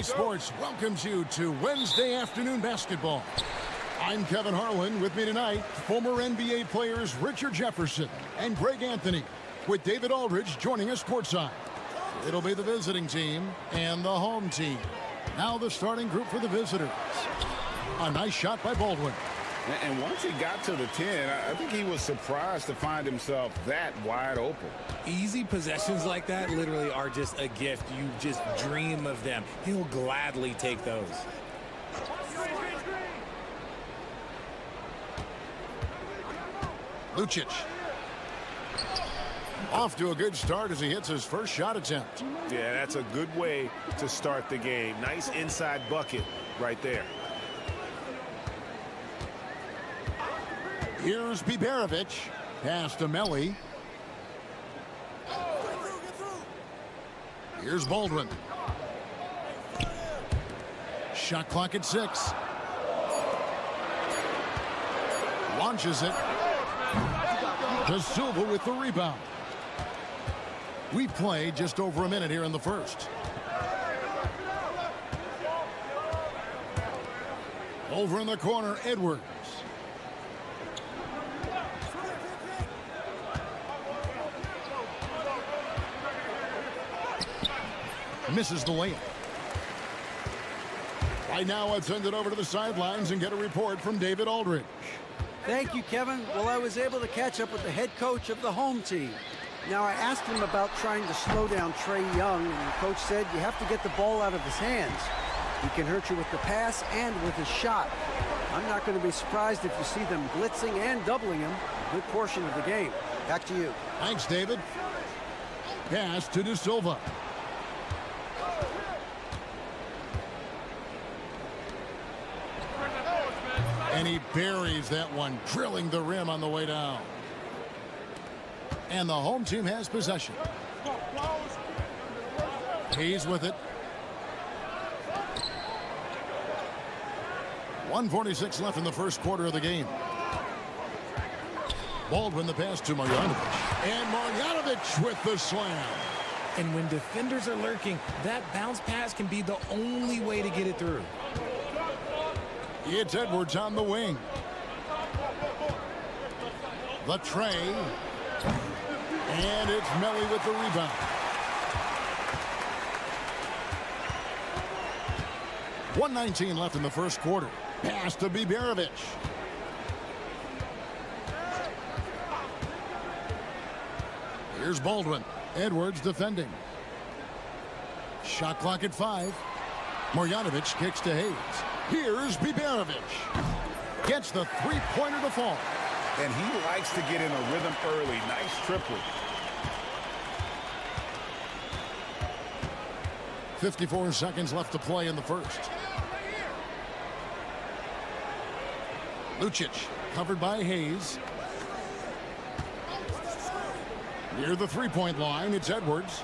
Sports welcomes you to Wednesday afternoon basketball. I'm Kevin Harlan. With me tonight, former NBA players Richard Jefferson and Greg Anthony, with David Aldridge joining us courtside. It'll be the visiting team and the home team. Now the starting group for the visitors. A nice shot by Baldwin. And once he got to the 10, I think he was surprised to find himself that wide open. Easy possessions like that literally are just a gift. You just dream of them. He'll gladly take those. Lucic. Off to a good start as he hits his first shot attempt. Yeah, that's a good way to start the game. Nice inside bucket right there. Here's Biberovic. Pass to Melli. Here's Baldwin. Shot clock at 6. Launches it. De Silva with the rebound. We play just over a minute here in the first. Over in the corner, Edwards. Misses the layup. Right now, let's send it over to the sidelines and get a report from David Aldridge. Thank you, Kevin. Well, I was able to catch up with the head coach of the home team. Now, I asked him about trying to slow down Trae Young, and the coach said you have to get the ball out of his hands. He can hurt you with the pass and with his shot. I'm not going to be surprised if you see them blitzing and doubling him a good portion of the game. Back to you. Thanks, David. Pass to De Silva. And he buries that one, drilling the rim on the way down. And the home team has possession. He's with it. 1:46 left in the first quarter of the game. Baldwin the pass to Marjanovic. And Marjanovic with the slam. And when defenders are lurking, that bounce pass can be the only way to get it through. It's Edwards on the wing. The tray. And it's Melli with the rebound. .119 left in the first quarter. Pass to Biberovic. Here's Baldwin. Edwards defending. Shot clock at 5. Marjanovic kicks to Hayes. Here's Biberovic. Gets the three-pointer to fall. And he likes to get in a rhythm early. Nice triple. 54 seconds left to play in the first. Lucic covered by Hayes. Near the three-point line, it's Edwards.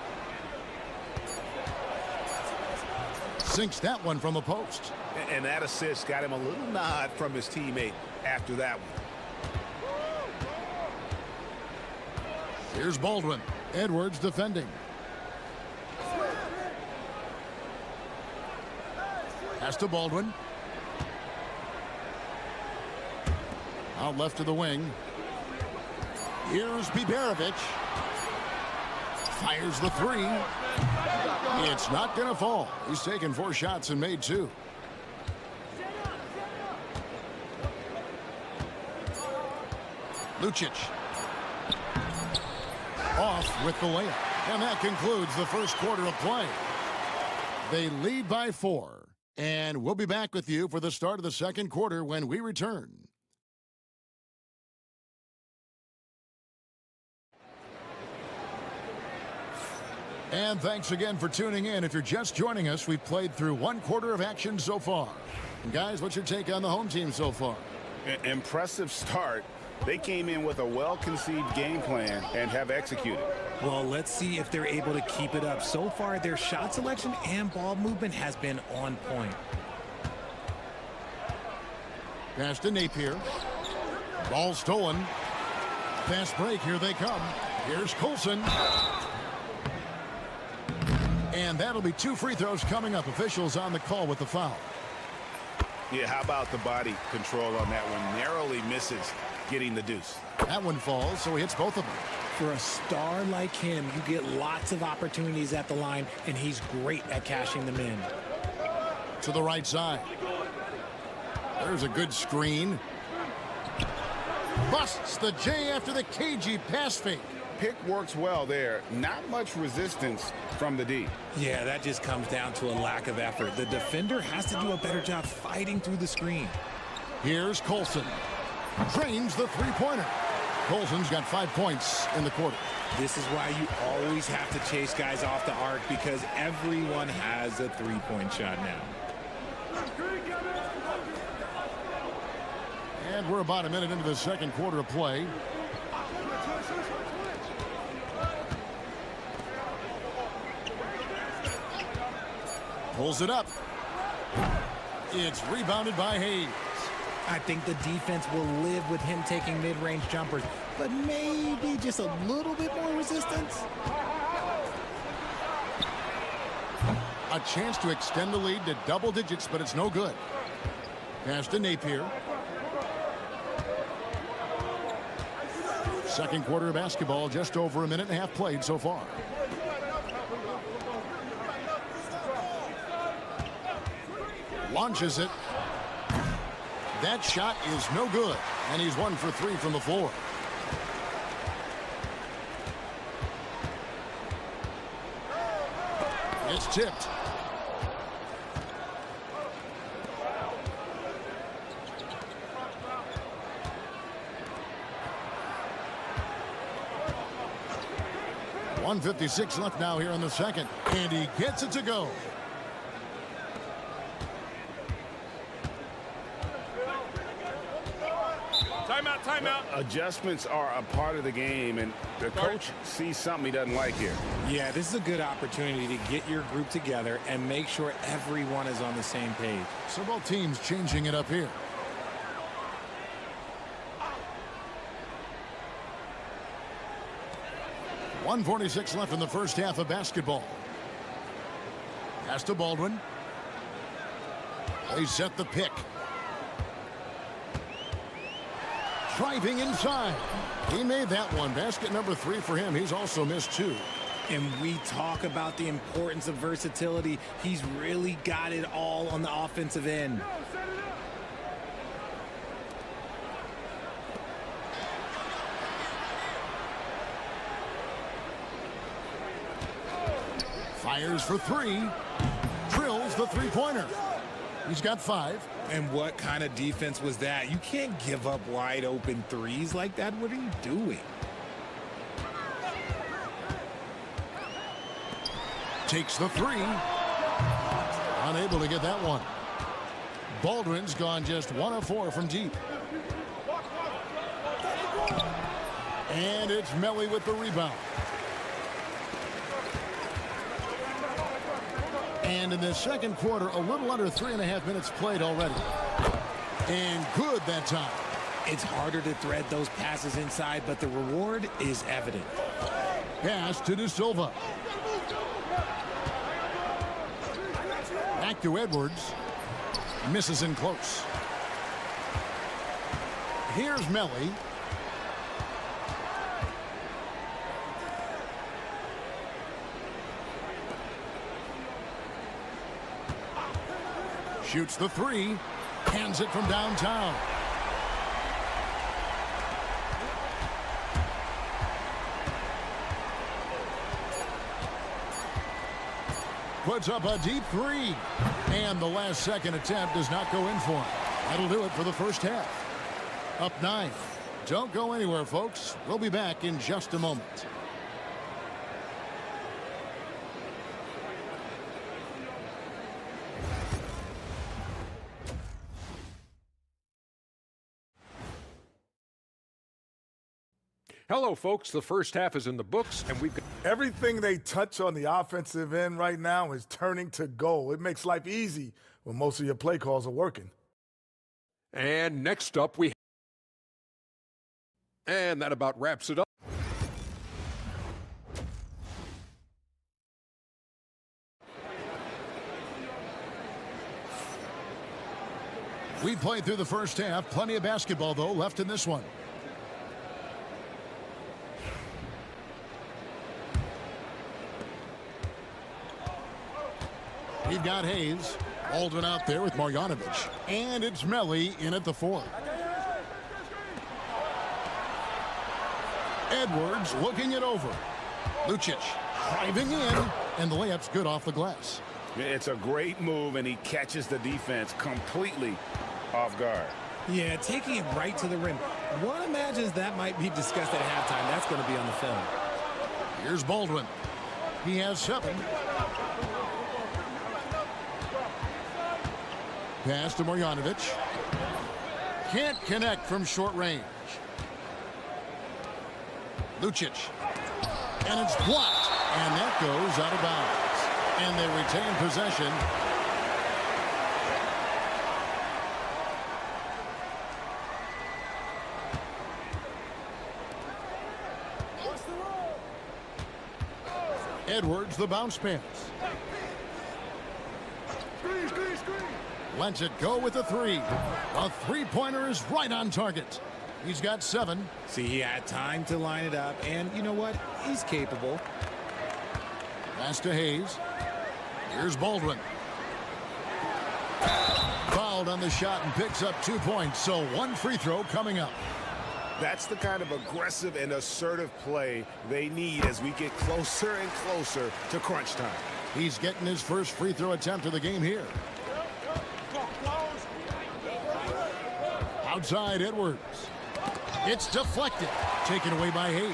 Sinks that one from the post. And that assist got him a little nod from his teammate after that one. Here's Baldwin. Edwards defending. Pass to Baldwin. Out left to the wing. Here's Biberovic. Fires the three. It's not going to fall. He's taken 4 shots and made 2. Lucic. Off with the layup. And that concludes the first quarter of play. They lead by 4. And we'll be back with you for the start of the second quarter when we return. And thanks again for tuning in. If you're just joining us, we've played through one quarter of action so far. And guys, what's your take on the home team so far? Impressive start. They came in with a well-conceived game plan and have executed. Well, let's see if they're able to keep it up. So far, their shot selection and ball movement has been on point. Pass to Napier. Ball stolen. Fast break. Here they come. Here's Coulson. And that'll be 2 free throws coming up. Officials on the call with the foul. Yeah, how about the body control on that one? Narrowly misses getting the deuce. That one falls, so he hits both of them. For a star like him, you get lots of opportunities at the line, and he's great at cashing them in. To the right side. There's a good screen. Busts the J after the cagey pass fake. Pick works well there. Not much resistance from the D. Yeah, that just comes down to a lack of effort. The defender has to do a better job fighting through the screen. Here's Coulson. Drains the three-pointer. Coulson's got 5 points in the quarter. This is why you always have to chase guys off the arc, because everyone has a three-point shot now. And we're about a minute into the second quarter of play. Pulls it up. It's rebounded by Hayes. I think the defense will live with him taking mid-range jumpers, but maybe just a little bit more resistance. A chance to extend the lead to double digits, but it's no good. Pass to Napier. Second quarter of basketball, just over a minute and a half played so far. Launches it. That shot is no good, and he's 1 for 3 from the floor. It's tipped. .156 left now here in the second, and he gets it to go. Timeout. Adjustments are a part of the game, and the coach sees something he doesn't like here. Yeah, this is a good opportunity to get your group together and make sure everyone is on the same page. So both teams changing it up here. .146 left in the first half of basketball. Pass to Baldwin. They set the pick. Driving inside. He made that one. Basket number 3 for him. He's also missed 2. And we talk about the importance of versatility. He's really got it all on the offensive end. Fires for 3. Drills the three-pointer. He's got 5. And what kind of defense was that? You can't give up wide open threes like that. What are you doing? Takes the 3. Unable to get that one. Baldwin's gone just 1 of 4 from deep. And it's Melly with the rebound. And in the second quarter, a little under 3.5 minutes played already. And good that time. It's harder to thread those passes inside, but the reward is evident. Pass to De Silva. Back to Edwards. Misses in close. Here's Melly. Shoots the 3. Hands it from downtown. Puts up a deep 3. And the last second attempt does not go in for him. That'll do it for the first half. Up 9. Don't go anywhere, folks. We'll be back in just a moment. Hello, folks. The first half is in the books, and we've got... Everything they touch on the offensive end right now is turning to goal. It makes life easy when most of your play calls are working. And next up, we... And that about wraps it up. We played through the first half. Plenty of basketball, though, left in this one. We've got Hayes. Baldwin out there with Marjanovic. And it's Melli in at the 4. Edwards looking it over. Lucic driving in. And the layup's good off the glass. It's a great move, and he catches the defense completely off guard. Yeah, taking it right to the rim. One imagines that might be discussed at halftime. That's going to be on the film. Here's Baldwin. He has 7. Pass to Marjanovic. Can't connect from short range. Lucic. And it's blocked. And that goes out of bounds. And they retain possession. Edwards, the bounce pass. Lets it go with a 3. A three-pointer is right on target. He's got 7. See, he had time to line it up, and you know what? He's capable. Pass to Hayes. Here's Baldwin. Fouled on the shot and picks up 2 points, so 1 free throw coming up. That's the kind of aggressive and assertive play they need as we get closer and closer to crunch time. He's getting his first free throw attempt of the game here. Outside Edwards. It's deflected. Taken away by Hayes.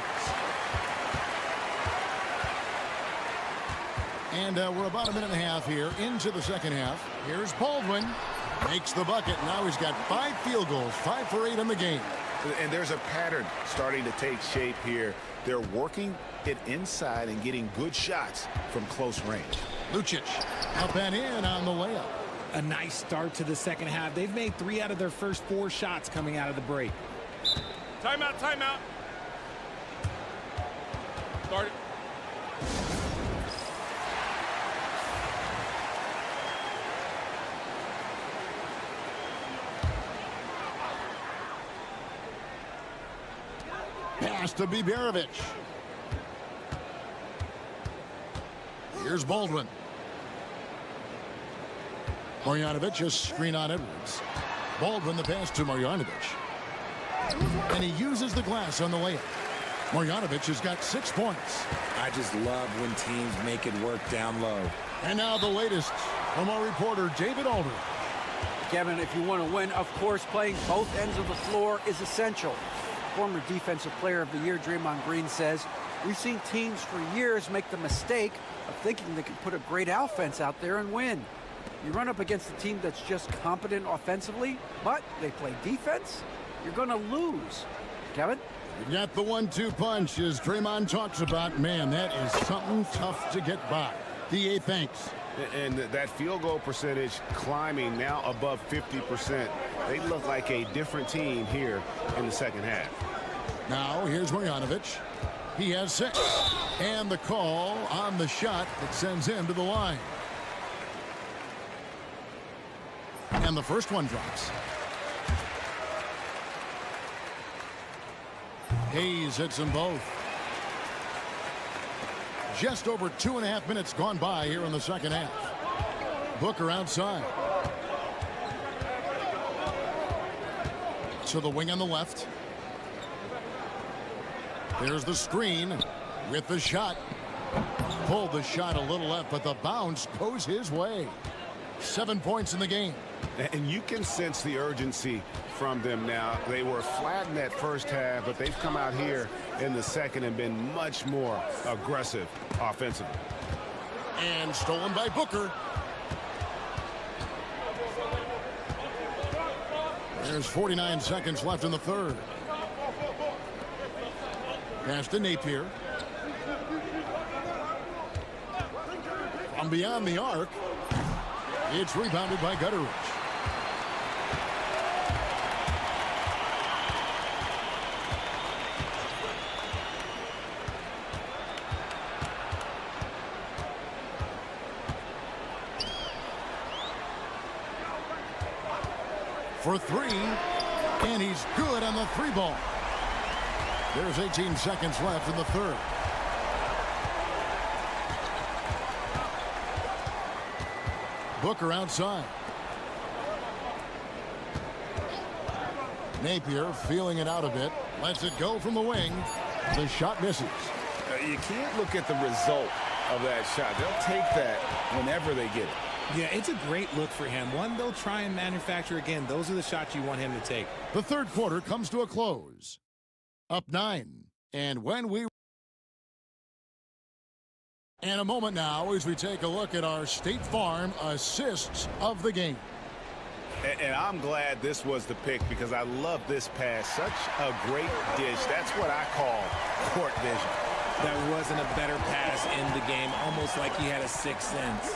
And we're about a minute and a half here into the second half. Here's Baldwin. Makes the bucket. Now he's got 5 field goals. 5 for 8 in the game. And there's a pattern starting to take shape here. They're working it inside and getting good shots from close range. Lucic up and in on the layup. A nice start to the second half. They've made 3 out of their first 4 shots coming out of the break. Timeout, timeout. Start it. Pass to Biberovic. Here's Baldwin. Marjanovic, a screen on Edwards. Baldwin the pass to Marjanovic. And he uses the glass on the layup. Marjanovic has got 6 points. I just love when teams make it work down low. And now the latest from our reporter, David Aldridge. Kevin, if you want to win, of course, playing both ends of the floor is essential. Former Defensive Player of the Year, Draymond Green, says, we've seen teams for years make the mistake of thinking they can put a great offense out there and win. You run up against a team that's just competent offensively, but they play defense, you're going to lose. Kevin? You've got the 1-2 punch, as Draymond talks about. Man, that is something tough to get by. DA thanks. And that field goal percentage climbing now above 50%. They look like a different team here in the second half. Now here's Marjanovic. He has 6. And the call on the shot that sends him to the line. And the first one drops. Hayes hits them both. Just over 2.5 minutes gone by here in the second half. Booker outside. To the wing on the left. There's the screen with the shot. Pulled the shot a little left, but the bounce goes his way. 7 points in the game. And you can sense the urgency from them now. They were flat in that first half, but they've come out here in the second and been much more aggressive offensively. And stolen by Booker. There's 49 seconds left in the third. Pass to Napier. From beyond the arc, it's rebounded by Gutteridge. For three, and he's good on the three ball. There's 18 seconds left in the third. Booker outside. Napier feeling it out a bit. Lets it go from the wing. The shot misses. You can't look at the result of that shot. They'll take that whenever they get it. Yeah, it's a great look for him. One they'll try and manufacture again. Those are the shots you want him to take. The third quarter comes to a close. Up 9. And a moment now as we take a look at our State Farm assists of the game. And I'm glad this was the pick because I love this pass. Such a great dish. That's what I call court vision. That wasn't a better pass in the game. Almost like he had a sixth sense.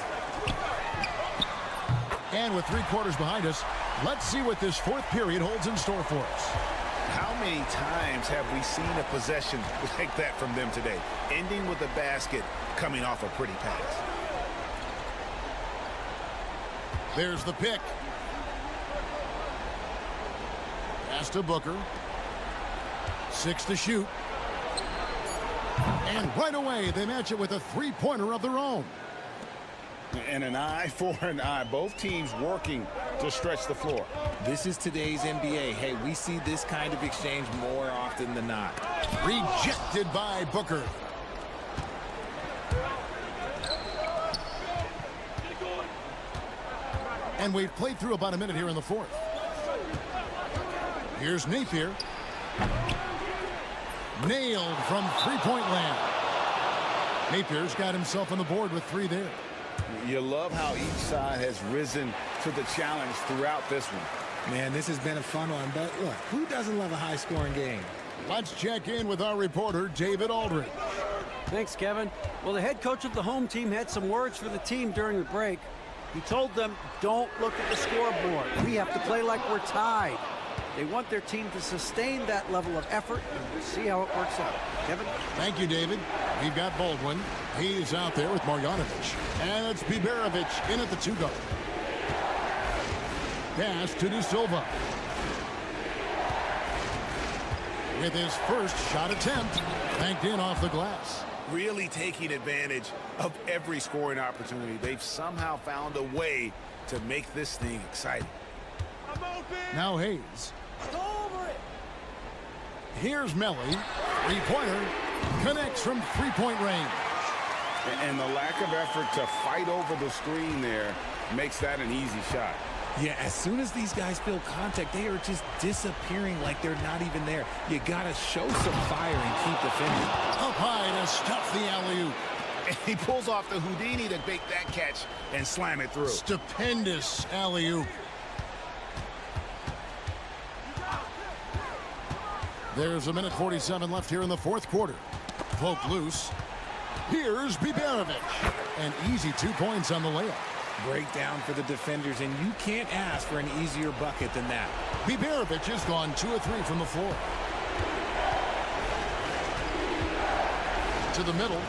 And with 3 quarters behind us, let's see what this fourth period holds in store for us. How many times have we seen a possession like that from them today? Ending with a basket, coming off a pretty pass. There's the pick. Pass to Booker. 6 to shoot. And right away, they match it with a three-pointer of their own. And an eye for an eye. Both teams working to stretch the floor. This is today's NBA. Hey, we see this kind of exchange more often than not. Rejected by Booker. And we've played through about a minute here in the fourth. Here's Napier. Nailed from three-point land. Napier's got himself on the board with 3 there. You love how each side has risen to the challenge throughout this one. Man, this has been a fun one, but look, who doesn't love a high-scoring game? Let's check in with our reporter, David Aldridge. Thanks, Kevin. Well, the head coach of the home team had some words for the team during the break. He told them, don't look at the scoreboard. We have to play like we're tied. They want their team to sustain that level of effort, and we'll see how it works out. Kevin? Thank you, David. We've got Baldwin. He's out there with Marjanovic. And it's Biberovic in at the 2-guard. Pass to De Silva. With his first shot attempt, banked in off the glass. Really taking advantage of every scoring opportunity. They've somehow found a way to make this thing exciting. Now Hayes. Here's Melly. Three-pointer. Connects from three-point range. And the lack of effort to fight over the screen there makes that an easy shot. Yeah, as soon as these guys feel contact, they are just disappearing like they're not even there. You got to show some fire and keep defending. Up high to stuff the alley-oop. And he pulls off the Houdini to bake that catch and slam it through. Stupendous alley-oop. There's a minute 47 left here in the fourth quarter. Poke loose. Here's Biberovic. And easy 2 points on the layup. Breakdown for the defenders, and you can't ask for an easier bucket than that. Biberovic has gone 2 of 3 from the floor. To the middle.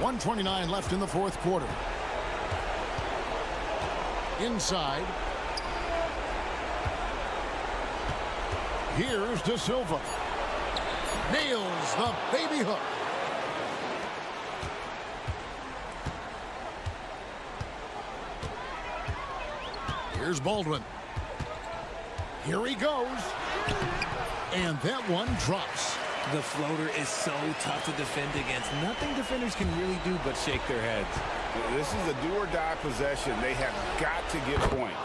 .129 left in the fourth quarter. Inside. Here's De Silva. Nails the baby hook. Here's Baldwin. Here he goes. And that one drops. The floater is so tough to defend against. Nothing defenders can really do but shake their heads. This is a do-or-die possession. They have got to get points.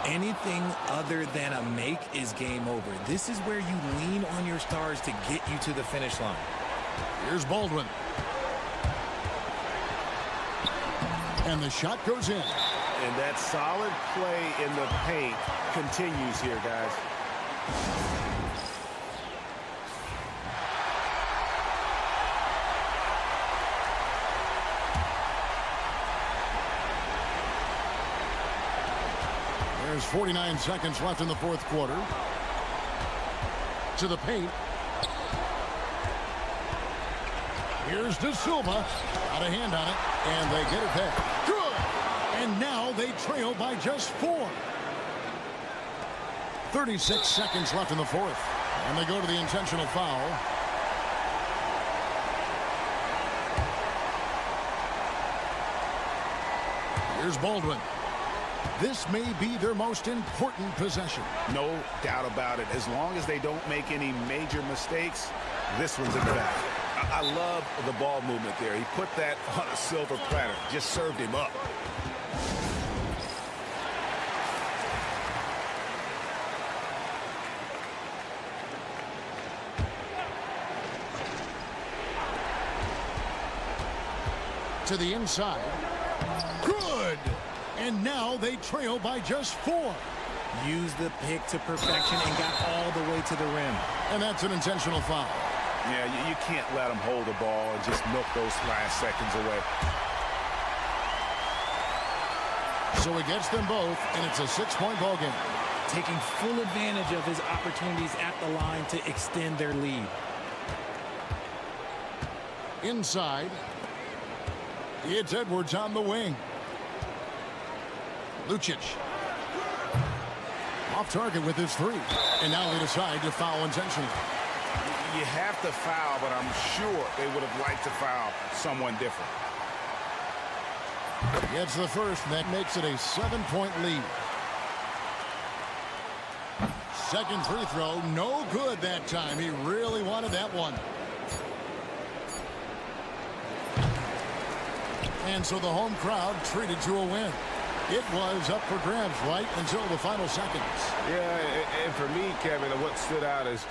Anything other than a make is game over. This is where you lean on your stars to get you to the finish line. Here's Baldwin. And the shot goes in. And that solid play in the paint continues here, guys. There's 49 seconds left in the fourth quarter. To the paint. Here's De Silva. Got a hand on it. And they get it back. Good. And now they trail by just 4. 36 seconds left in the fourth. And they go to the intentional foul. Here's Baldwin. This may be their most important possession. No doubt about it. As long as they don't make any major mistakes, this one's in the bag. I love the ball movement there. He put that on a silver platter. Just served him up. To the inside. Good. And now they trail by just 4. Used the pick to perfection and got all the way to the rim. And that's an intentional foul. Yeah, you can't let them hold the ball and just milk those last seconds away. So he gets them both, and it's a 6-point ball game. Taking full advantage of his opportunities at the line to extend their lead. Inside. It's Edwards on the wing. Lucic. Off target with his 3. And now they decide to foul intentionally. You have to foul, but I'm sure they would have liked to foul someone different. Gets the first, and that makes it a 7-point lead. Second free throw, no good that time. He really wanted that one. And so the home crowd treated to a win. It was up for grabs right until the final seconds. Yeah, and for me, Kevin, what stood out is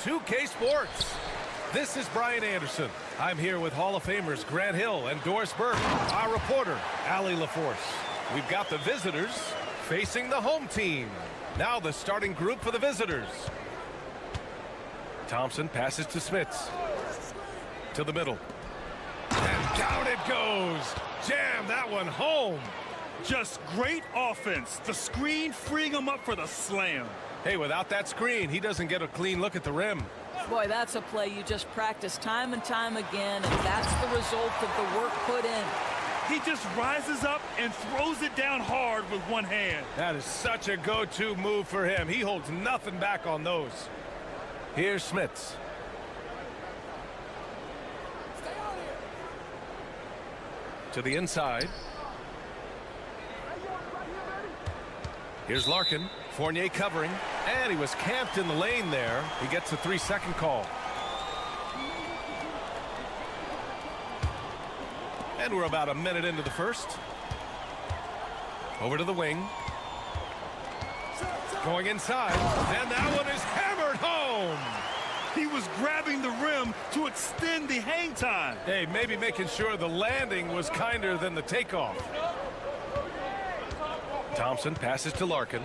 2K Sports. This is Brian Anderson. I'm here with Hall of Famers Grant Hill and Doris Burke, our reporter, Allie LaForce. We've got the visitors facing the home team. Now the starting group for the visitors. Thompson passes to Smits. To the middle. And down it goes. Jam that one home. Just great offense. The screen freeing him up for the slam. Hey, without that screen, he doesn't get a clean look at the rim. Boy, that's a play you just practice time and time again, and that's the result of the work put in. He just rises up and throws it down hard with one hand. That is such a go-to move for him. He holds nothing back on those. Here's Smits. To the inside. Here's Larkin. Fournier covering. And he was camped in the lane there. He gets a 3-second call. And we're about a minute into the first. Over to the wing. Going inside. And that one is hammered home. He was grabbing the rim to extend the hang time. Hey, maybe making sure the landing was kinder than the takeoff. Thompson passes to Larkin.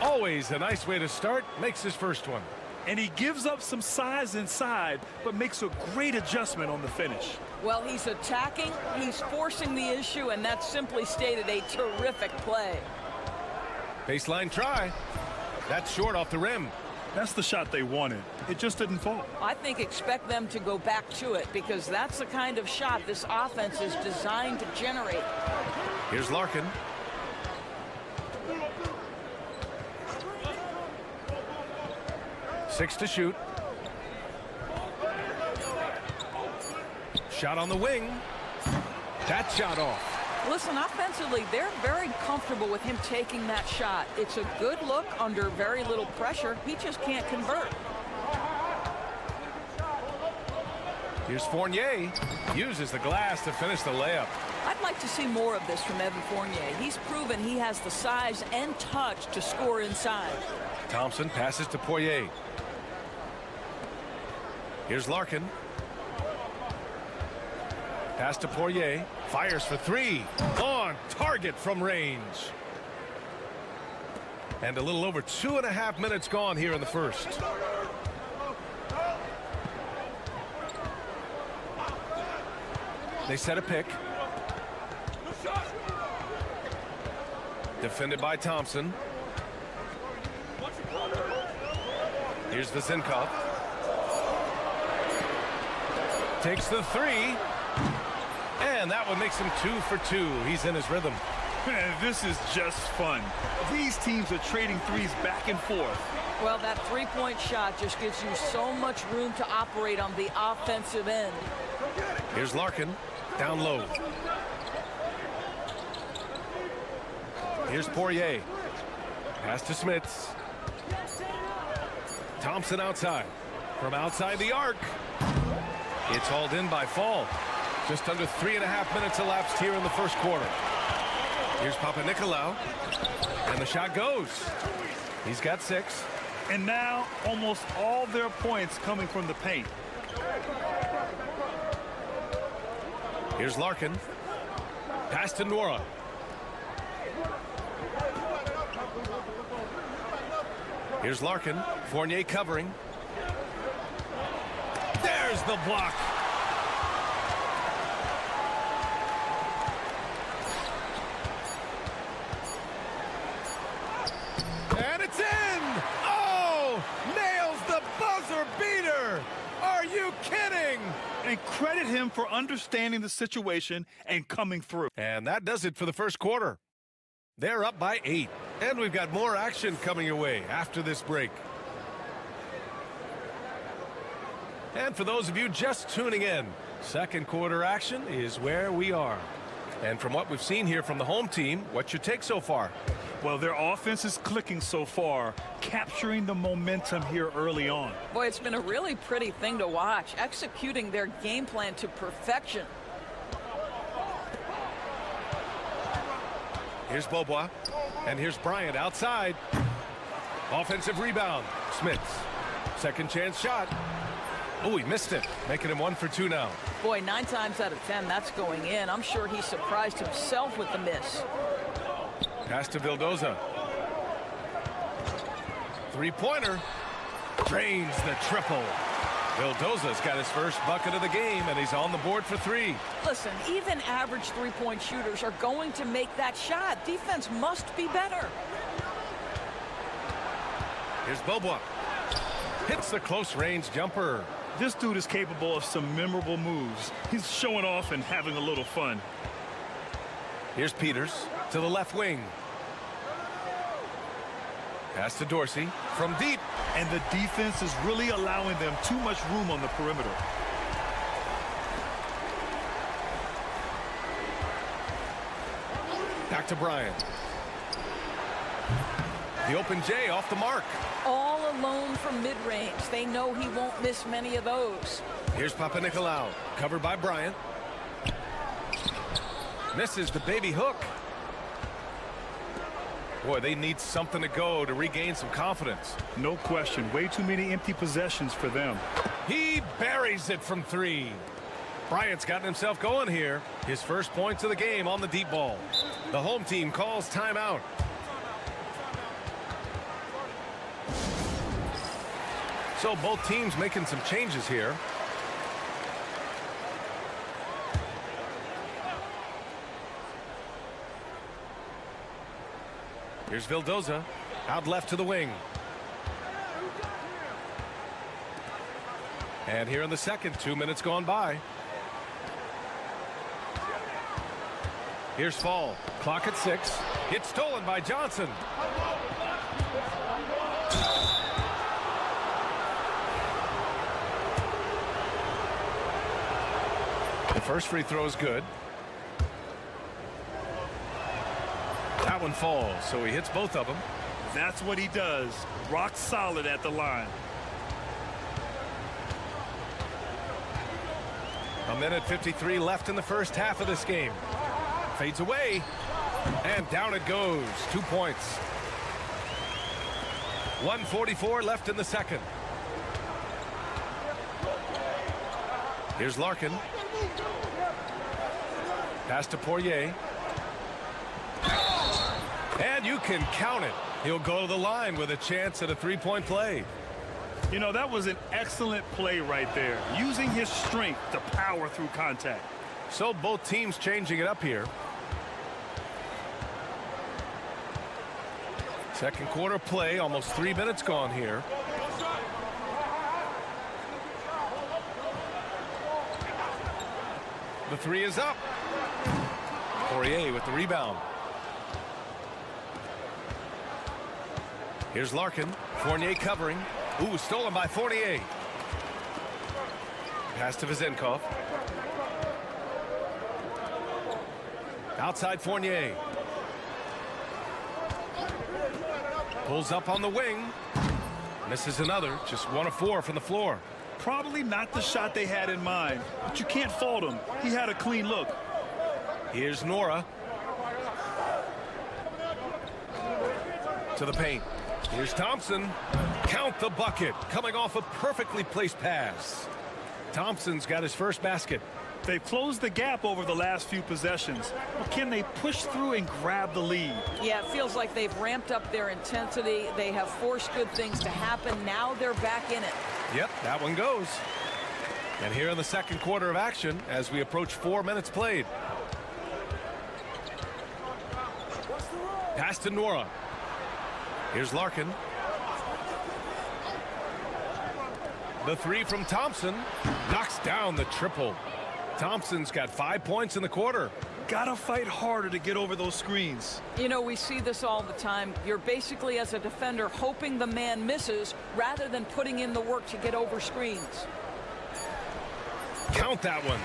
Always a nice way to start. Makes his first one. And he gives up some size inside, but makes a great adjustment on the finish. Well, he's attacking, he's forcing the issue, and that's simply stated a terrific play. Baseline try. That's short off the rim. That's the shot they wanted. It just didn't fall. I think expect them to go back to it, because that's the kind of shot this offense is designed to generate. Here's Larkin. Six to shoot. Shot on the wing. That shot off. Listen, offensively, they're very comfortable with him taking that shot. It's a good look under very little pressure. He just can't convert. Here's Fournier. Uses the glass to finish the layup. I'd like to see more of this from Evan Fournier. He's proven he has the size and touch to score inside. Thompson passes to Poirier. Here's Larkin. Pass to Poirier. Fires for three. On target from range. And a little over 2.5 minutes gone here in the first. They set a pick. Defended by Thompson. Here's Vazenkov. Takes the three. And that one makes him 2 for 2. He's in his rhythm. Man, this is just fun. These teams are trading threes back and forth. Well, that three-point shot just gives you so much room to operate on the offensive end. Here's Larkin. Down low. Here's Poirier. Pass to Smits. Thompson outside. From outside the arc. It's hauled in by Fall. Just under 3.5 minutes elapsed here in the first quarter. Here's Papanikolaou. And the shot goes. He's got 6. And now almost all their points coming from the paint. Here's Larkin. Pass to Nwora. Here's Larkin. Fournier covering. There's the block. And it's in! Oh! Nails the buzzer beater! Are you kidding? And credit him for understanding the situation and coming through. And that does it for the first quarter. They're up by 8. And we've got more action coming your way after this break. And for those of you just tuning in, second quarter action is where we are. And from what we've seen here from the home team, what's your take so far? Well, their offense is clicking so far, capturing the momentum here early on. Boy, it's been a really pretty thing to watch, executing their game plan to perfection. Here's Beaubois, and here's Bryant outside. Offensive rebound, Smits. Second chance shot. Oh, he missed it, making him 1 for 2 now. Boy, 9 times out of 10, that's going in. I'm sure he surprised himself with the miss. Pass to Vildoza. Three-pointer. Drains the triple. Vildoza's got his first bucket of the game, and he's on the board for 3. Listen, even average three-point shooters are going to make that shot. Defense must be better. Here's Bobois. Hits the close-range jumper. This dude is capable of some memorable moves. He's showing off and having a little fun. Here's Peters to the left wing. Pass to Dorsey from deep. And the defense is really allowing them too much room on the perimeter. Back to Bryant. The open J off the mark. All alone from mid-range. They know he won't miss many of those. Here's Papanikolaou, covered by Bryant. Misses the baby hook. Boy, they need something to go to regain some confidence. No question. Way too many empty possessions for them. He buries it from 3. Bryant's gotten himself going here. His first points of the game on the deep ball. The home team calls timeout. So both teams making some changes here. Here's Vildoza, out left to the wing. And here in the second, 2 minutes gone by. Here's Fall, clock at 6. It's stolen by Johnson. The first free throw is good. That one falls, so he hits both of them. That's what he does. Rock solid at the line. A minute 53 left in the first half of this game. Fades away, and down it goes. 2 points. 1:44 left in the second. Here's Larkin. Pass to Poirier. And you can count it. He'll go to the line with a chance at a three-point play. You know, that was an excellent play right there. Using his strength to power through contact. So both teams changing it up here. Second quarter play, almost 3 minutes gone here. The three is up. Poirier with the rebound. Here's Larkin. Fournier covering. Ooh, stolen by Fournier. Pass to Vezenkov. Outside Fournier. Pulls up on the wing. Misses another. Just 1 of 4 from the floor. Probably not the shot they had in mind, but you can't fault him. He had a clean look. Here's Nora. To the paint. Here's Thompson. Count the bucket. Coming off a perfectly placed pass. Thompson's got his first basket. They've closed the gap over the last few possessions, but can they push through and grab the lead? Yeah, it feels like they've ramped up their intensity. They have forced good things to happen. Now they're back in it. Yep, that one goes. And here in the second quarter of action as we approach 4 minutes played. Pass to Nora. Here's Larkin. The three from Thompson knocks down the triple. Thompson's got 5 points in the quarter. Gotta fight harder to get over those screens. You know, we see this all the time. You're basically, as a defender, hoping the man misses rather than putting in the work to get over screens. Count that one.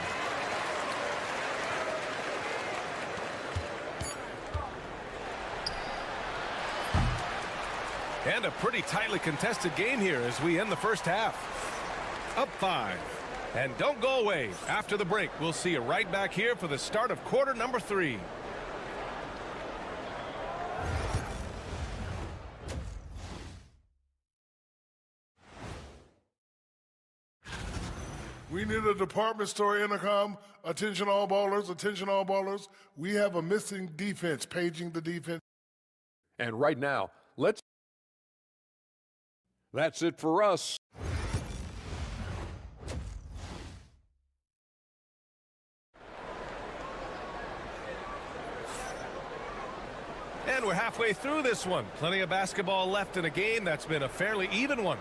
And a pretty tightly contested game here as we end the first half. Up 5. And don't go away. After the break, we'll see you right back here for the start of quarter number 3. We need a department store intercom. Attention all ballers, attention all ballers. We have a missing defense, paging the defense. And right now, that's it for us. And we're halfway through this one. Plenty of basketball left in a game that's been a fairly even one.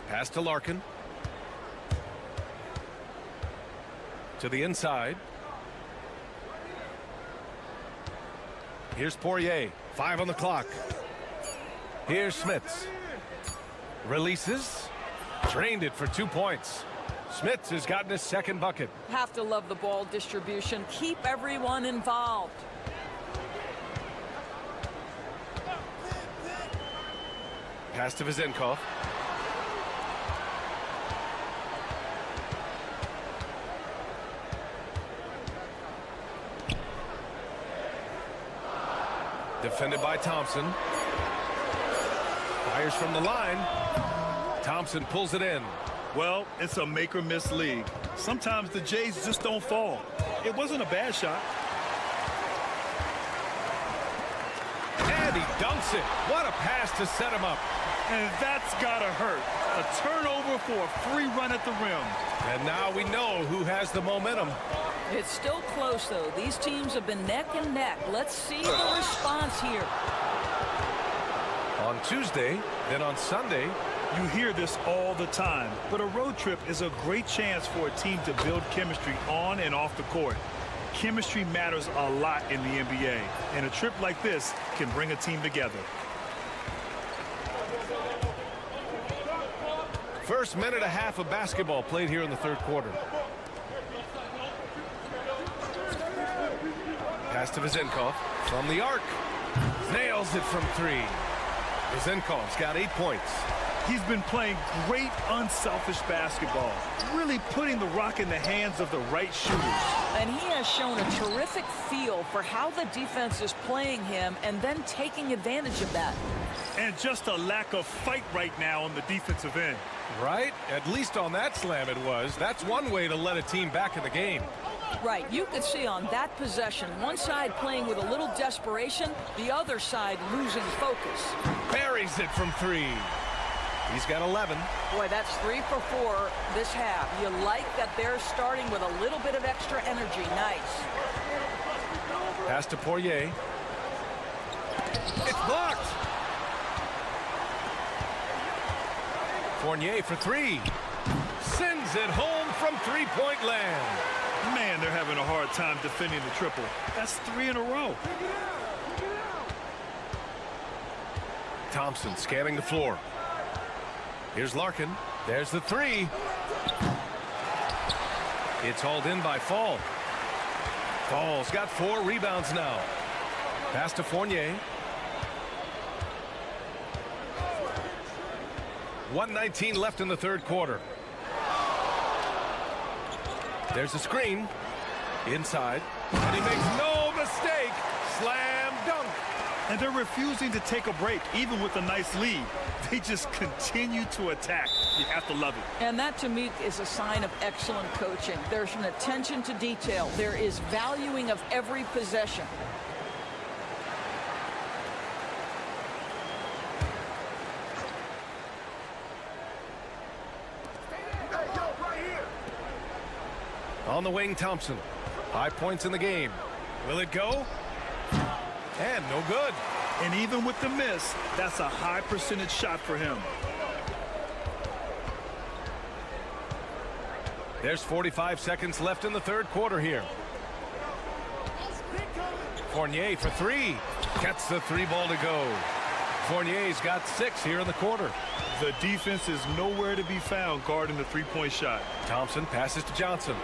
Pass to Larkin. To the inside. Here's Poirier. 5 on the clock. Here's Smits. Releases. Drained it for 2 points. Smits has gotten his second bucket. Have to love the ball distribution. Keep everyone involved. Pass to Vizenkov. Defended by Thompson. Fires from the line. Thompson pulls it in. Well, it's a make or miss league. Sometimes the Jays just don't fall. It wasn't a bad shot. And he dunks it. What a pass to set him up. And that's gotta hurt. A turnover for a free run at the rim. And now we know who has the momentum. It's still close, though. These teams have been neck and neck. Let's see the response here. On Tuesday, then on Sunday. You hear this all the time, but a road trip is a great chance for a team to build chemistry on and off the court. Chemistry matters a lot in the NBA, and a trip like this can bring a team together. First minute and a half of basketball played here in the third quarter. Pass to Vizenkov from the arc. Nails it from 3. Vizenkov's got 8 points. He's been playing great, unselfish basketball, really putting the rock in the hands of the right shooters. And he has shown a terrific feel for how the defense is playing him and then taking advantage of that. And just a lack of fight right now on the defensive end. Right? At least on that slam it was. That's one way to let a team back in the game. Right, you could see on that possession, one side playing with a little desperation, the other side losing focus. Buries it from 3. He's got 11. Boy, that's 3 for 4 this half. You like that they're starting with a little bit of extra energy. Nice. Pass to Poirier. It's blocked. Fournier for 3. Sends it home from three-point land. Man, they're having a hard time defending the triple. That's 3 in a row. Thompson scanning the floor. Here's Larkin. There's the 3. It's hauled in by Fall. Fall's got 4 rebounds now. Pass to Fournier. 1:19 left in the third quarter. There's a screen. Inside. And he makes no mistake. Slam dunk. And they're refusing to take a break, even with a nice lead. They just continue to attack. You have to love it. And that, to me, is a sign of excellent coaching. There's an attention to detail. There is valuing of every possession. On the wing, Thompson. 5 points in the game. Will it go? And no good. And even with the miss, that's a high percentage shot for him. There's 45 seconds left in the third quarter here. Fournier for 3. Gets the 3 ball to go. Fournier's got 6 here in the quarter. The defense is nowhere to be found guarding the three-point shot. Thompson passes to Johnson.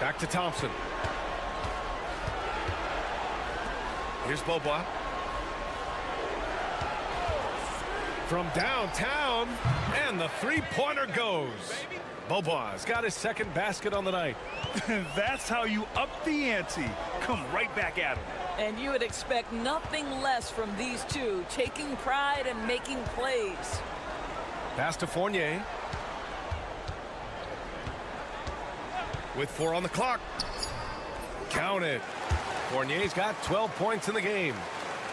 Back to Thompson. Here's Beaubois. from downtown, and the three-pointer goes. Bobo's got his second basket on the night. That's how you up the ante. Come right back at him. And you would expect nothing less from these two, taking pride and making plays. Pass to Fournier. With 4 on the clock. Count it. Fournier's got 12 points in the game.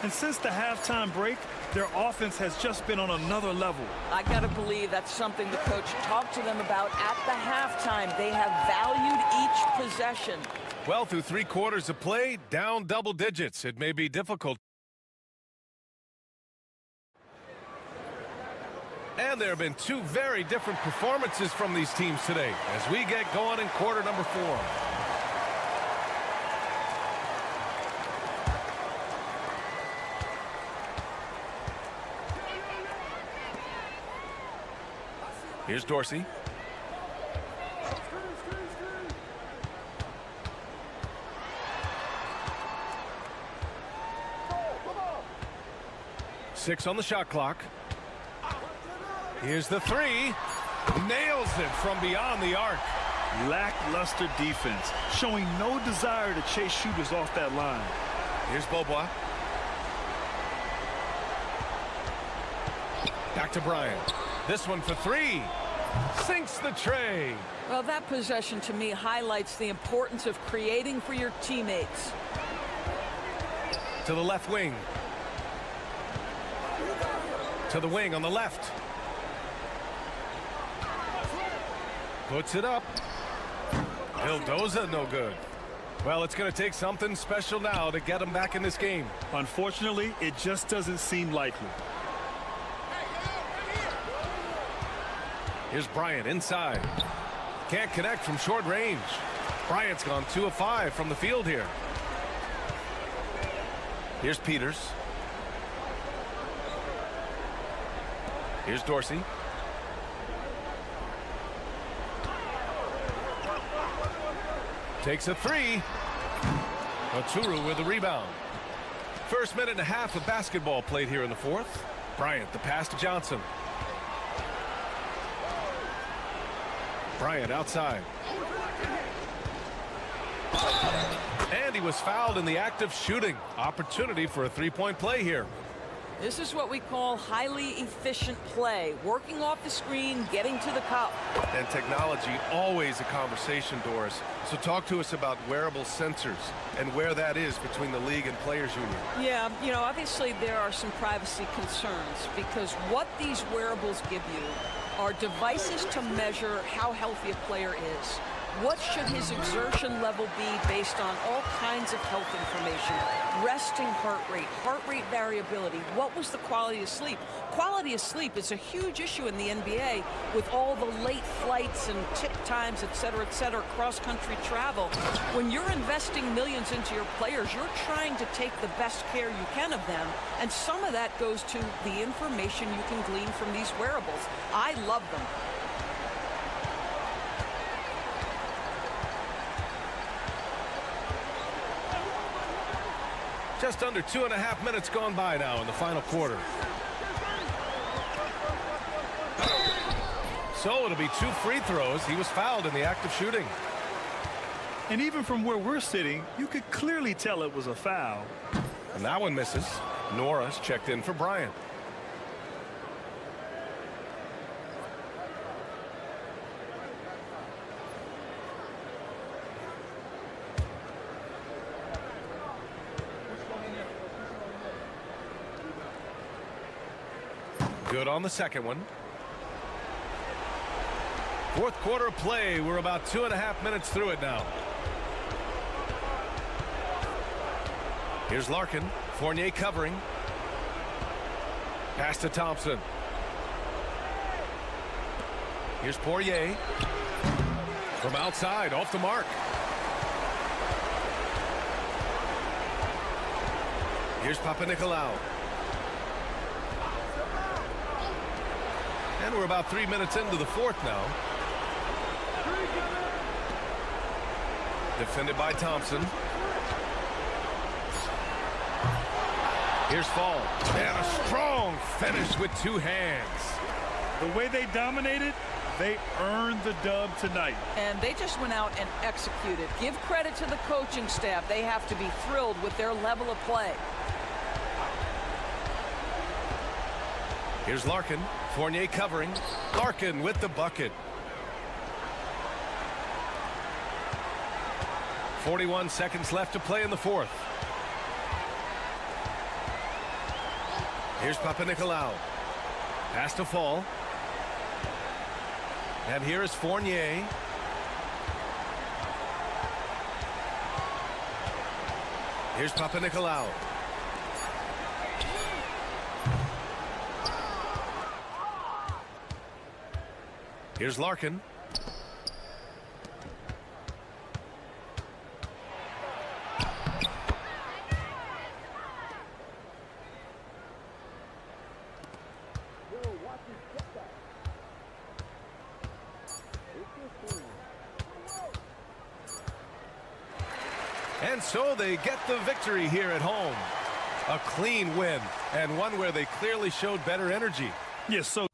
And since the halftime break, their offense has just been on another level. I got to believe that's something the coach talked to them about at the halftime. They have valued each possession. Well, through 3 quarters of play, down double digits. It may be difficult. And there have been 2 very different performances from these teams today as we get going in quarter number 4. Here's Dorsey. Six on the shot clock. Here's the 3. Nails it from beyond the arc. Lackluster defense, showing no desire to chase shooters off that line. Here's Bobois. Back to Bryant. This one for 3. Sinks the tray. Well, that possession to me highlights the importance of creating for your teammates. To the left wing. To the wing on the left. Puts it up. Vildoza, no good. Well, it's going to take something special now to get him back in this game. Unfortunately, it just doesn't seem likely. Here's Bryant inside. Can't connect from short range. Bryant's gone 2 of 5 from the field here. Here's Peters. Here's Dorsey. Takes a 3. Oturu with the rebound. First minute and a half of basketball played here in the 4th. Bryant, the pass to Johnson. Bryant outside. And he was fouled in the act of shooting. Opportunity for a 3-point play here. This is what we call highly efficient play. Working off the screen, getting to the cup. And technology, always a conversation, Doris. So talk to us about wearable sensors and where that is between the league and players union. Yeah, you know, obviously there are some privacy concerns because what these wearables give you are devices to measure how healthy a player is. What should his exertion level be based on all kinds of health information? Resting heart rate variability. What was the quality of sleep? Quality of sleep is a huge issue in the NBA with all the late flights and tip times, et cetera, cross-country travel. When you're investing millions into your players, you're trying to take the best care you can of them, and some of that goes to the information you can glean from these wearables. I love them. Just under 2.5 minutes gone by now in the final quarter. So it'll be 2 free throws. He was fouled in the act of shooting. And even from where we're sitting, you could clearly tell it was a foul. And that one misses. Norris checked in for Bryant. Good on the second one. 4th quarter of play. We're about 2.5 minutes through it now. Here's Larkin. Fournier covering. Pass to Thompson. Here's Poirier. From outside, off the mark. Here's Papanikolaou. And we're about 3 minutes into the 4th now. Defended by Thompson. Here's Fall. And a strong finish with two hands. The way they dominated, they earned the dub tonight. And they just went out and executed. Give credit to the coaching staff. They have to be thrilled with their level of play. Here's Larkin. Fournier covering. Larkin with the bucket. 41 seconds left to play in the fourth. Here's Papanikolaou. Pass to Fall. And here is Fournier. Here's Papanikolaou. Here's Larkin. And so they get the victory here at home. A clean win, and one where they clearly showed better energy. Yes, so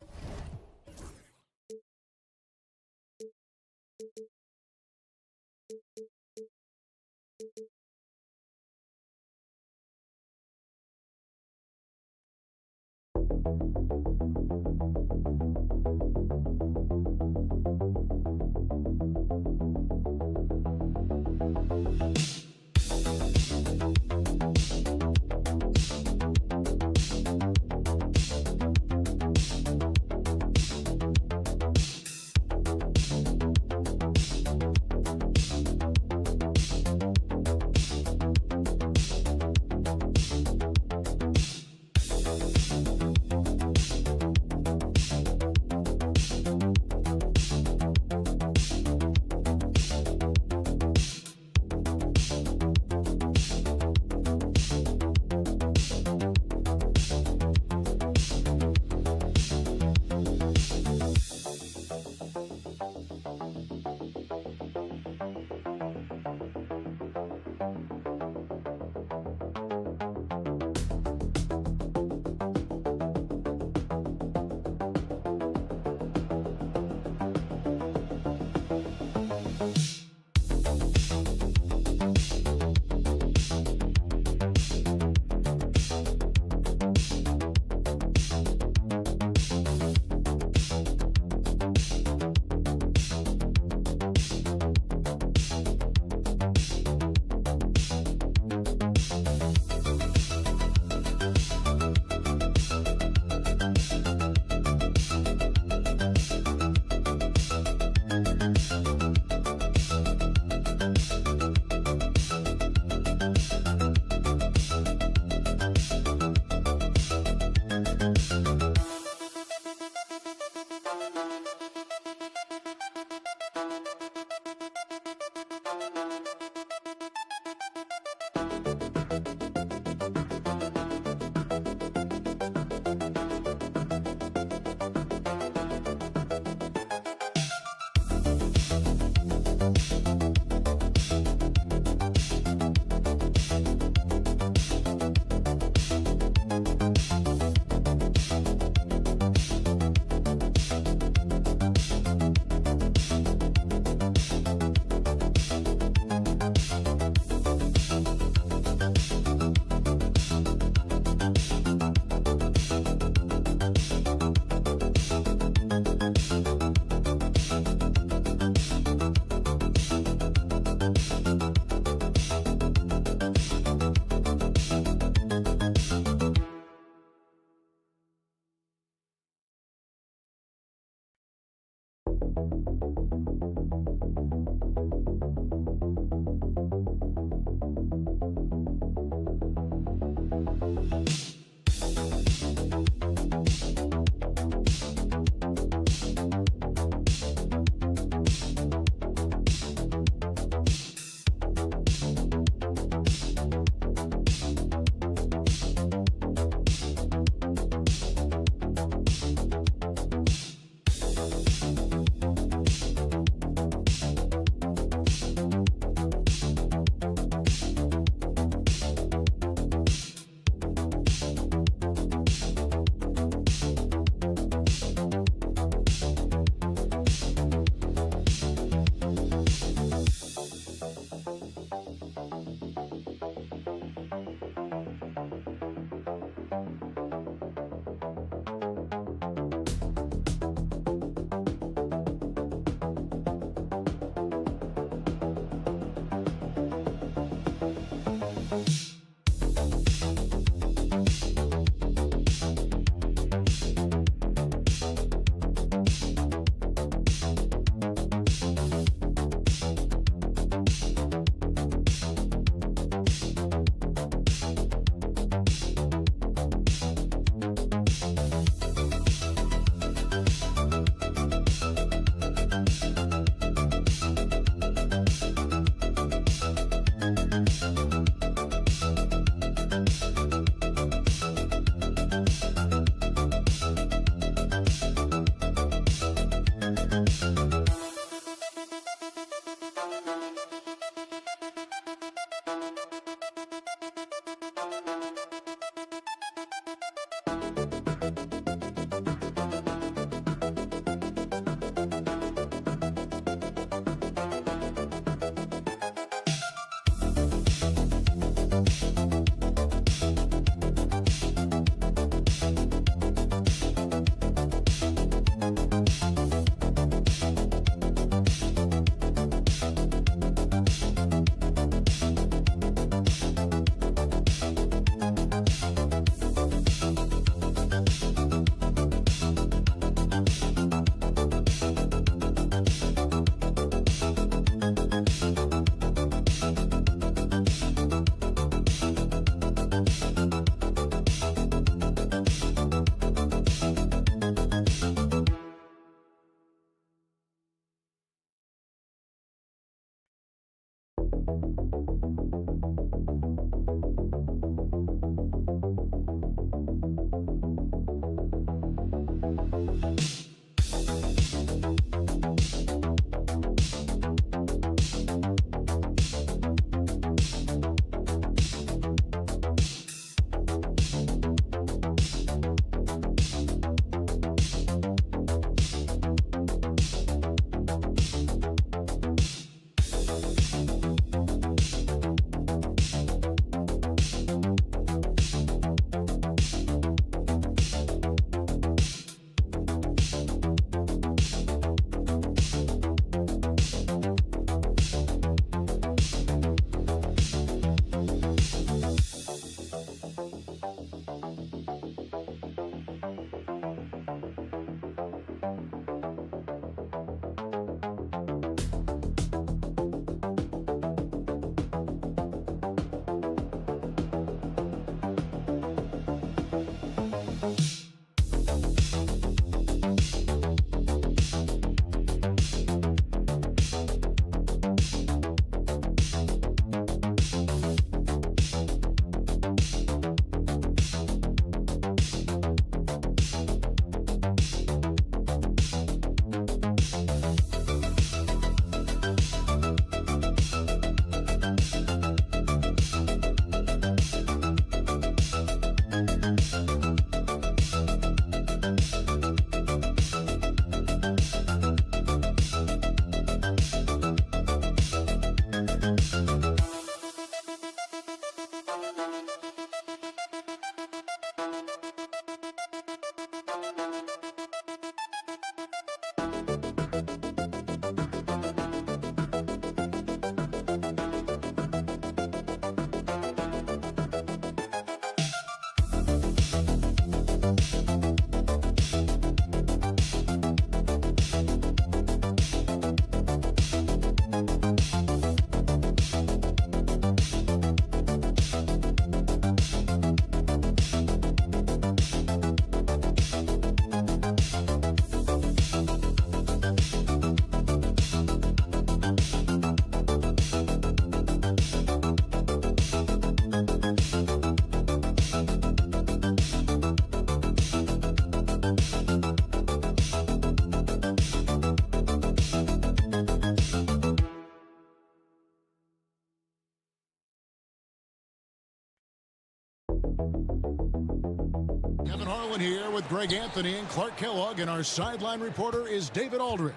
Kevin Harlan here with Greg Anthony and Clark Kellogg, and our sideline reporter is David Aldridge.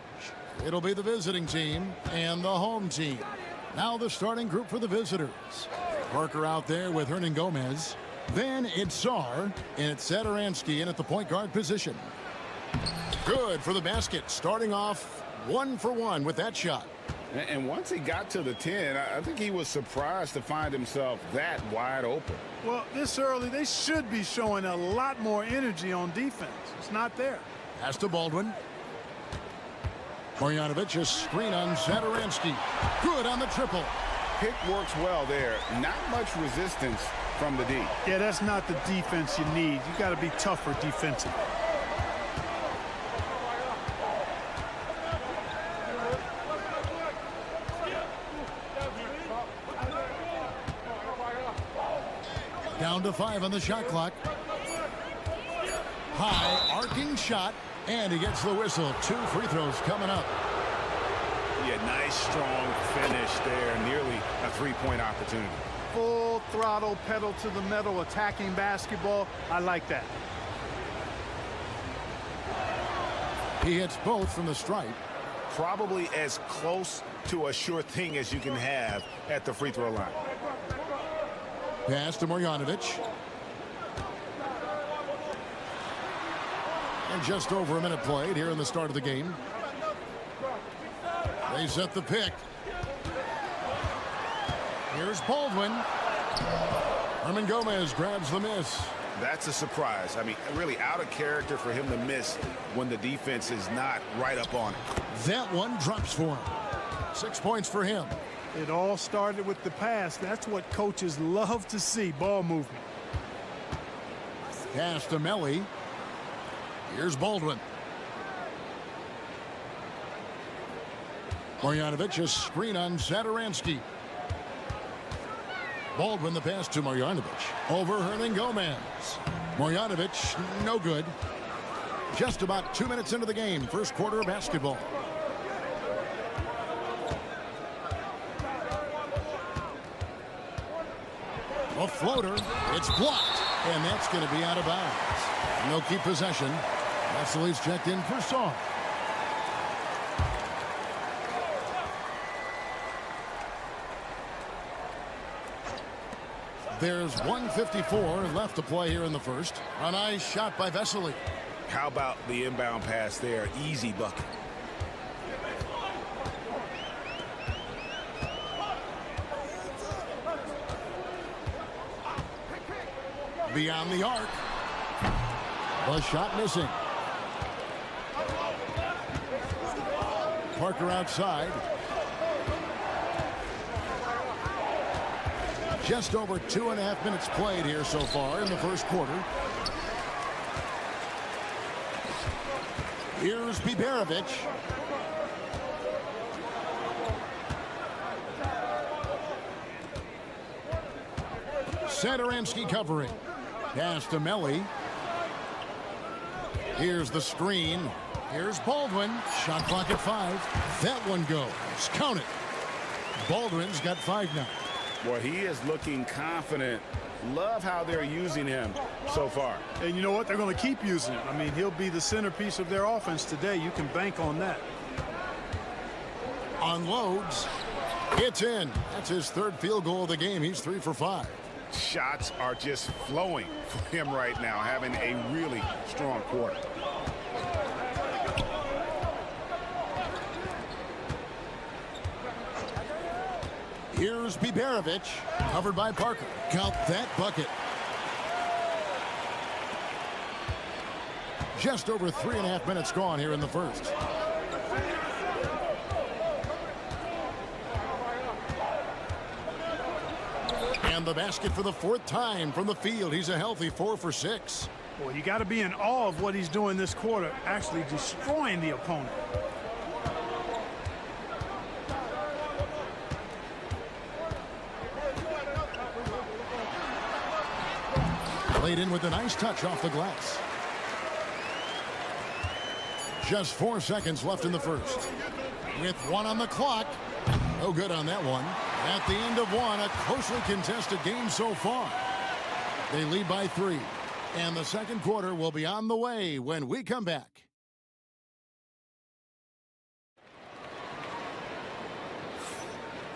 It'll be the visiting team and the home team. Now the starting group for the visitors. Parker out there with Hernan Gomez. Then it's Czar, and it's Sadaransky in at the point guard position. Good for the basket, starting off 1 for 1 with that shot. And once he got to the 10, I think he was surprised to find himself that wide open. Well, this early, they should be showing a lot more energy on defense. It's not there. Pass to Baldwin. Marjanovic, a screen on Sadaransky. Good on the triple. Pick works well there. Not much resistance from the D. Yeah, that's not the defense you need. You got to be tougher defensively. Down to 5 on the shot clock. High arcing shot, and he gets the whistle. 2 free throws coming up. Yeah, nice strong finish there. Nearly a three-point opportunity. Full throttle, pedal to the metal, attacking basketball. I like that. He hits both from the stripe. Probably as close to a sure thing as you can have at the free throw line. Pass to Marjanovic. And just over a minute played here in the start of the game. They set the pick. Here's Baldwin. Hernan Gomez grabs the miss. That's a surprise. I mean, really out of character for him to miss when the defense is not right up on it. That one drops for him. 6 points for him. It all started with the pass. That's what coaches love to see, ball movement. Pass to Melly. Here's Baldwin. Marjanovic, a screen on Sadaransky. Baldwin the pass to Marjanovic. Over Hernan Gomez. Marjanovic, no good. Just about 2 minutes into the game. First quarter of basketball. A floater. It's blocked. And that's going to be out of bounds. They'll keep possession. Vassili's checked in for Song. There's 1:54 left to play here in the first. A nice shot by Vesely. How about the inbound pass there? Easy bucket. Beyond the arc. The shot missing. Parker outside. Just over 2.5 minutes played here so far in the first quarter. Here's Biberovic. Satoransky covering. Pass to Melli. Here's the screen. Here's Baldwin. Shot clock at 5. That one goes. Count it. Baldwin's got 5 now. Well, he is looking confident. Love how they're using him so far. And you know what? They're going to keep using him. I mean, he'll be the centerpiece of their offense today. You can bank on that. Unloads. It's in. That's his third field goal of the game. He's 3 for 5. Shots are just flowing for him right now, having a really strong quarter. Here's Biberovic, covered by Parker. Count that bucket. Just over 3.5 minutes gone here in the first. And the basket for the 4th time from the field. He's a healthy 4 for 6. Well, you got to be in awe of what he's doing this quarter, actually destroying the opponent. Laid in with a nice touch off the glass. Just 4 seconds left in the first. With 1 on the clock. No good on that one. At the end of 1, a closely contested game so far. They lead by 3. And the second quarter will be on the way when we come back.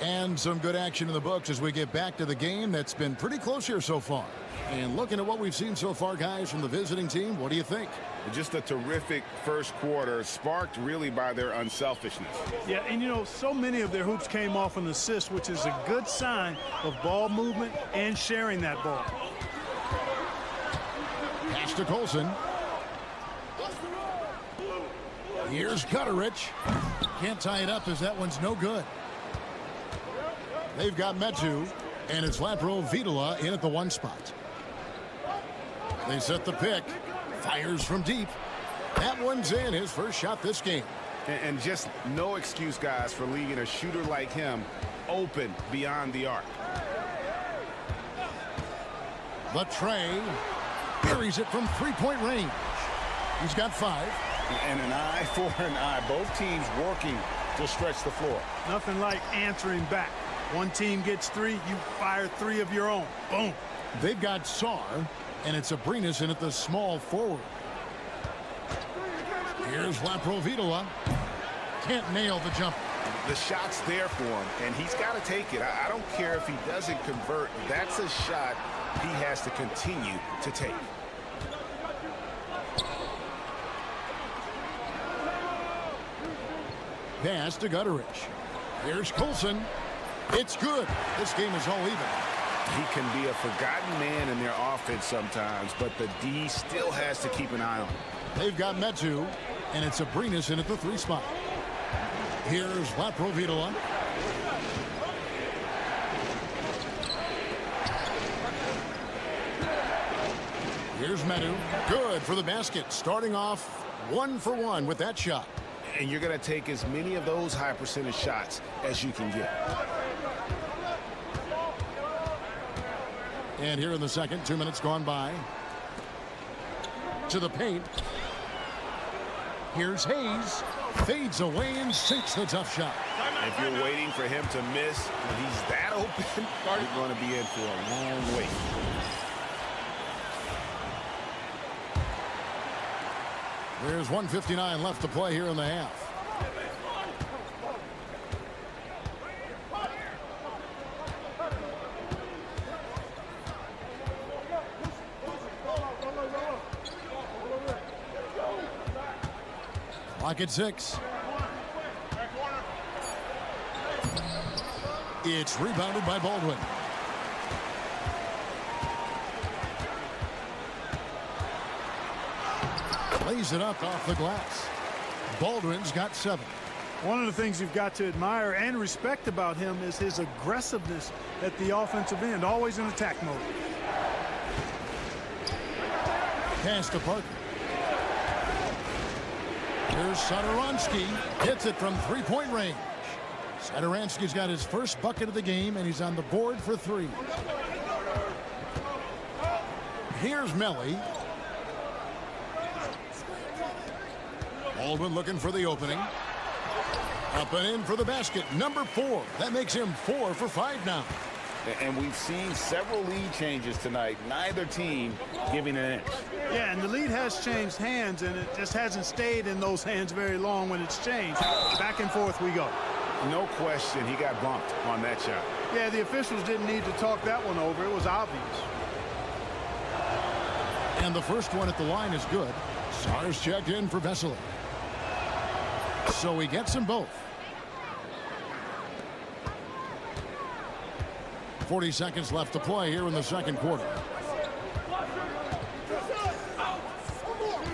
And some good action in the books as we get back to the game that's been pretty close here so far. And looking at what we've seen so far, guys, from the visiting team, what do you think? Just a terrific first quarter, sparked really by their unselfishness. Yeah, and you know, so many of their hoops came off an assist, which is a good sign of ball movement and sharing that ball. Pass to Colson. Here's Gutterich. Can't tie it up as that one's no good. They've got Metu, and it's Lapro Vitola in at the 1 spot. They set the pick. Fires from deep. That one's in, his first shot this game. And just no excuse, guys, for leaving a shooter like him open beyond the arc. The tray buries it from 3-point range. He's got 5. And an eye for an eye. Both teams working to stretch the floor. Nothing like answering back. One team gets 3, you fire 3 of your own. Boom. They've got Saar, and it's Abrinas in at the small forward. Here's Laprovitola. Can't nail the jumper. The shot's there for him, and he's got to take it. I don't care if he doesn't convert. That's a shot he has to continue to take. Pass to Gutterich. Here's Colson. It's good. This game is all even. He can be a forgotten man in their offense sometimes, but the D still has to keep an eye on him. They've got Metu, and it's Abrinas in at the 3 spot. Here's Laprovitola. Here's Metu. Good for the basket. Starting off 1 for 1 with that shot. And you're going to take as many of those high percentage shots as you can get. And here in the second, 2 minutes gone by. To the paint. Here's Hayes. Fades away and sinks the tough shot. If you're waiting for him to miss when he's that open, you're going to be in for a long wait. There's 1:59 left to play here in the half. Clock at 6. It's rebounded by Baldwin. Lays it up off the glass. Baldwin's got 7. One of the things you've got to admire and respect about him is his aggressiveness at the offensive end, always in attack mode. Pass to Parker. Here's Satoransky. Hits it from three-point range. Satoransky's got his first bucket of the game, and he's on the board for 3. Here's Melly. Baldwin looking for the opening. Up and in for the basket. Number 4. That makes him 4 for 5 now. And we've seen several lead changes tonight. Neither team giving an inch. Yeah, and the lead has changed hands, and it just hasn't stayed in those hands very long when it's changed. Back and forth we go. No question, he got bumped on that shot. Yeah, the officials didn't need to talk that one over. It was obvious. And the first one at the line is good. Sars checked in for Vesely. So he gets them both. 40 seconds left to play here in the second quarter.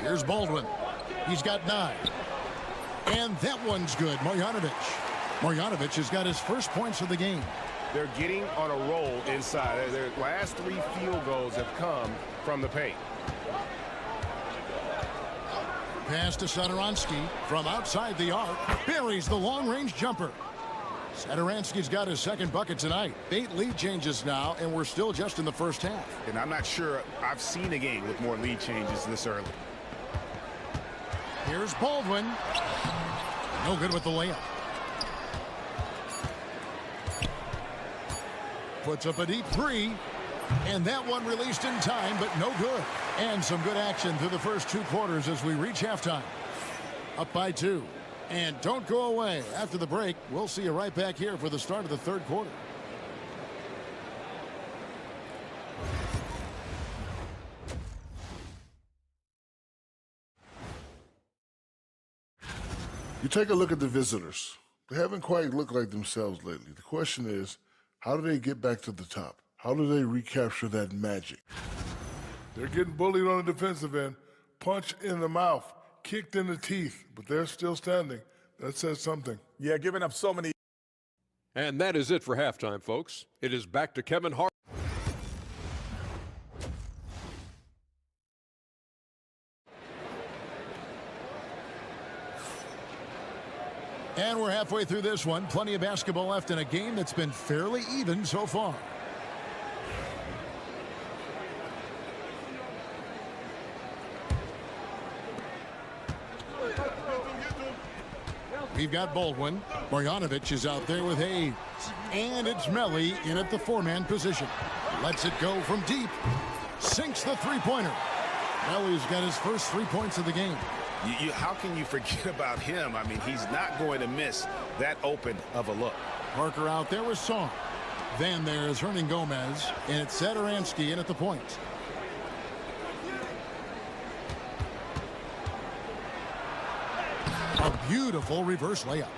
Here's Baldwin. He's got 9. And that one's good. Marjanovic has got his first points of the game. They're getting on a roll inside. Their last 3 field goals have come from the paint. Pass to Satoransky from outside the arc. Buries the long-range jumper. Satoransky's got his second bucket tonight. 8 lead changes now, and we're still just in the first half. And I'm not sure I've seen a game with more lead changes this early. Here's Baldwin. No good with the layup. Puts up a deep 3. And that one released in time, but no good. And some good action through the first 2 quarters as we reach halftime. Up by 2. And don't go away. After the break, we'll see you right back here for the start of the third quarter. You take a look at the visitors. They haven't quite looked like themselves lately. The question is, how do they get back to the top? How do they recapture that magic? They're getting bullied on the defensive end, punched in the mouth, kicked in the teeth, but they're still standing. That says something. Yeah, giving up so many. And that is it for halftime, folks. It is back to Kevin Hart. And we're halfway through this one. Plenty of basketball left in a game that's been fairly even so far. We've got Baldwin. Marjanovic is out there with Hayes. And it's Melly in at the 4-man position. Lets it go from deep. Sinks the three-pointer. Melly's got his first 3 points of the game. How can you forget about him? I mean, he's not going to miss that open of a look. Parker out there with Song. Then there's Hernan Gomez. And it's Satoransky in at the point. A beautiful reverse layup.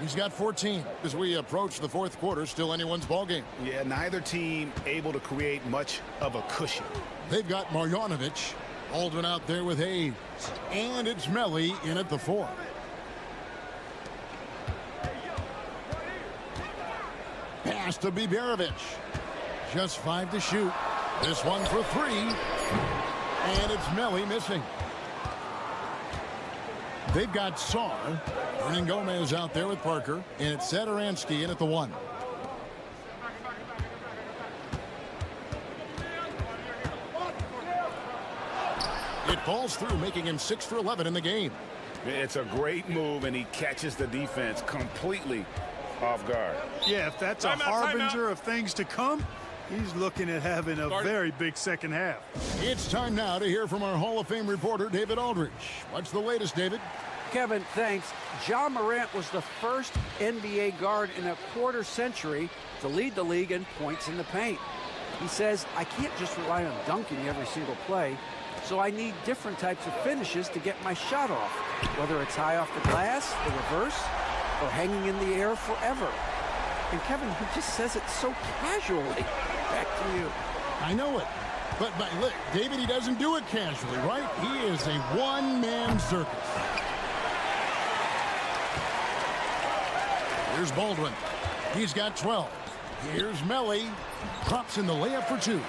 He's got 14. As we approach the fourth quarter, still anyone's ballgame. Yeah, neither team able to create much of a cushion. They've got Marjanovic. Baldwin out there with Hayes. And it's Melly in at the 4. Pass to Biberovic. Just 5 to shoot. This one for 3. And it's Melly missing. They've got Sar. Hernan Gomez out there with Parker. And it's Satoransky in at the 1. It falls through, making him 6 for 11 in the game. It's a great move, and he catches the defense completely off guard. Yeah, if that's a harbinger of things to come, he's looking at having a very big second half. It's time now to hear from our Hall of Fame reporter, David Aldridge. What's the latest, David? Kevin, thanks. Ja Morant was the first NBA guard in a quarter century to lead the league in points in the paint. He says, I can't just rely on dunking every single play, so I need different types of finishes to get my shot off, whether it's high off the glass, the reverse, or hanging in the air forever. And Kevin, he just says it so casually. Back to you. I know it. But look, David, he doesn't do it casually, right? He is a one-man circus. Here's Baldwin. He's got 12. Here's Melly. Drops in the layup for 2.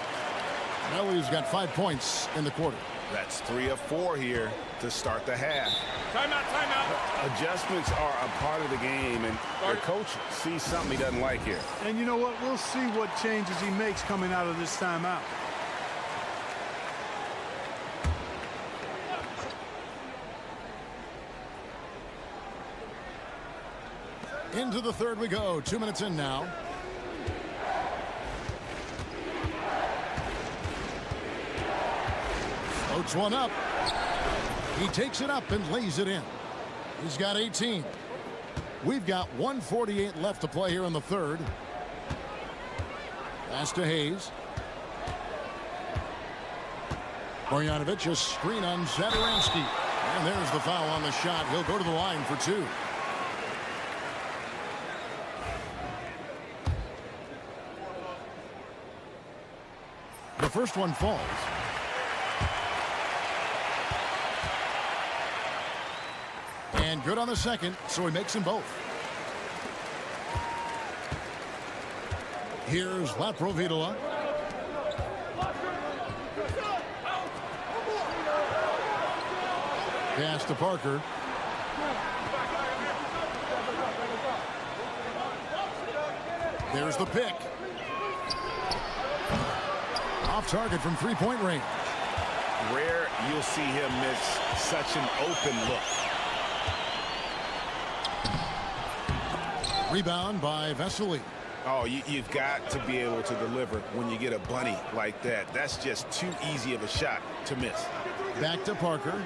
Melly's got 5 points in the quarter. That's 3 of 4 here to start the half. Timeout. Adjustments are a part of the game, and the coach sees something he doesn't like here. And you know what? We'll see what changes he makes coming out of this timeout. Into the third we go. 2 minutes in now. Floats one up. He takes it up and lays it in. He's got 18. We've got 1:48 left to play here in the third. Pass to Hayes. Marjanovic, a screen on Zadaransky. And there's the foul on the shot. He'll go to the line for 2. The first one falls. And good on the second, so he makes them both. Here's Laprovitola. Pass to Parker. There's the pick. Off target from three-point range. Rare you'll see him miss such an open look. Rebound by Vesely. Oh, you've got to be able to deliver when you get a bunny like that. That's just too easy of a shot to miss. Back to Parker.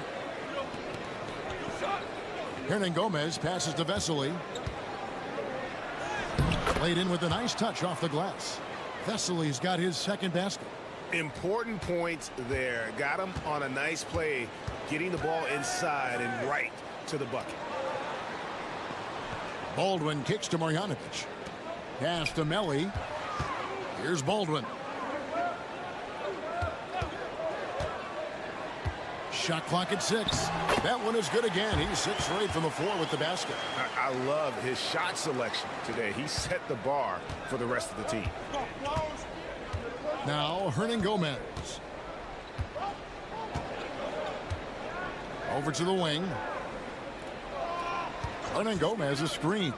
Hernan Gomez passes to Vesely. Played in with a nice touch off the glass. Vesely's got his second basket. Important points there. Got him on a nice play, getting the ball inside and right to the bucket. Baldwin kicks to Marjanovic. Pass to Melly. Here's Baldwin. Shot clock at 6. That one is good again. He's 6 for 8 from the floor with the basket. I love his shot selection today. He set the bar for the rest of the team. Now Hernan Gomez. Over to the wing. Hernan Gomez, a screen.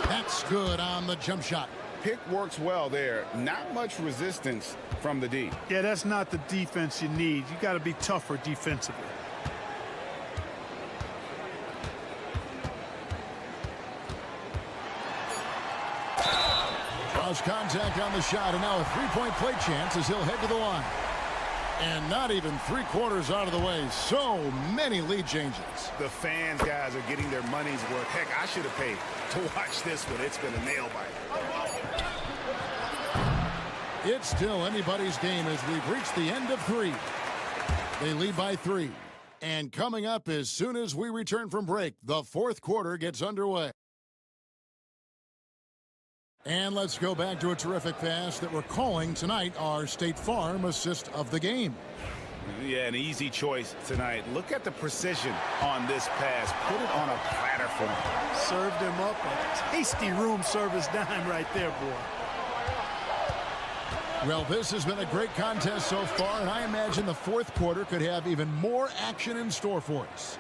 That's good on the jump shot. Pick works well there. Not much resistance from the D. Yeah, that's not the defense you need. You got to be tougher defensively. Draws contact on the shot, and now a three-point play chance as he'll head to the line. And not even 3/4 out of the way. So many lead changes. The fans, guys, are getting their money's worth. Heck, I should have paid to watch this one. It's been a nail biter. It's still anybody's game as we've reached the end of 3. They lead by 3. And coming up as soon as we return from break, the fourth quarter gets underway. And let's go back to a terrific pass that we're calling tonight our State Farm assist of the game. Yeah, an easy choice tonight. Look at the precision on this pass. Put it on a platter for him. Served him up a tasty room service dime right there, boy. Well, this has been a great contest so far, and I imagine the fourth quarter could have even more action in store for us.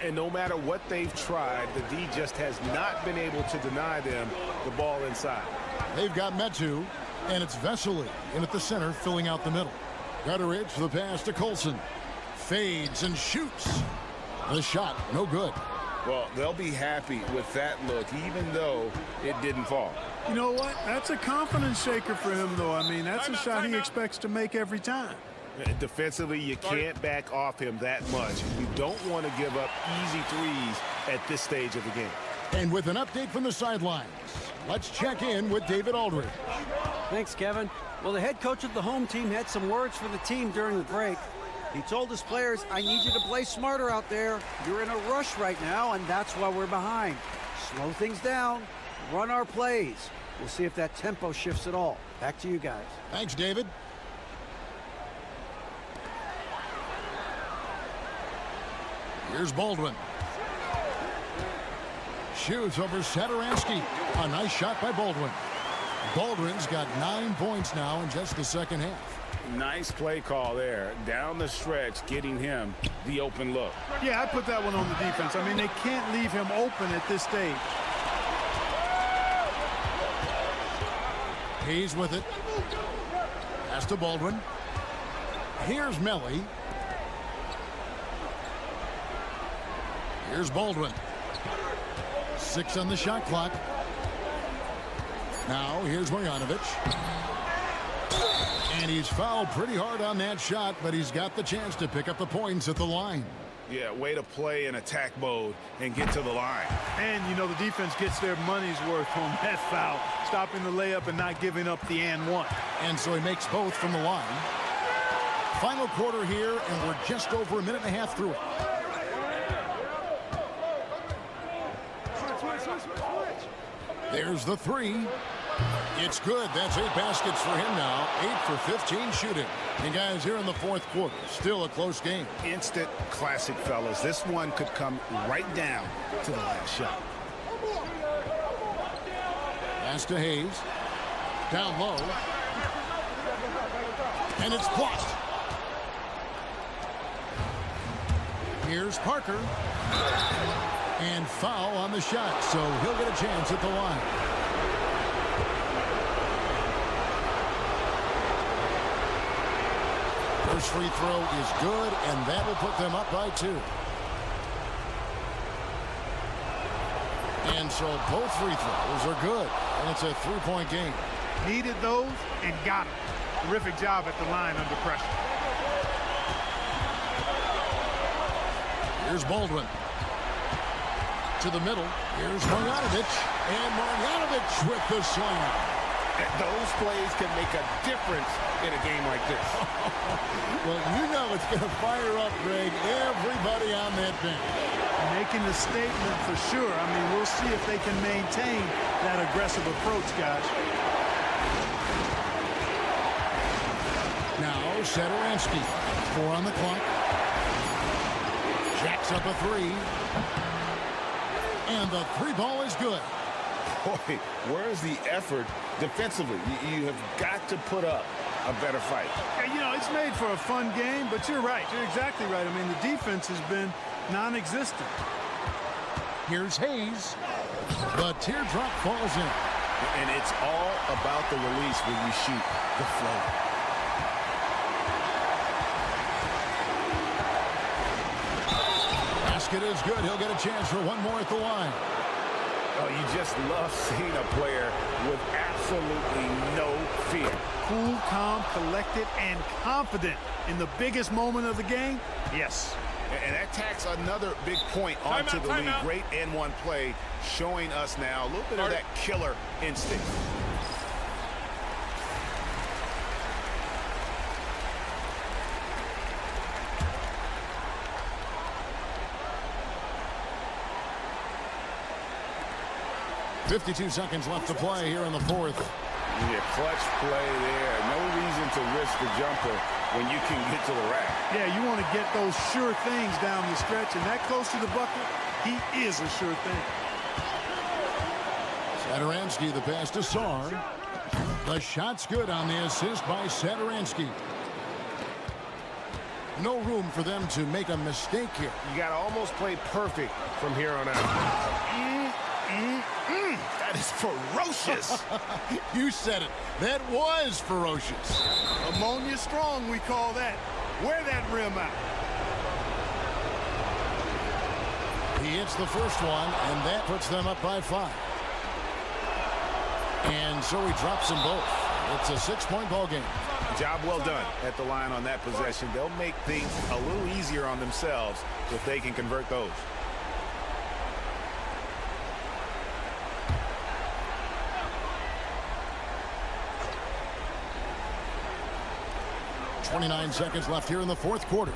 And no matter what they've tried, the D just has not been able to deny them the ball inside. They've got Metu, and it's Vesely in at the center filling out the middle. Gutteridge for the pass to Colson. Fades and shoots. The shot, no good. Well, they'll be happy with that look, even though it didn't fall. You know what? That's a confidence shaker for him, though. I mean, that's a shot he expects to make every time. Defensively, you can't back off him that much. You don't want to give up easy threes at this stage of the game. And with an update from the sidelines, let's check in with David Aldridge. Thanks, Kevin. Well, the head coach of the home team had some words for the team during the break. He told his players, I need you to play smarter out there. You're in a rush right now, and that's why we're behind. Slow things down, run our plays. We'll see if that tempo shifts at all. Back to you guys. Thanks, David. Here's Baldwin. Shoots over Satoransky. A nice shot by Baldwin. Baldwin's got 9 points now in just the second half. Nice play call there. Down the stretch, getting him the open look. Yeah, I put that one on the defense. I mean, they can't leave him open at this stage. He's with it. Pass to Baldwin. Here's Melly. Here's Baldwin. 6 on the shot clock. Now here's Marjanovic. And he's fouled pretty hard on that shot, but he's got the chance to pick up the points at the line. Yeah, way to play in attack mode and get to the line. And, you know, the defense gets their money's worth on that foul, stopping the layup and not giving up the and one. And so he makes both from the line. Final quarter here, and we're just over a minute and a half through it. There's the three. It's good. That's 8 baskets for him now. 8 for 15 shooting. And guys, here in the fourth quarter, still a close game. Instant classic, fellas. This one could come right down to the last shot. Pass to Hayes. Down low. And it's blocked. Here's Parker. And foul on the shot, so he'll get a chance at the line. First free throw is good, and that will put them up by 2. And so both free throws are good, and it's a 3-point game. Needed those and got them. Terrific job at the line under pressure. Here's Baldwin. To the middle. Here's Marjanovic. And Marjanovic with the slam. Those plays can make a difference in a game like this. Well, you know it's going to fire up, Greg, everybody on that bench. Making a statement for sure. I mean, we'll see if they can maintain that aggressive approach, guys. Now, Satoransky. 4 on the clock. Jacks up a 3. And the 3 ball is good. Boy, where's the effort defensively? You have got to put up a better fight. Yeah, you know, it's made for a fun game, but you're right. You're exactly right. I mean, the defense has been non-existent. Here's Hayes. The teardrop falls in. And it's all about the release when you shoot the flow. Basket is good. He'll get a chance for one more at the line. Oh, you just love seeing a player with absolutely no fear. Cool, calm, collected, and confident in the biggest moment of the game. Yes. And that tacks another big point onto the league. Great and-one play, showing us now a little bit of that killer instinct. .52 seconds left to play here in the fourth. Yeah, clutch play there. No reason to risk the jumper when you can get to the rack. Yeah, you want to get those sure things down the stretch, and that close to the bucket, he is a sure thing. Satoransky, the pass to Sarr. The shot's good on the assist by Satoransky. No room for them to make a mistake here. You got to almost play perfect from here on out. That is ferocious. You said it. That was ferocious. Ammonia strong, we call that. Wear that rim out. He hits the first one, and that puts them up by 5. And so he drops them both. It's a 6-point ball game. Job well done at the line on that possession. They'll make things a little easier on themselves if they can convert those. .29 seconds left here in the fourth quarter.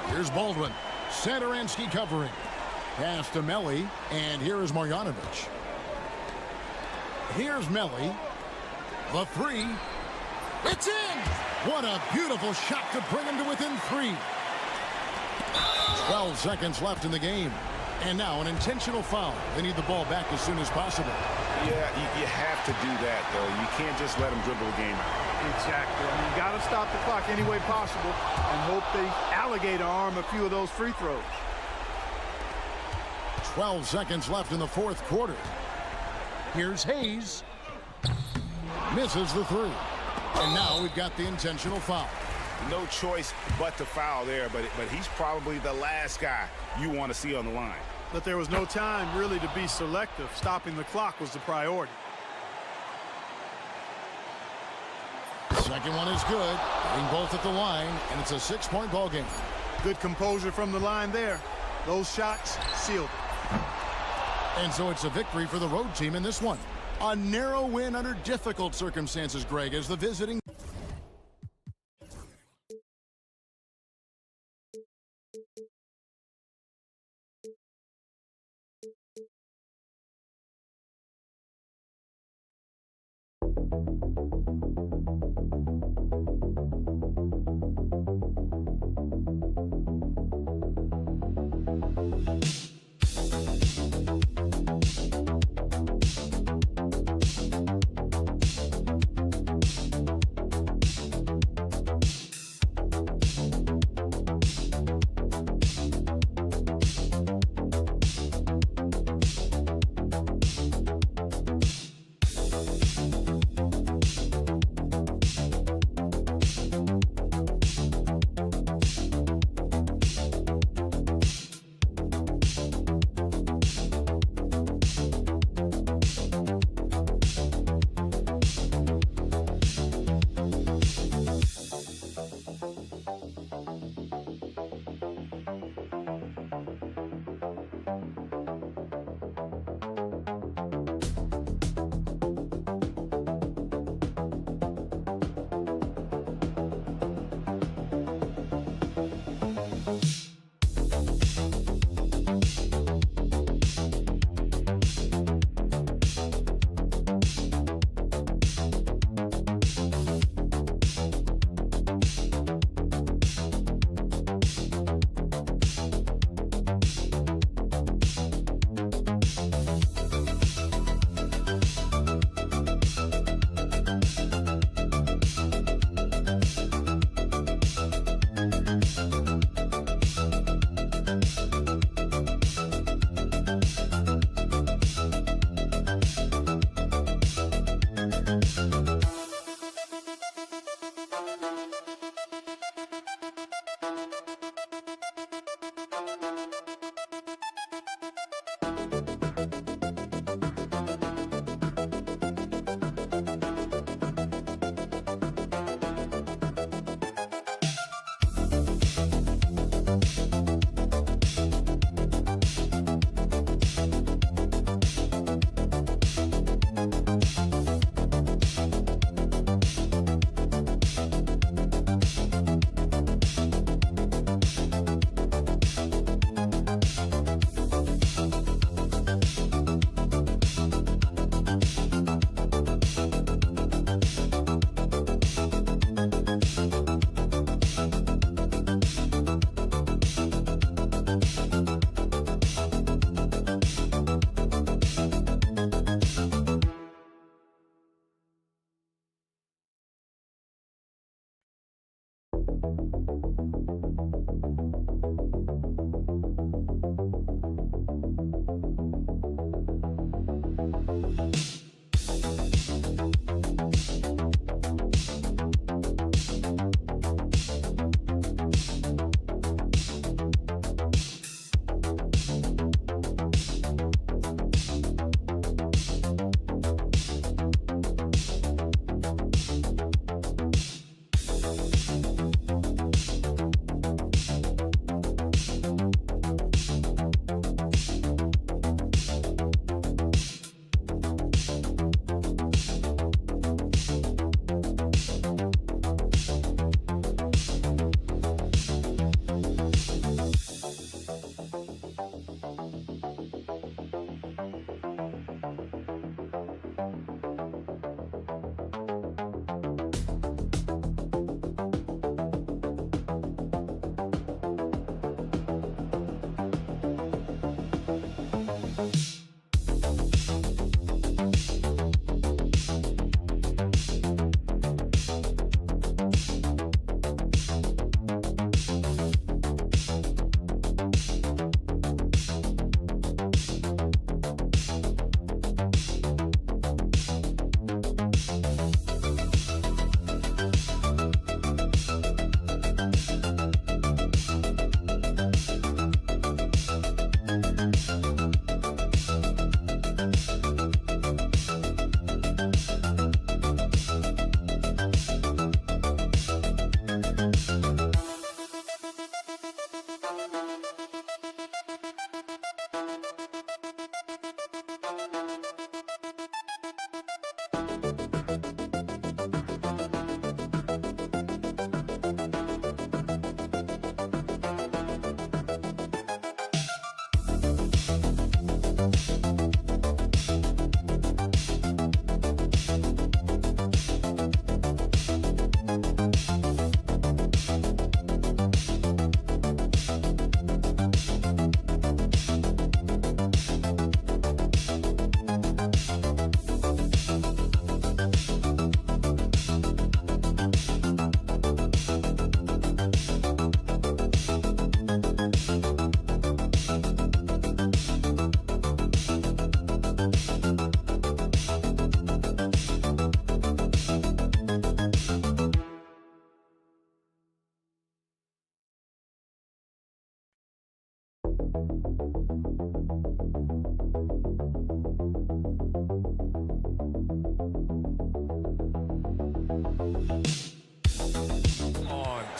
Here's Baldwin. Satoransky covering. Pass to Melli, and here is Marjanovic. Here's Melli. The 3. It's in! What a beautiful shot to bring him to within 3. 12 seconds left in the game. And now an intentional foul. They need the ball back as soon as possible. Yeah, you have to do that, though. You can't just let them dribble the game out. Exactly. I mean, you got to stop the clock any way possible and hope they alligator arm a few of those free throws. 12 seconds left in the fourth quarter. Here's Hayes. Misses the 3. And now we've got the intentional foul. No choice but to foul there, but he's probably the last guy you want to see on the line. But there was no time really to be selective. Stopping the clock was the priority. Second one is good. Getting both at the line, and it's a 6-point ball game. Good composure from the line there. Those shots sealed it. And so it's a victory for the road team in this one. A narrow win under difficult circumstances, Greg, as the visiting.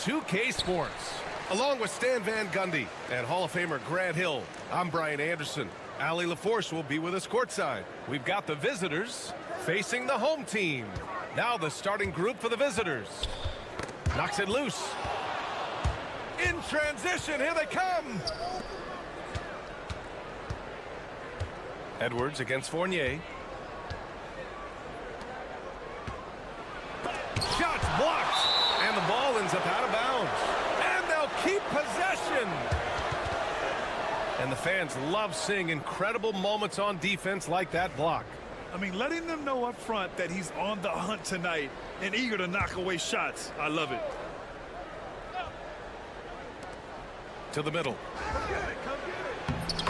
2K Sports. Along with Stan Van Gundy and Hall of Famer Grant Hill, I'm Brian Anderson. Ali LaForce will be with us courtside. We've got the visitors facing the home team. Now the starting group for the visitors. Knocks it loose. In transition, here they come. Edwards against Fournier. Shots blocked. And the ball ends up out of bounds. And they'll keep possession. And the fans love seeing incredible moments on defense like that block. I mean, letting them know up front that he's on the hunt tonight and eager to knock away shots. I love it. To the middle.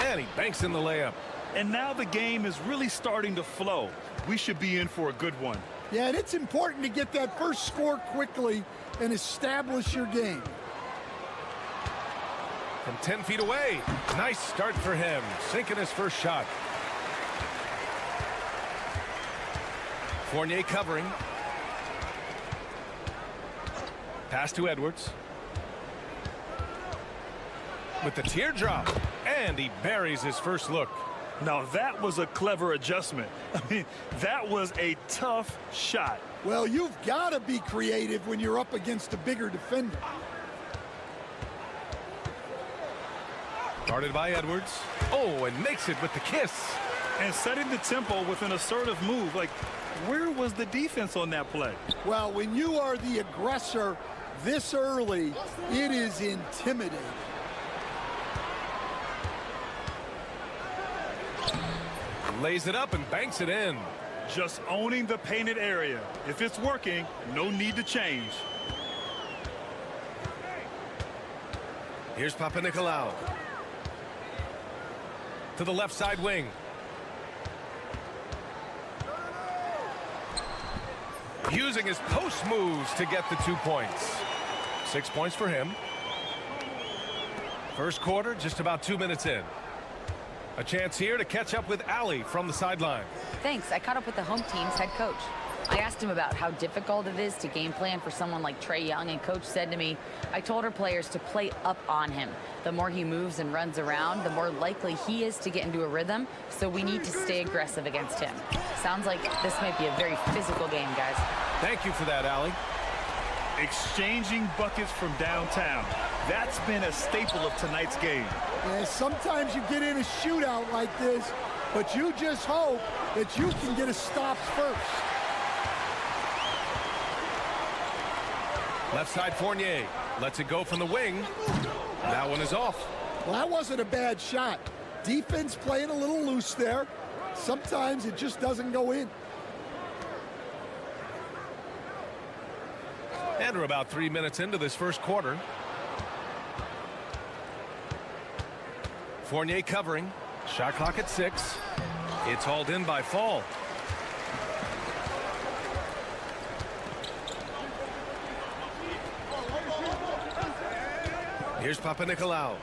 And he banks in the layup. And now the game is really starting to flow. We should be in for a good one. Yeah, and it's important to get that first score quickly and establish your game. From 10 feet away. Nice start for him. Sinking his first shot. Fournier covering. Pass to Edwards. With the teardrop. And he buries his first look. Now that was a clever adjustment. I mean, that was a tough shot. Well, you've got to be creative when you're up against a bigger defender. Guarded by Edwards. Oh, and makes it with the kiss. And setting the tempo with an assertive move. Like, where was the defense on that play? Well, when you are the aggressor this early, it is intimidating. Lays it up and banks it in. Just owning the painted area. If it's working, no need to change. Here's Papanikolaou. To the left side wing. Using his post moves to get the 2 points. 6 points for him. First quarter, just about 2 minutes in. A chance here to catch up with Ali from the sideline. Thanks. I caught up with the home team's head coach. I asked him about how difficult it is to game plan for someone like Trae Young, and coach said to me, I told our players to play up on him. The more he moves and runs around, the more likely he is to get into a rhythm, so we need to stay aggressive against him. Sounds like this might be a very physical game, guys. Thank you for that, Ali. Exchanging buckets from downtown. That's been a staple of tonight's game. Yeah, sometimes you get in a shootout like this, but you just hope that you can get a stop first. Left side Fournier lets it go from the wing. That one is off. Well, that wasn't a bad shot. Defense playing a little loose there. Sometimes it just doesn't go in. And we're about 3 minutes into this first quarter. Fournier covering. Shot clock at 6. It's hauled in by Fall. Here's Papanikolaou.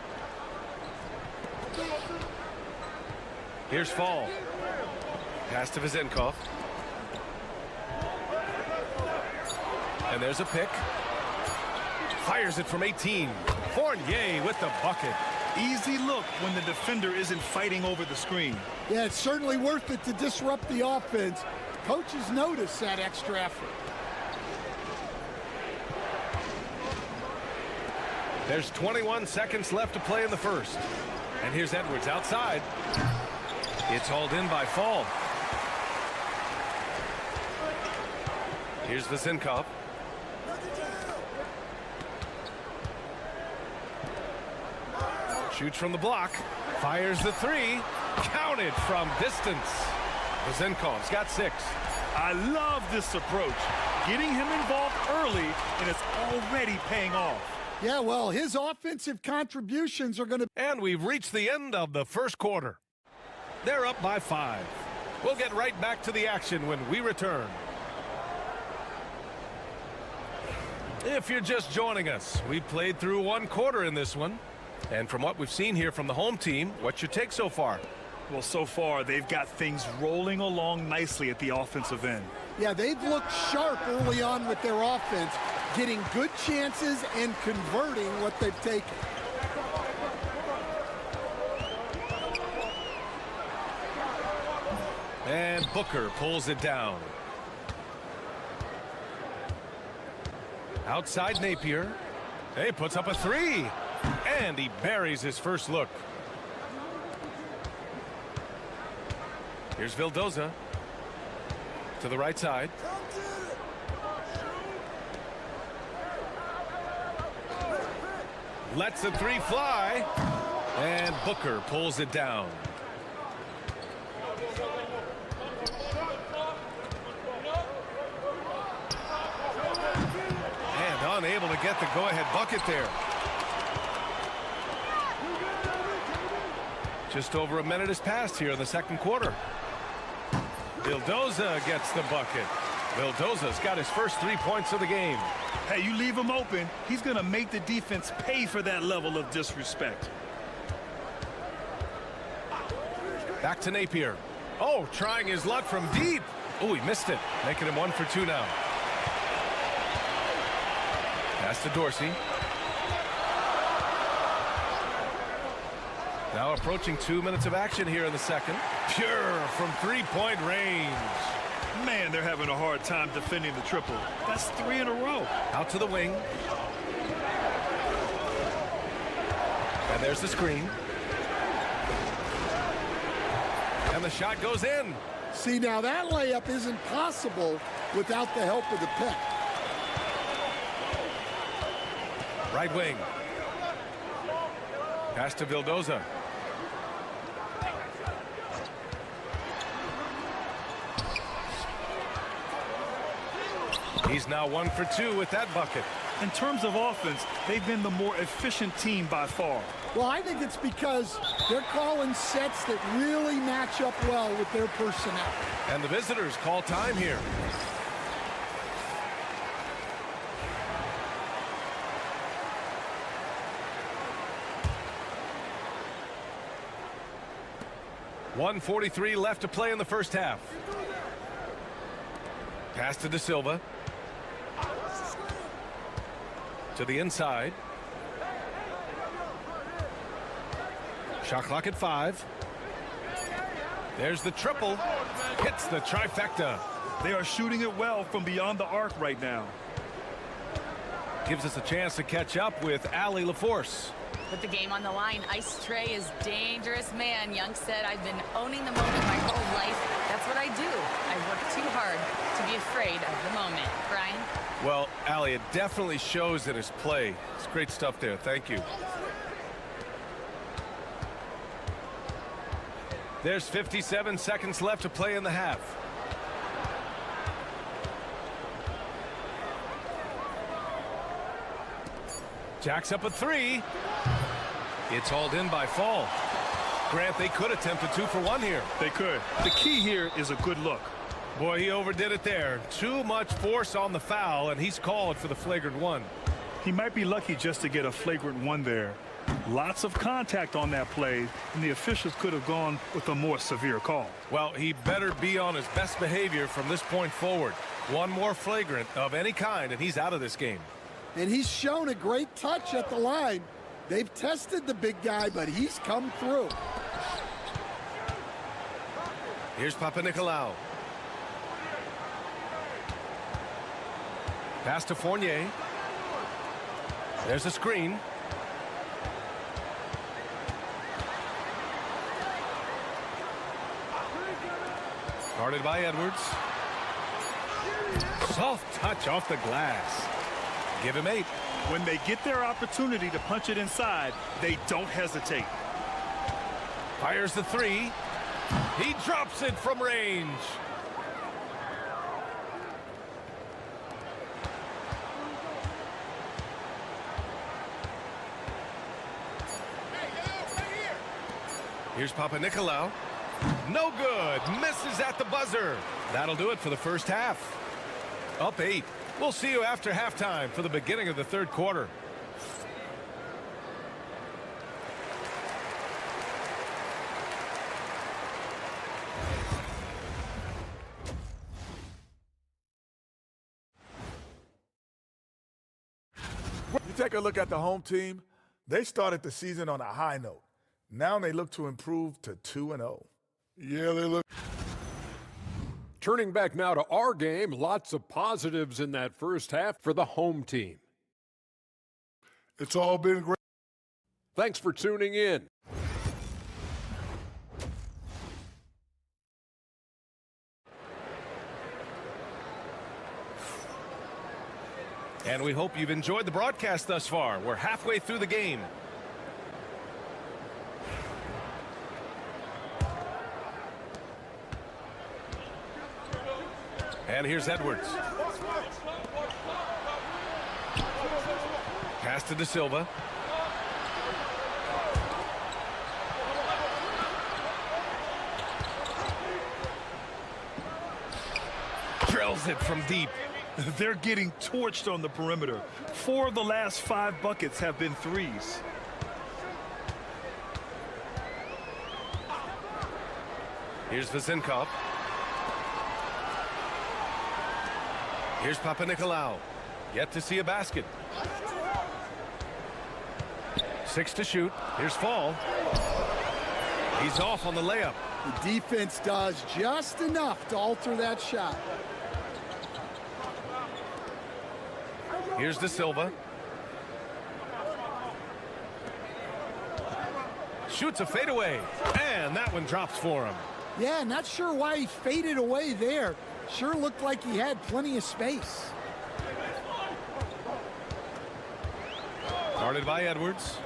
Here's Fall. Pass to Vezenkov. And there's a pick. Fires it from 18. Fournier with the bucket. Easy look when the defender isn't fighting over the screen. Yeah, it's certainly worth it to disrupt the offense. Coaches notice that extra effort. There's 21 seconds left to play in the first. And here's Edwards outside. It's hauled in by Fall. Here's Vezenkov. Shoots from the block. Fires the 3. Counted from distance. Vezenkov's got 6. I love this approach. Getting him involved early, and it's already paying off. Yeah, well, his offensive contributions are going to... And we've reached the end of the first quarter. They're up by 5. We'll get right back to the action when we return. If you're just joining us, we played through 1 quarter in this one. And from what we've seen here from the home team, what's your take so far? Well, so far, they've got things rolling along nicely at the offensive end. Yeah, they've looked sharp early on with their offense, getting good chances and converting what they've taken. And Booker pulls it down. Outside Napier. He puts up a three. And he buries his first look. Here's Vildoza. To the right side. Lets the three fly. And Booker pulls it down. And unable to get the go-ahead bucket there. Just over a minute has passed here in the second quarter. Vildoza gets the bucket. Vildoza's got his first 3 points of the game. Hey, you leave him open, he's going to make the defense pay for that level of disrespect. Back to Napier. Oh, trying his luck from deep. Oh, he missed it. Making him 1 for 2 now. Pass to Dorsey. Now approaching 2 minutes of action here in the second. Pure from three-point range. Man, they're having a hard time defending the triple. That's 3 in a row. Out to the wing. And there's the screen. And the shot goes in. See, now that layup isn't possible without the help of the pick. Right wing. Pass to Vildoza. He's now 1 for 2 with that bucket. In terms of offense, they've been the more efficient team by far. Well, I think it's because they're calling sets that really match up well with their personnel. And the visitors call time here. .143 left to play in the first half. Pass to De Silva. To the inside. Shot clock at 5. There's the triple. Hits the trifecta. They are shooting it well from beyond the arc right now. Gives us a chance to catch up with Allie LaForce. With the game on the line, Ice Trey is dangerous man. Young said, I've been owning the moment my whole life. That's what I do. I work too hard to be afraid of the moment. Brian? Well, Allie, it definitely shows in his play. It's great stuff there. Thank you. There's 57 seconds left to play in the half. Jacks up a 3. It's hauled in by Fall. Grant, they could attempt a 2 for 1 here. They could. The key here is a good look. Boy, he overdid it there. Too much force on the foul, and he's called for the flagrant 1. He might be lucky just to get a flagrant 1 there. Lots of contact on that play, and the officials could have gone with a more severe call. Well, he better be on his best behavior from this point forward. One more flagrant of any kind, and he's out of this game. And he's shown a great touch at the line. They've tested the big guy, but he's come through. Here's Papanikolaou. Pass to Fournier. There's a screen. Guarded by Edwards. Soft touch off the glass. Give him 8. When they get their opportunity to punch it inside, they don't hesitate. Fires the 3. He drops it from range. Here's Papanikolaou. No good. Misses at the buzzer. That'll do it for the first half. Up 8. We'll see you after halftime for the beginning of the third quarter. You take a look at the home team. They started the season on a high note. Now they look to improve to 2-0. Yeah, they look. Turning back now to our game, lots of positives in that first half for the home team. It's all been great. Thanks for tuning in. And we hope you've enjoyed the broadcast thus far. We're halfway through the game. And here's Edwards. Pass to De Silva. Drills it from deep. They're getting torched on the perimeter. 4 of the last 5 buckets have been threes. Here's Vezinkov. Here's Papanikolaou. Yet to see a basket. 6 to shoot. Here's Fall. He's off on the layup. The defense does just enough to alter that shot. Here's De Silva. Shoots a fadeaway. And that one drops for him. Yeah, not sure why he faded away there. Sure looked like he had plenty of space. Guarded by Edwards.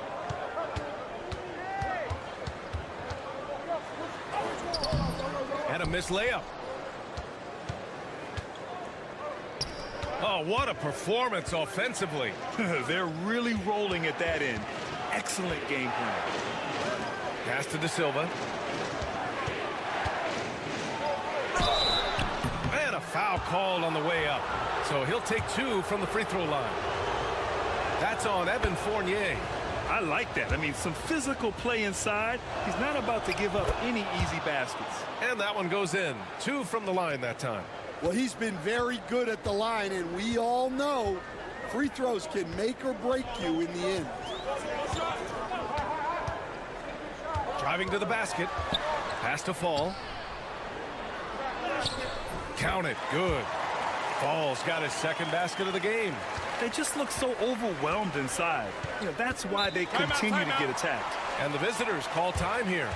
And a missed layup. Oh, what a performance offensively. They're really rolling at that end. Excellent game plan. Pass to De Silva. And a foul called on the way up. So he'll take 2 from the free throw line. That's on Evan Fournier. I like that. I mean, some physical play inside. He's not about to give up any easy baskets. And that one goes in. 2 from the line that time. Well, he's been very good at the line, and we all know free throws can make or break you in the end. Driving to the basket. Pass to Fall. Count it. Good. Fall's got his second basket of the game. They just look so overwhelmed inside. You know, that's why they continue to get attacked. And the visitors call time here.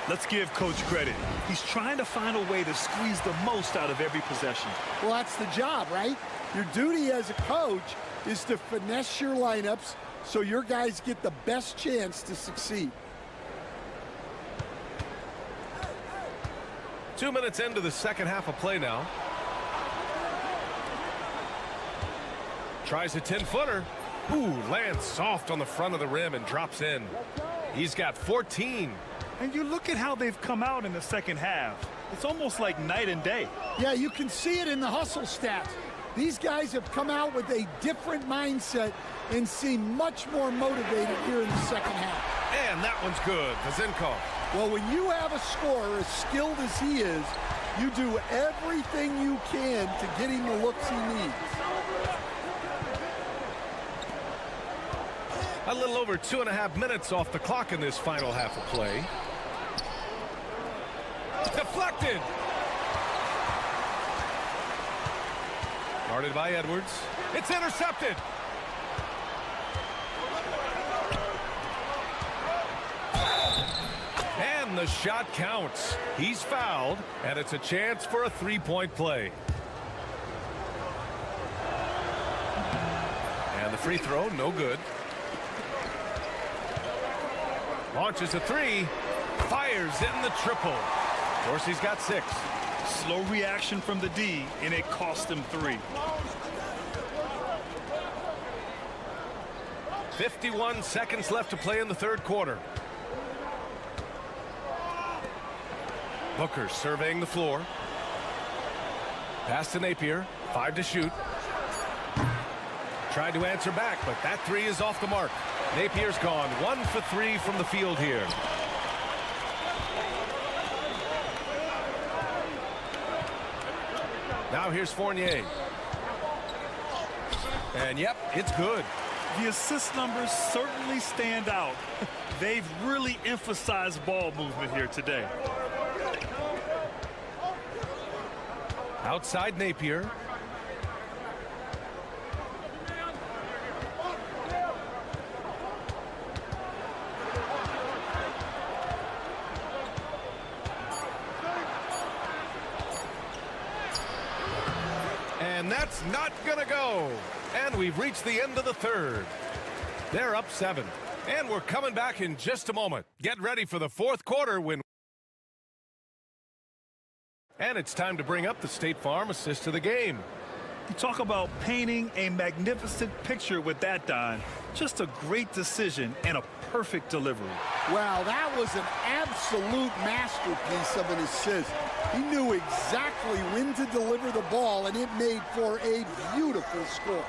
Let's give Coach credit. He's trying to find a way to squeeze the most out of every possession. Well, that's the job, right? Your duty as a coach is to finesse your lineups so your guys get the best chance to succeed. 2 minutes into the second half of play now. Tries a 10-footer. Ooh, lands soft on the front of the rim and drops in. He's got 14. And you look at how they've come out in the second half. It's almost like night and day. Yeah, you can see it in the hustle stats. These guys have come out with a different mindset and seem much more motivated here in the second half. And that one's good. Vezinkov. Well, when you have a scorer as skilled as he is, you do everything you can to get him the looks he needs. A little over 2.5 minutes off the clock in this final half of play. Deflected. Guarded by Edwards. It's intercepted. And the shot counts. He's fouled, and it's a chance for a three-point play. And the free throw, no good. Launches a 3, fires in the triple. Of course, he's got 6. Slow reaction from the D, and it cost him 3. 51 seconds left to play in the third quarter. Booker surveying the floor. Pass to Napier, 5 to shoot. Tried to answer back, but that 3 is off the mark. Napier's gone 1 for 3 from the field here. Now here's Fournier. And yep, it's good. The assist numbers certainly stand out. They've really emphasized ball movement here today. Outside Napier. And that's not gonna go. And we've reached the end of the third. They're up 7. And we're coming back in just a moment. Get ready for the fourth quarter when... And it's time to bring up the State Farm assist of the game. You talk about painting a magnificent picture with that, Don. Just a great decision and a perfect delivery. Wow, that was an absolute masterpiece of an assist. He knew exactly when to deliver the ball, and it made for a beautiful score.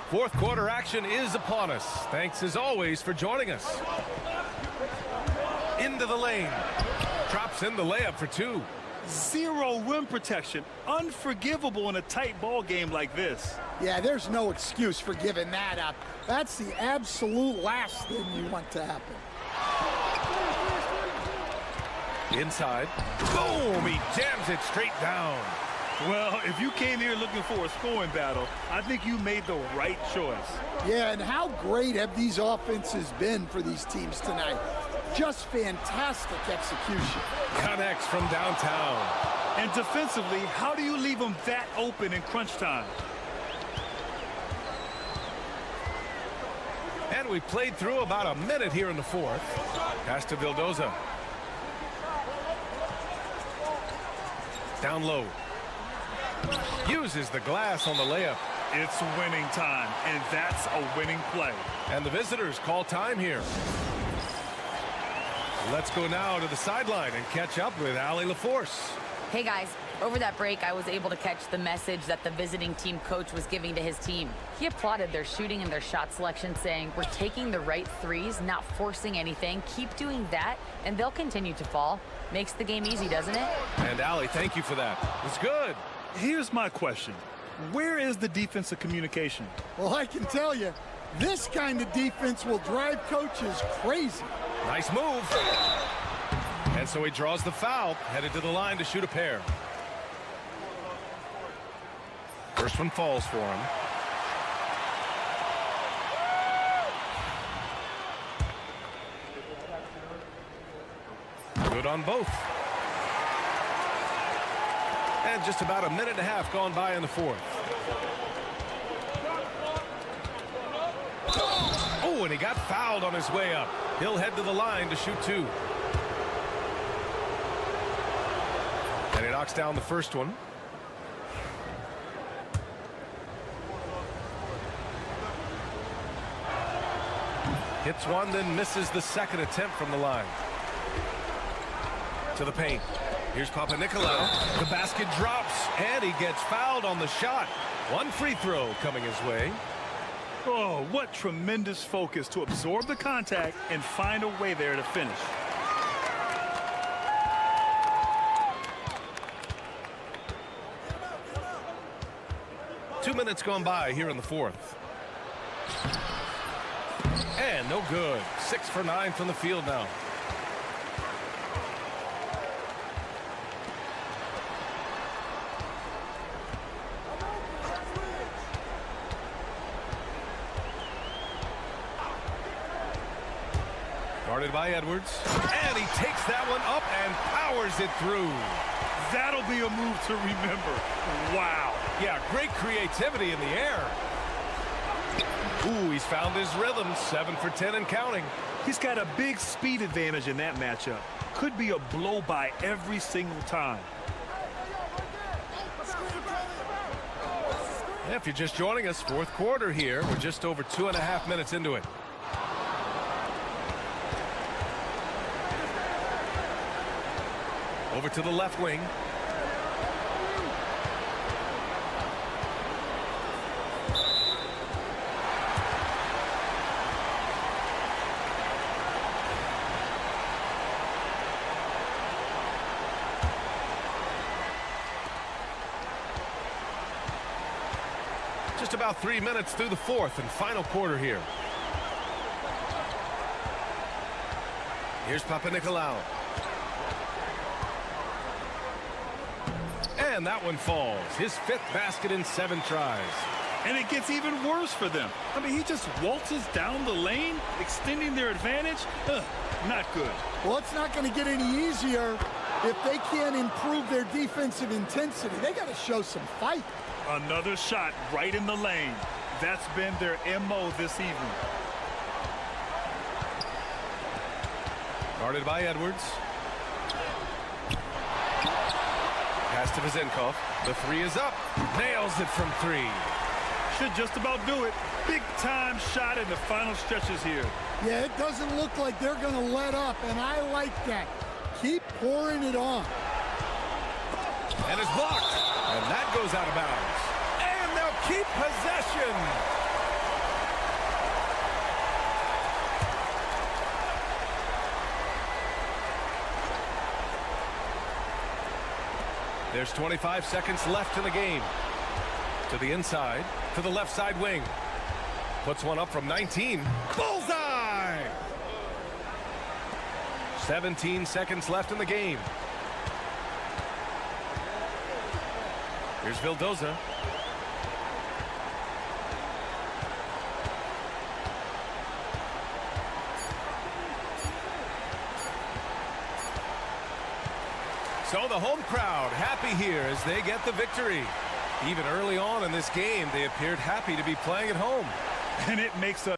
Fourth quarter action is upon us. Thanks as always for joining us. Into the lane. Drops in the layup for 2. Zero rim protection. Unforgivable in a tight ball game like this. Yeah, there's no excuse for giving that up. That's the absolute last thing you want to happen. Inside. Boom! He jams it straight down. Well, if you came here looking for a scoring battle, I think you made the right choice. Yeah, and how great have these offenses been for these teams tonight? Just fantastic execution. Connects from downtown. And defensively, how do you leave them that open in crunch time? And we played through about a minute here in the fourth. Pass to Vildoza. Down low. Uses the glass on the layup. It's winning time, and that's a winning play. And the visitors call time here. Let's go now to the sideline and catch up with Allie LaForce. Hey guys, over that break I was able to catch the message that the visiting team coach was giving to his team. He applauded their shooting and their shot selection, saying, "We're taking the right threes, not forcing anything. Keep doing that and they'll continue to fall." Makes the game easy, doesn't it? And Allie, thank you for that. It's good. Here's my question. Where is the defensive communication? Well, I can tell you, this kind of defense will drive coaches crazy. Nice move. And so he draws the foul, headed to the line to shoot a pair. First one falls for him. Good on both. And just about a minute and a half gone by in the fourth. Oh, and he got fouled on his way up. He'll head to the line to shoot 2. And he knocks down the first one. Hits one, then misses the second attempt from the line. To the paint. Here's Papanikolaou. The basket drops, and he gets fouled on the shot. One free throw coming his way. Oh, what tremendous focus to absorb the contact and find a way there to finish. Two minutes gone by here in the fourth. And no good. 6 for 9 from the field now. Guarded by Edwards. And he takes that one up and powers it through. That'll be a move to remember. Wow. Yeah, great creativity in the air. Ooh, he's found his rhythm. 7 for 10 and counting. He's got a big speed advantage in that matchup. Could be a blow by every single time. If you're just joining us, fourth quarter here. We're just over 2.5 minutes into it. Over to the left wing. Just about 3 minutes through the fourth and final quarter here. Here's Papanikolaou. And that one falls. His 5th basket in 7 tries. And it gets even worse for them. I mean, he just waltzes down the lane, extending their advantage. Not good. Well, it's not going to get any easier if they can't improve their defensive intensity. They got to show some fight. Another shot right in the lane. That's been their MO this evening. Guarded by Edwards. Pass to Vezenkov. The 3 is up. Nails it from 3. Should just about do it. Big time shot in the final stretches here. Yeah, it doesn't look like they're going to let up, and I like that. Keep pouring it on. And it's blocked. And that goes out of bounds. And they'll keep possession. There's 25 seconds left in the game. To the inside, to the left side wing. Puts one up from 19. Bullseye! 17 seconds left in the game. Here's Vildoza. So the home crowd happy here as they get the victory. Even early on in this game, they appeared happy to be playing at home. And it makes a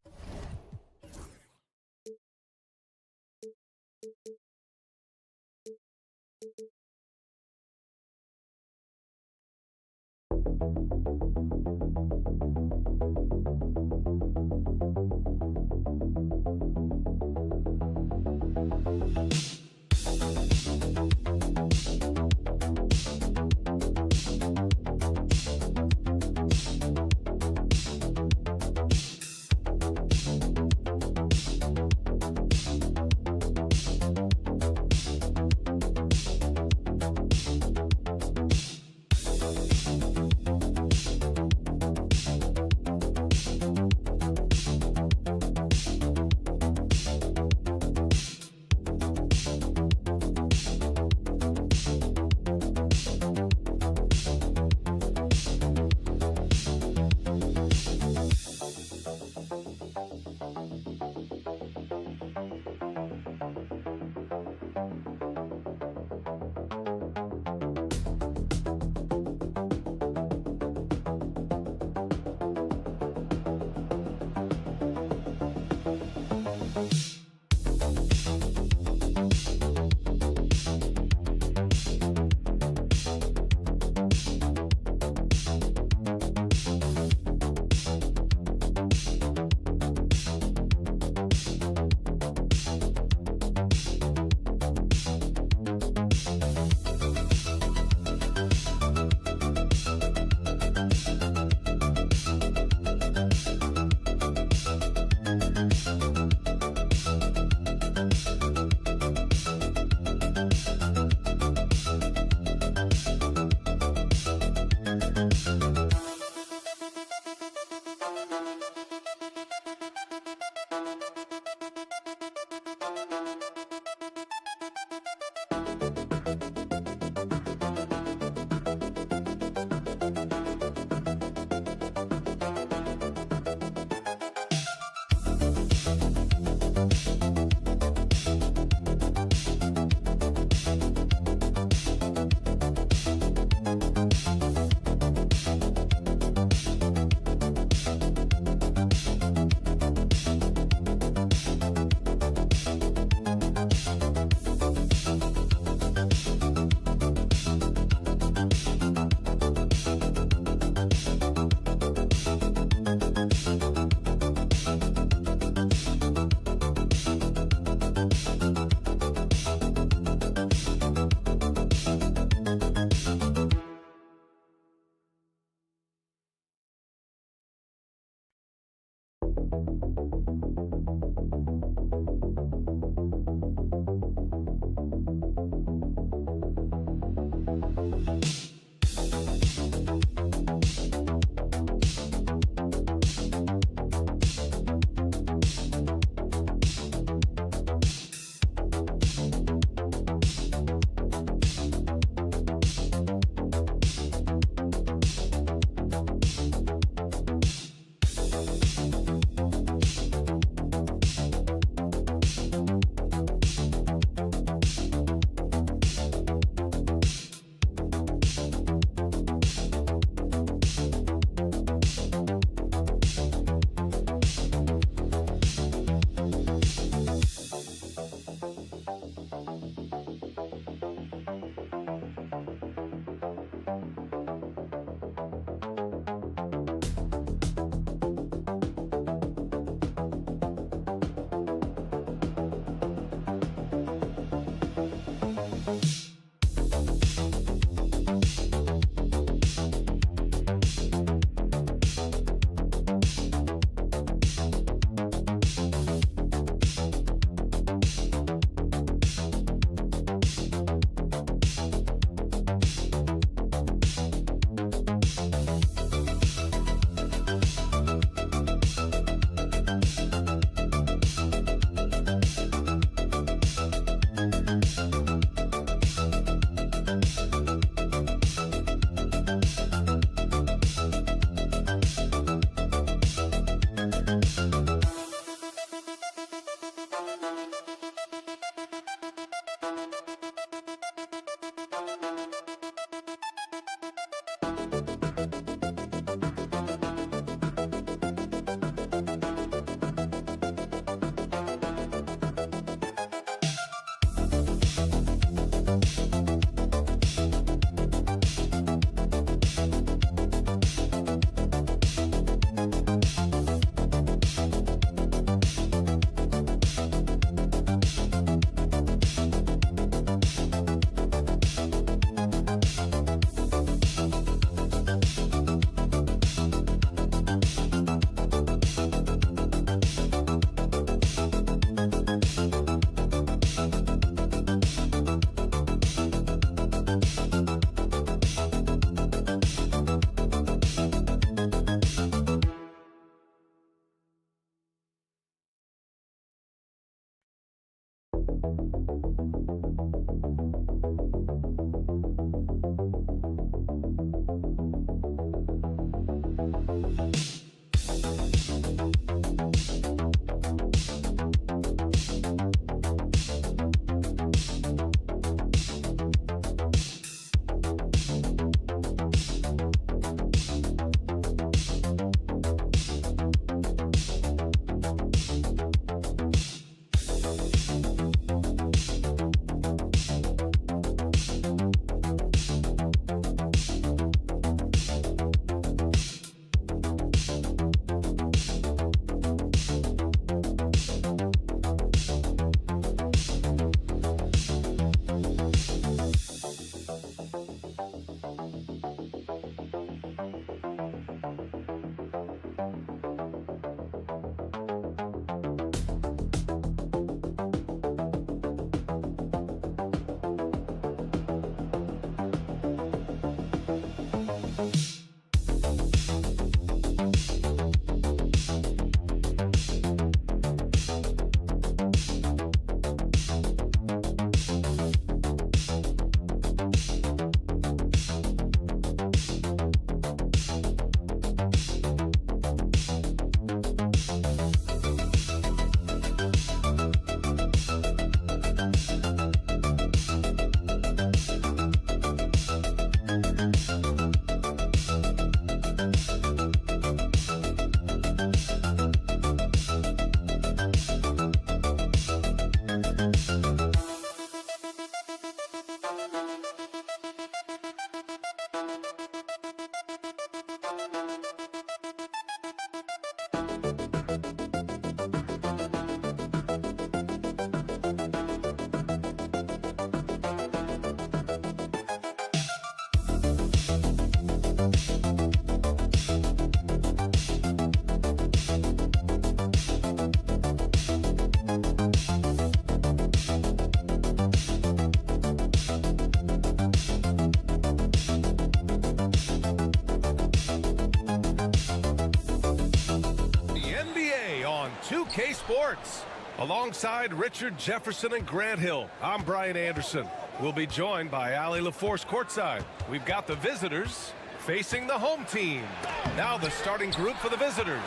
2K Sports. Alongside Richard Jefferson and Grant Hill, I'm Brian Anderson. We'll be joined by Ali LaForce courtside. We've got the visitors facing the home team. Now the starting group for the visitors.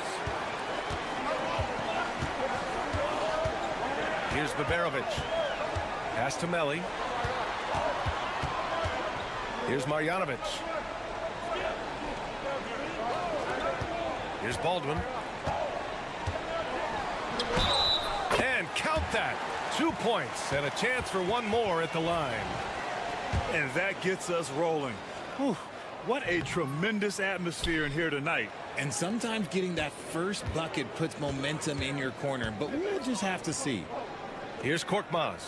Here's Baberovic. Pass to Melli. Here's Marjanovic. Here's Baldwin. And count that. 2 points and a chance for one more at the line. And that gets us rolling. Whew, what a tremendous atmosphere in here tonight. And sometimes getting that first bucket puts momentum in your corner, but we'll just have to see. Here's Korkmaz.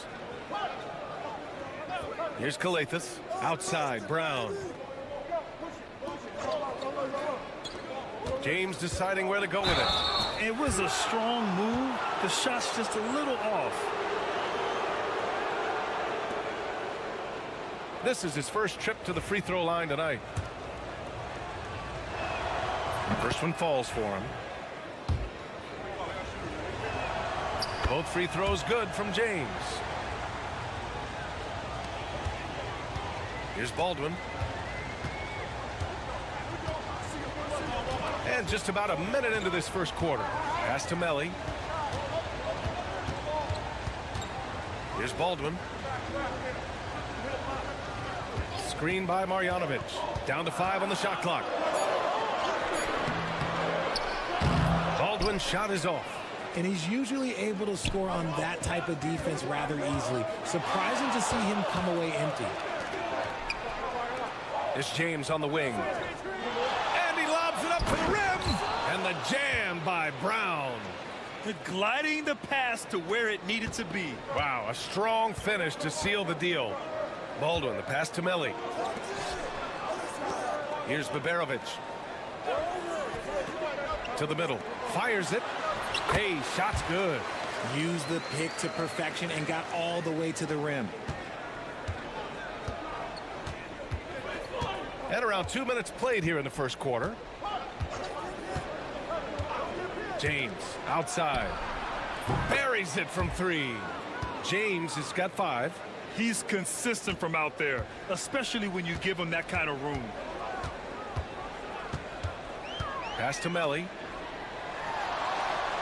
Here's Kalathis. Outside, Brown. James deciding where to go with it. It was a strong move. The shot's just a little off. This is his first trip to the free throw line tonight. First one falls for him. Both free throws good from James. Here's Baldwin. And just about a minute into this first quarter. Pass to Melli. Here's Baldwin. Screen by Marjanovic. Down to 5 on the shot clock. Baldwin's shot is off. And he's usually able to score on that type of defense rather easily. Surprising to see him come away empty. It's James on the wing. And he lobs it up to the rim. And the jam by Brown. Gliding the pass to where it needed to be. Wow, a strong finish to seal the deal. Baldwin, the pass to Melli. Here's Baberovic. To the middle. Fires it. Hey, shot's good. Used the pick to perfection and got all the way to the rim. And around 2 minutes played here in the first quarter. James outside. Buries it from 3. James has got 5. He's consistent from out there, especially when you give him that kind of room. Pass to Melli.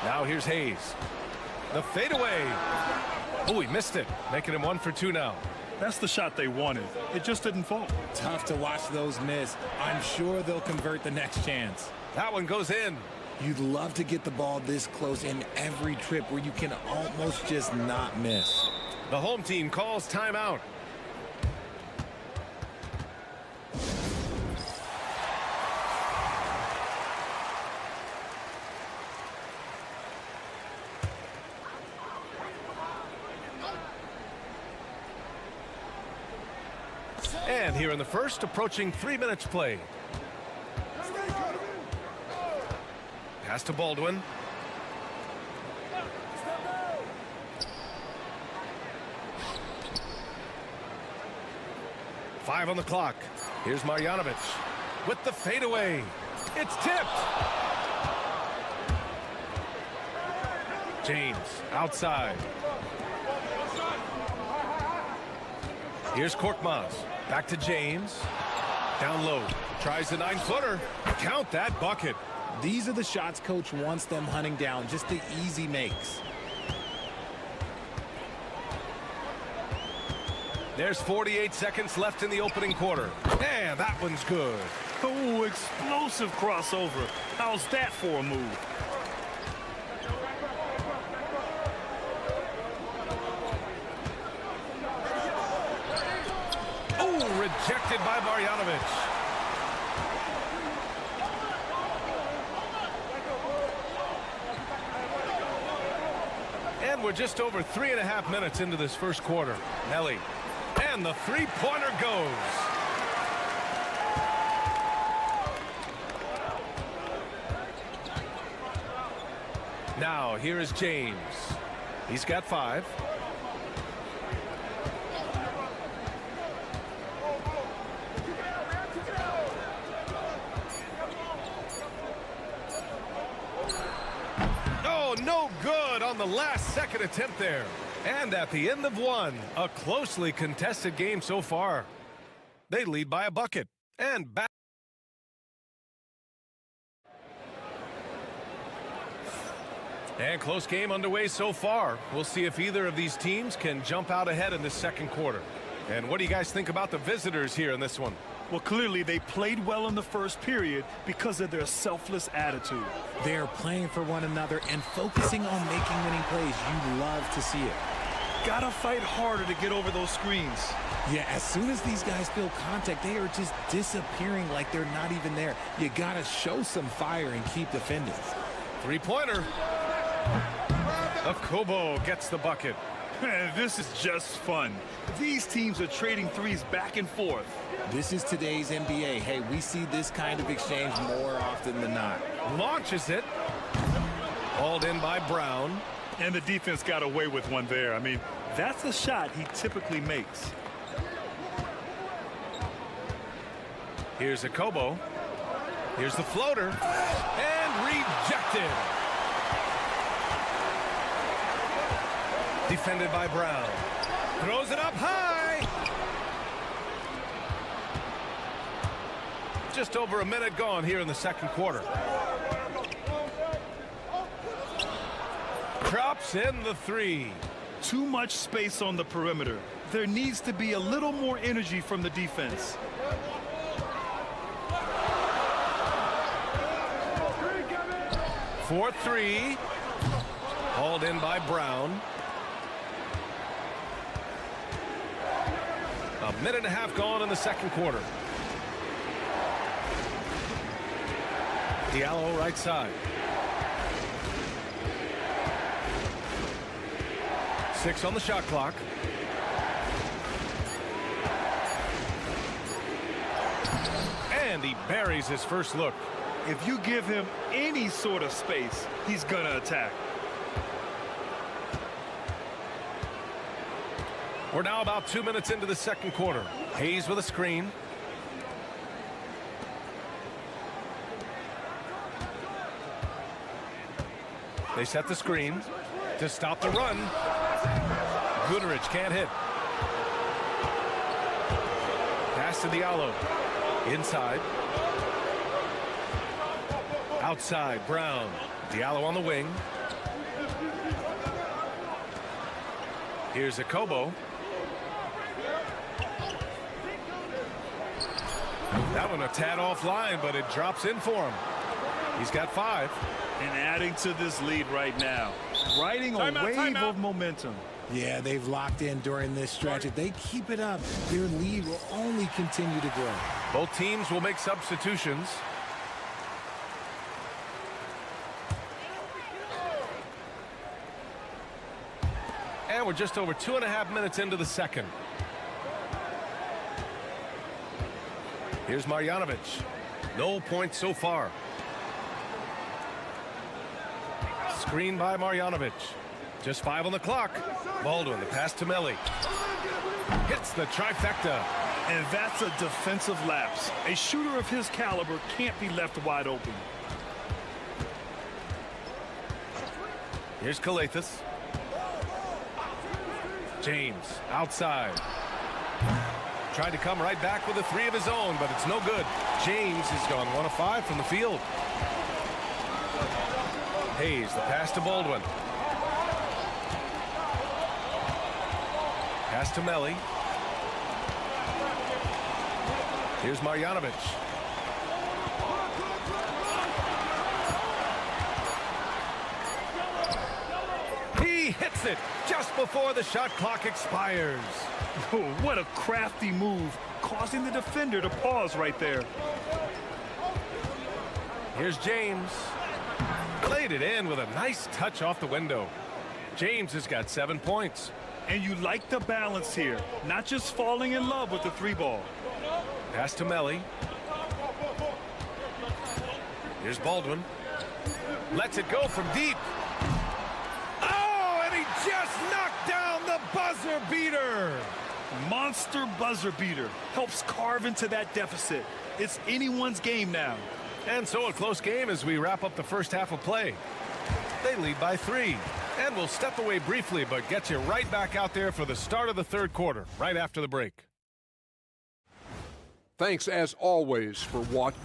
Now here's Hayes. The fadeaway. Oh, he missed it. Making him 1 for 2 now. That's the shot they wanted. It just didn't fall. Tough to watch those miss. I'm sure they'll convert the next chance. That one goes in. You'd love to get the ball this close in every trip where you can almost just not miss. The home team calls timeout. And here in the first, approaching 3 minutes played. Pass to Baldwin. Five on the clock. Here's Marjanovic with the fadeaway. It's tipped. James outside. Here's Korkmaz. Back to James. Down low. Tries the 9-footer. Count that bucket. These are the shots coach wants them hunting down. Just the easy makes. There's 48 seconds left in the opening quarter. And that one's good. Oh, explosive crossover. How's that for a move? Oh, rejected by Marjanovic. And we're just over 3.5 minutes into this first quarter. Melli. And the three-pointer goes. Now, here is James. He's got 5. Oh, Oh, no good on the last second attempt there. And at the end of one, a closely contested game so far. They lead by a bucket. And back. And close game underway so far. We'll see if either of these teams can jump out ahead in this second quarter. And what do you guys think about the visitors here in this one? Well, clearly they played well in the first period because of their selfless attitude. They're playing for one another and focusing on making winning plays. You love to see it. Gotta fight harder to get over those screens. Yeah, as soon as these guys feel contact, they are just disappearing like they're not even there. You gotta show some fire and keep defending. Three-pointer. Akobo gets the bucket. This is just fun. These teams are trading threes back and forth. This is today's NBA. Hey, we see this kind of exchange more often than not. Launches it. Hauled in by Brown. And the defense got away with one there. I mean, that's a shot he typically makes. Here's Akobo. Here's the floater. And rejected. Defended by Brown. Throws it up high. Just over a minute gone here in the second quarter. Drops in the three. Too much space on the perimeter. There needs to be a little more energy from the defense. For three. Hauled in by Brown. A minute and a half gone in the second quarter. Diallo right side. 6 on the shot clock. And he buries his first look. If you give him any sort of space, he's gonna attack. We're now about 2 minutes into the second quarter. Hayes with a screen. They set the screen to stop the run. Goodrich can't hit. Pass to Diallo. Inside. Outside, Brown. Diallo on the wing. Here's Akobo. That one a tad offline, but it drops in for him. He's got 5. And adding to this lead right now. Riding a wave of momentum. Yeah, they've locked in during this stretch. If they keep it up, their lead will only continue to grow. Both teams will make substitutions. And we're just over 2.5 minutes into the second. Here's Marjanovic. No points so far. Screen by Marjanovic. Just 5 on the clock. Baldwin, the pass to Melli. Hits the trifecta. And that's a defensive lapse. A shooter of his caliber can't be left wide open. Here's Kalathis. James outside. Tried to come right back with a 3 of his own, but it's no good. James has gone 1 of 5 from the field. Hayes, the pass to Baldwin. Pass to Melli. Here's Marjanovic. He hits it just before the shot clock expires. Oh, what a crafty move, causing the defender to pause right there. Here's James. Played it in with a nice touch off the window. James has got 7 points. And you like the balance here, not just falling in love with the 3-ball. Pass to Melli. Here's Baldwin. Lets it go from deep. Oh, and he just knocked down the buzzer beater. Monster buzzer beater. Helps carve into that deficit. It's anyone's game now. And so a close game as we wrap up the first half of play. They lead by 3. And we'll step away briefly, but get you right back out there for the start of the third quarter, right after the break. Thanks, as always, for watching.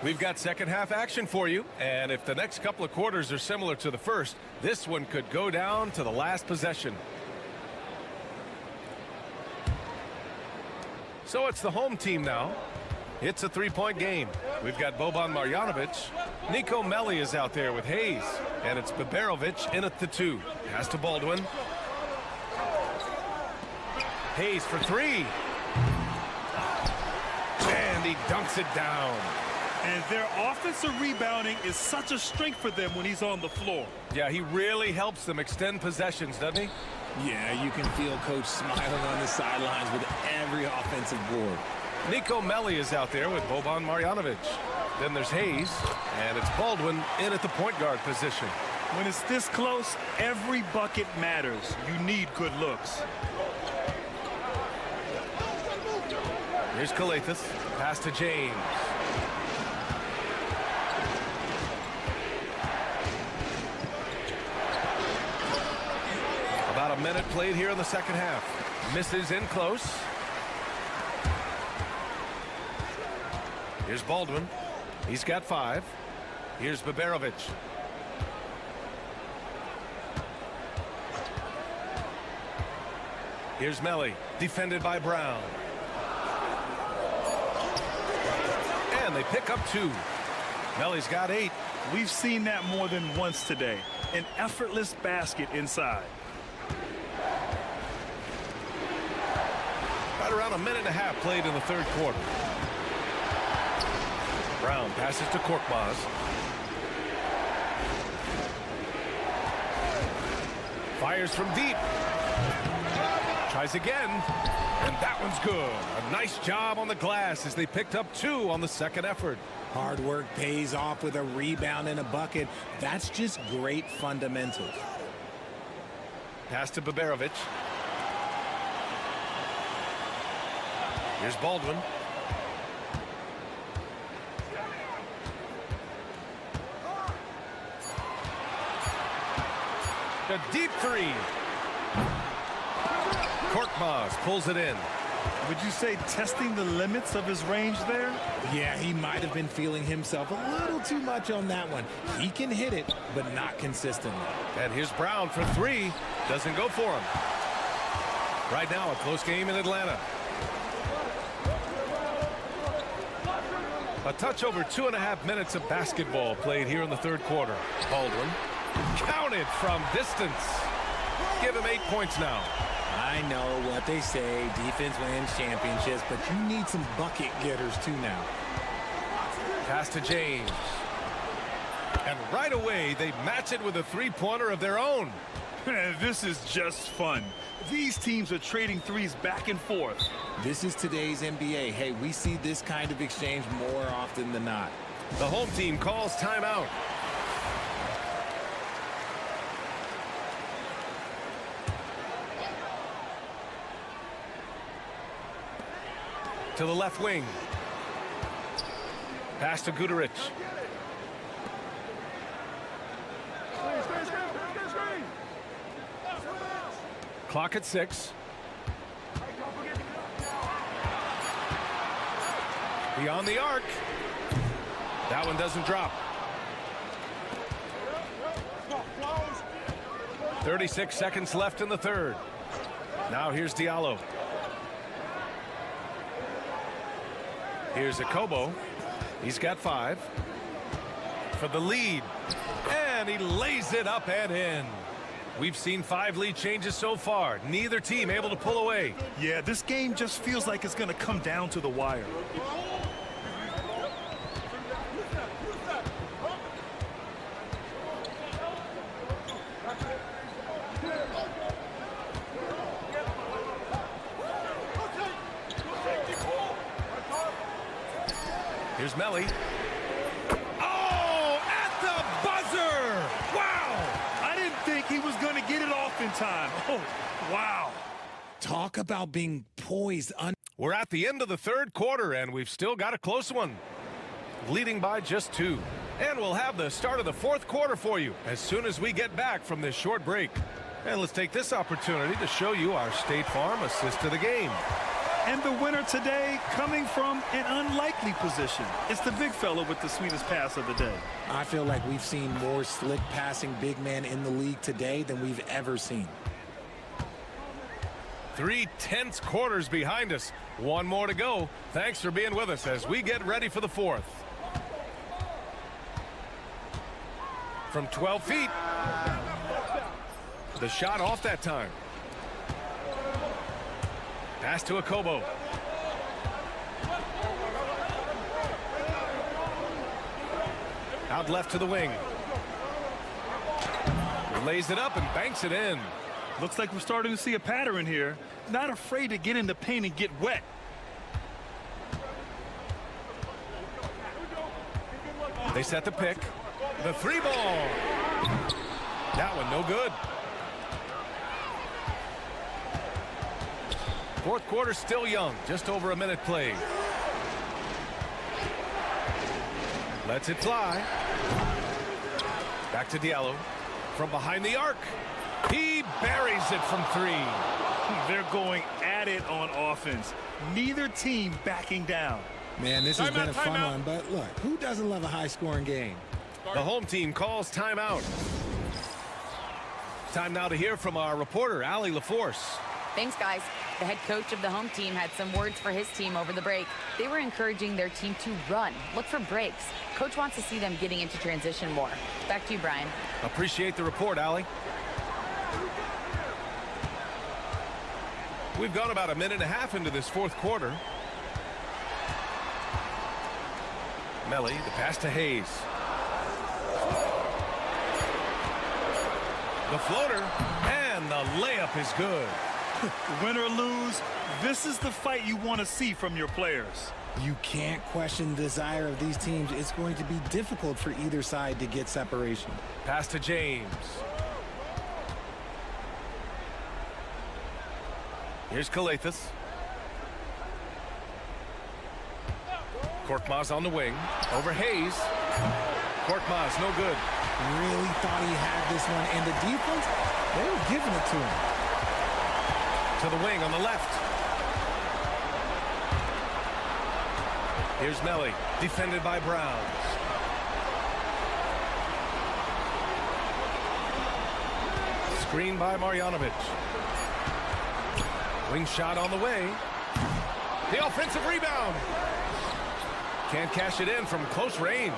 We've got second half action for you, and if the next couple of quarters are similar to the first, this one could go down to the last possession. So it's the home team now. It's a three-point game. We've got Boban Marjanovic. Nico Melli is out there with Hayes, and it's Baberovic in at the 2. Pass to Baldwin. Hayes for 3. And he dunks it down. And their offensive rebounding is such a strength for them when he's on the floor. Yeah, he really helps them extend possessions, doesn't he? Yeah, you can feel Coach smiling on the sidelines with every offensive board. Nico Melli is out there with Boban Marjanovic. Then there's Hayes, and it's Baldwin in at the point guard position. When it's this close, every bucket matters. You need good looks. Here's Kalathis. Pass to James. About a minute played here in the second half. Misses in close. Here's Baldwin. He's got 5. Here's Baberovic. Here's Melli, defended by Brown. And they pick up 2. Melli's got 8. We've seen that more than once today. An effortless basket inside. Right around a minute and a half played in the third quarter. Brown passes to Korkmaz. Fires from deep. Tries again. And that one's good. A nice job on the glass as they picked up 2 on the second effort. Hard work pays off with a rebound and a bucket. That's just great fundamentals. Pass to Baberovic. Here's Baldwin. A deep 3. Korkmaz pulls it in. Would you say testing the limits of his range there? Yeah, he might have been feeling himself a little too much on that one. He can hit it, but not consistently. And here's Brown for 3. Doesn't go for him. Right now, a close game in Atlanta. A touch over 2.5 minutes of basketball played here in the third quarter. Baldwin counted from distance. Give him 8 points now. I know what they say, defense wins championships, but you need some bucket getters too now. Pass to James. And right away, they match it with a three-pointer of their own. This is just fun. These teams are trading threes back and forth. This is today's NBA. Hey, we see this kind of exchange more often than not. The home team calls timeout. To the left wing. Pass to Guduric. Clock at 6. Beyond the arc. That one doesn't drop. 36 seconds left in the third. Now here's Diallo. Here's Akobo. He's got 5. For the lead. And he lays it up and in. We've seen 5 lead changes so far. Neither team able to pull away. Yeah, this game just feels like it's going to come down to the wire. Here's Melly. Oh, at the buzzer! Wow! I didn't think he was going to get it off in time. Oh, wow. Talk about being poised. We're at the end of the third quarter, and we've still got a close one. Leading by just 2. And we'll have the start of the fourth quarter for you as soon as we get back from this short break. And let's take this opportunity to show you our State Farm assist to the game. And the winner today coming from an unlikely position. It's the big fella with the sweetest pass of the day. I feel like we've seen more slick passing big men in the league today than we've ever seen. 3 tense quarters behind us. 1 more to go. Thanks for being with us as we get ready for the fourth. From 12 feet. The shot off that time. Pass to Akobo. Out left to the wing. Lays it up and banks it in. Looks like we're starting to see a pattern here. Not afraid to get in the paint and get wet. They set the pick. The 3 ball. That one no good. Fourth quarter still young. Just over a minute played. Lets it fly. Back to Diallo. From behind the arc. He buries it from 3. They're going at it on offense. Neither team backing down. Man, this has been a fun one, but look, who doesn't love a high-scoring game? The home team calls timeout. Time now to hear from our reporter, Allie LaForce. Thanks, guys. The head coach of the home team had some words for his team over the break. They were encouraging their team to run, look for breaks. Coach wants to see them getting into transition more. Back to you, Brian. Appreciate the report, Allie. We've gone about a minute and a half into this fourth quarter. Melly, the pass to Hayes. The floater, and the layup is good. Win or lose, this is the fight you want to see from your players. You can't question the desire of these teams. It's going to be difficult for either side to get separation. Pass to James. Here's Kalathis. Korkmaz on the wing. Over Hayes. Korkmaz, no good. Really thought he had this one. And the defense, they were giving it to him. To the wing on the left. Here's Melly, defended by Brown. Screen by Marjanovic. Wing shot on the way. The offensive rebound. Can't cash it in from close range.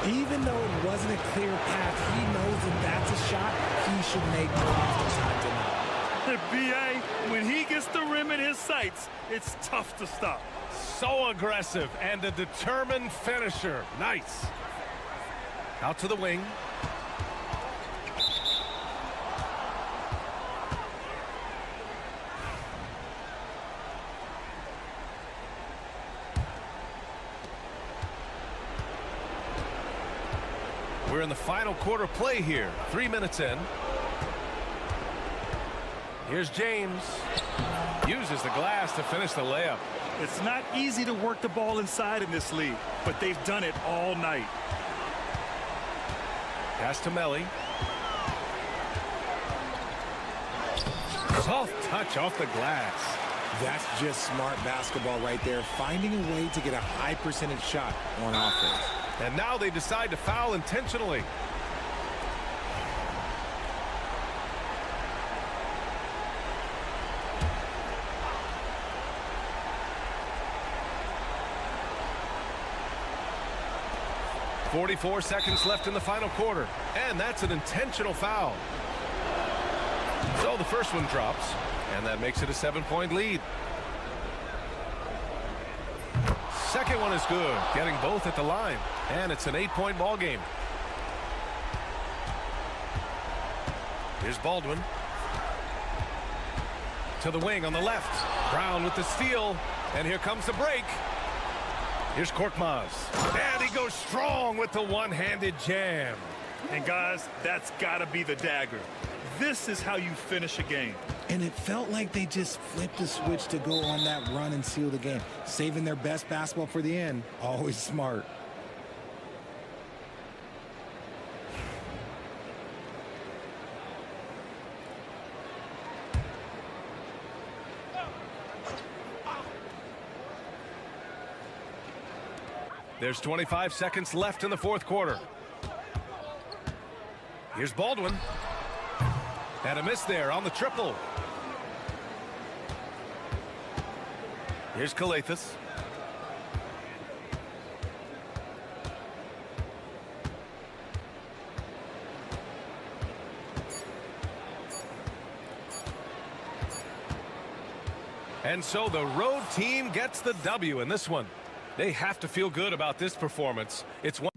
Even though it wasn't a clear path, he knows that that's a shot he should make more often than not. B.A., when he gets the rim in his sights, it's tough to stop. So aggressive and a determined finisher. Nice. Out to the wing. We're in the final quarter play here. 3 minutes in. Here's James. Uses the glass to finish the layup. It's not easy to work the ball inside in this league, but they've done it all night. Pass to Melly. Soft touch off the glass. That's just smart basketball right there. Finding a way to get a high percentage shot on offense. And now they decide to foul intentionally. .44 seconds left in the final quarter. And that's an intentional foul. So the first one drops. And that makes it a 7-point lead. Second one is good. Getting both at the line. And it's an 8-point ball game. Here's Baldwin. To the wing on the left. Brown with the steal. And here comes the break. Here's Korkmaz. And he goes strong with the one-handed jam. And guys, that's got to be the dagger. This is how you finish a game. And it felt like they just flipped a switch to go on that run and seal the game. Saving their best basketball for the end. Always smart. There's 25 seconds left in the fourth quarter. Here's Baldwin. And a miss there on the triple. Here's Kalathis. And so the road team gets the W in this one. They have to feel good about this performance. It's one.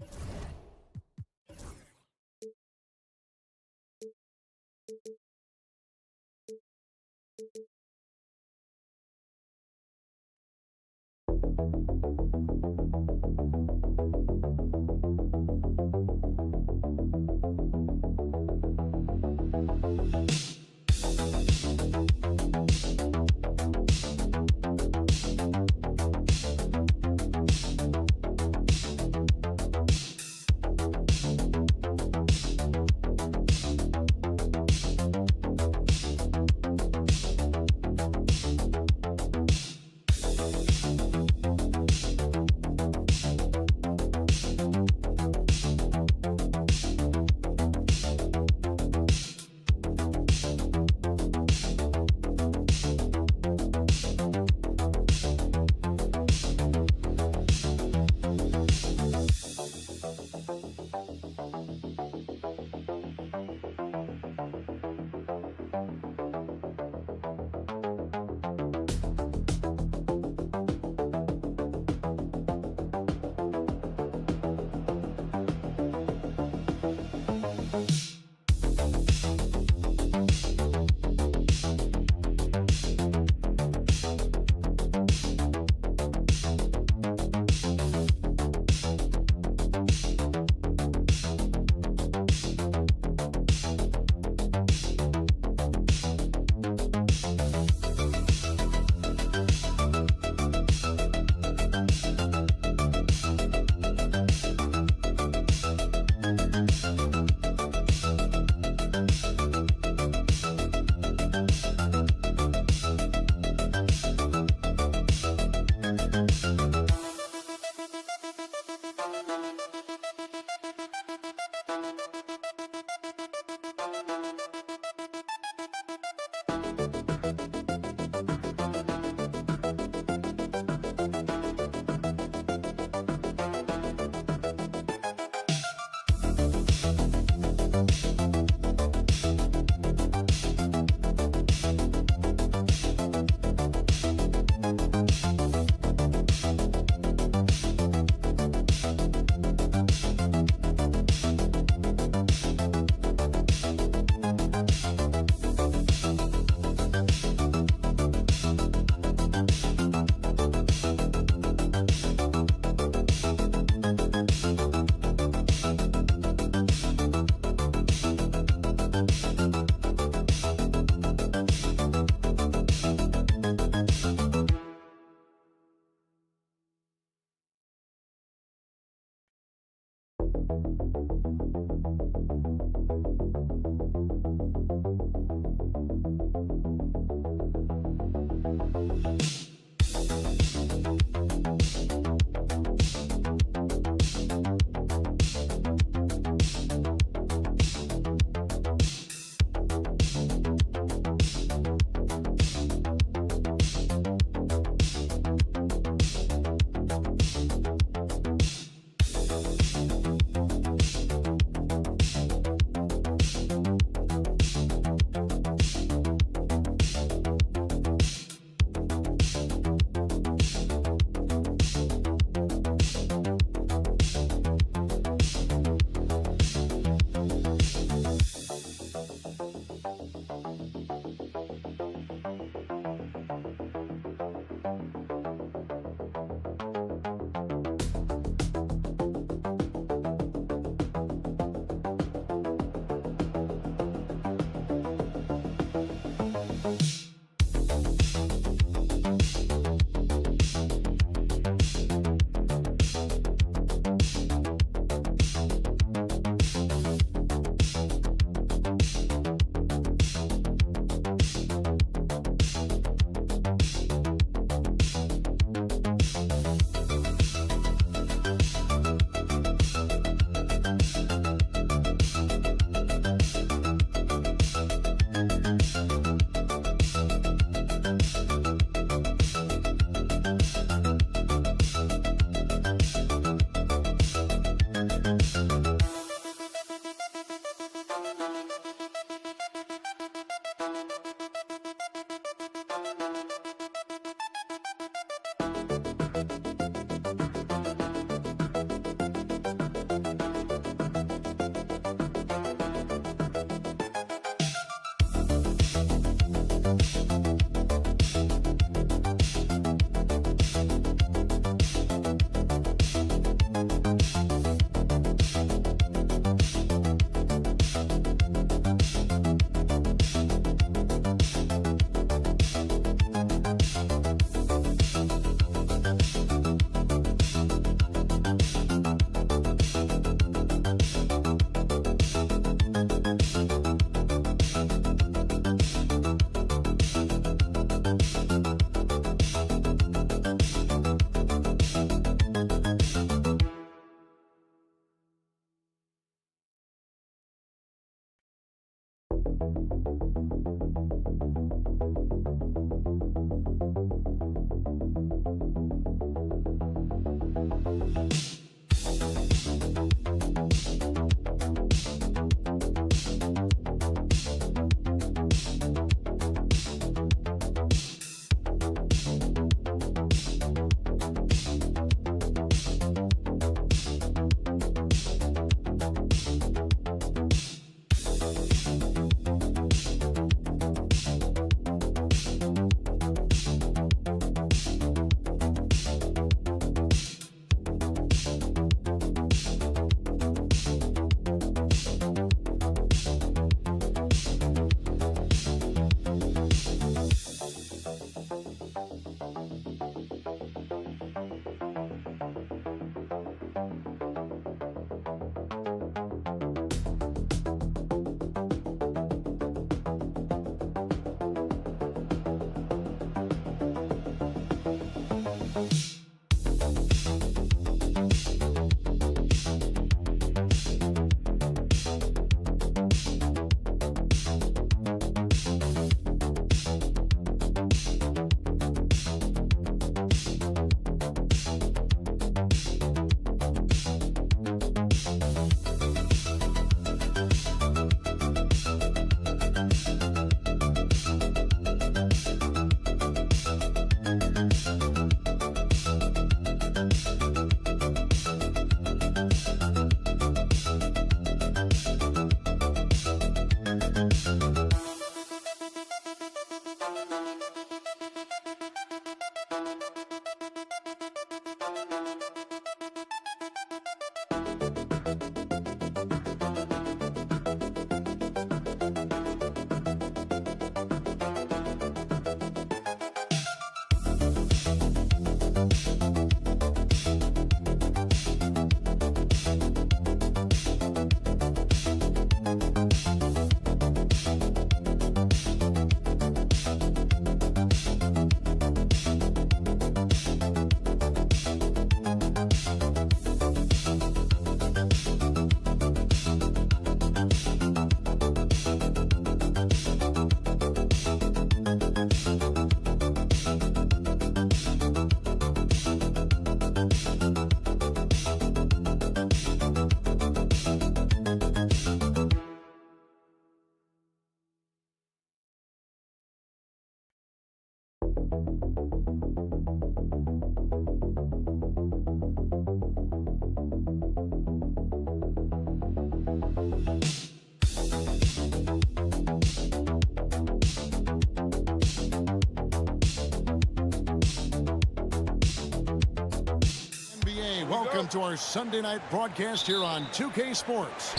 Welcome to our Sunday night broadcast here on 2K Sports.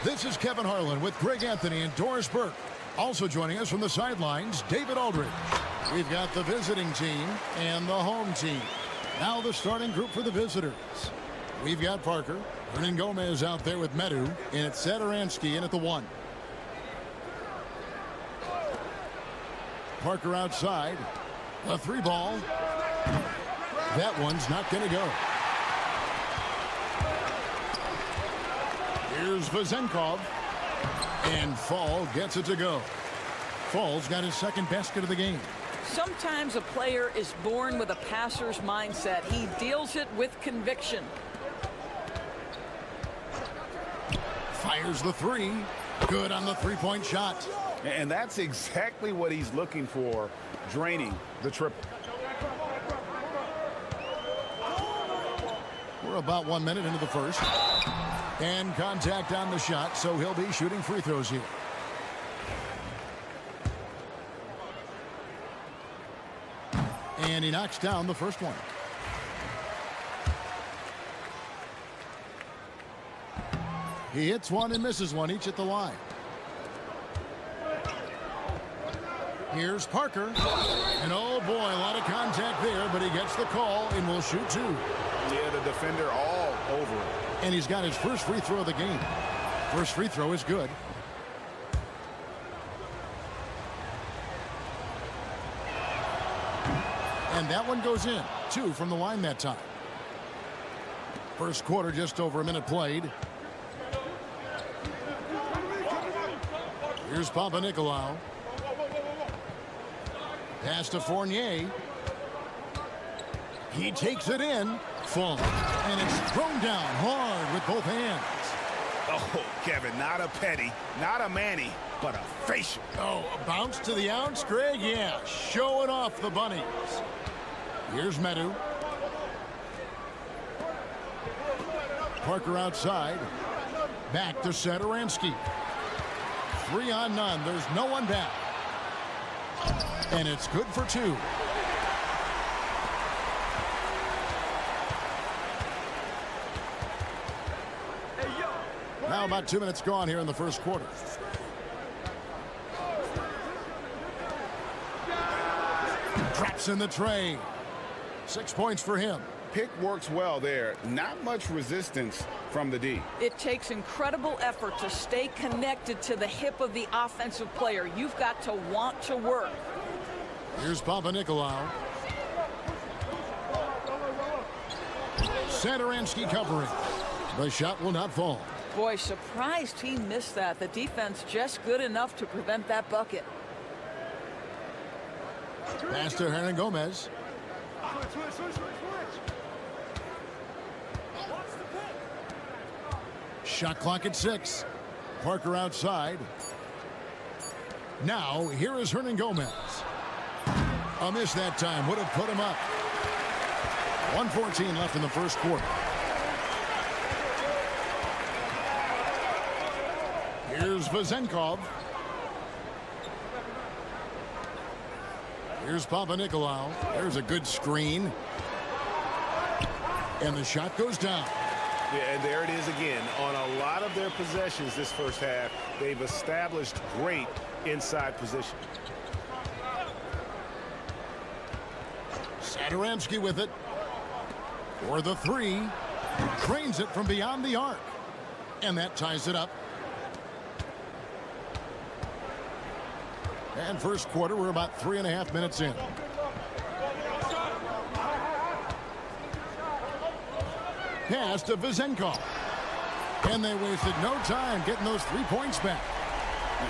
This is Kevin Harlan with Greg Anthony and Doris Burke. Also joining us from the sidelines, David Aldridge. We've got the visiting team and the home team. Now the starting group for the visitors. We've got Parker, Hernan Gomez out there with Medu, and it's Sadaransky in at the 1. Parker outside. A 3 ball. That one's not going to go. Here's Vazenkov. And Fall gets it to go. Fall's got his second basket of the game. Sometimes a player is born with a passer's mindset. He deals it with conviction. Fires the 3. Good on the three-point shot. And that's exactly what he's looking for, draining the triple. We're about 1 minute into the first. And contact on the shot, so he'll be shooting free throws here. And he knocks down the first one. He hits one and misses one, each at the line. Here's Parker. And oh boy, a lot of contact there, but he gets the call and will shoot 2. Yeah, the defender all over it. And he's got his first free throw of the game. First free throw is good. And that one goes in. 2 from the line that time. First quarter, just over a minute played. Here's Papanikolaou. Pass to Fournier. He takes it in. Full. And it's thrown down hard with both hands. Oh, Kevin, not a petty, not a Manny, but a facial. Oh, a bounce to the ounce, Greg? Yeah, showing off the bunnies. Here's Medu. Parker outside. Back to Satoransky. 3 on none. There's no one back. And it's good for 2. Now about 2 minutes gone here in the first quarter. Traps in the tray. 6 points for him. Pick works well there. Not much resistance from the D. It takes incredible effort to stay connected to the hip of the offensive player. You've got to want to work. Here's Papanikolaou. Satoransky covering. The shot will not fall. Boy, surprised he missed that. The defense just good enough to prevent that bucket. Pass to Hernan Gomez. Shot clock at 6. Parker outside. Now, here is Hernan Gomez. A miss that time would have put him up. 1:14 left in the first quarter. Here's Vezenkov. Here's Papanikolaou. There's a good screen. And the shot goes down. Yeah, and there it is again. On a lot of their possessions this first half, they've established great inside position. Satoransky with it. For the 3. Trains it from beyond the arc. And that ties it up. And first quarter, we're about 3.5 minutes in. Pass to Vezenkov. And they wasted no time getting those 3 points back.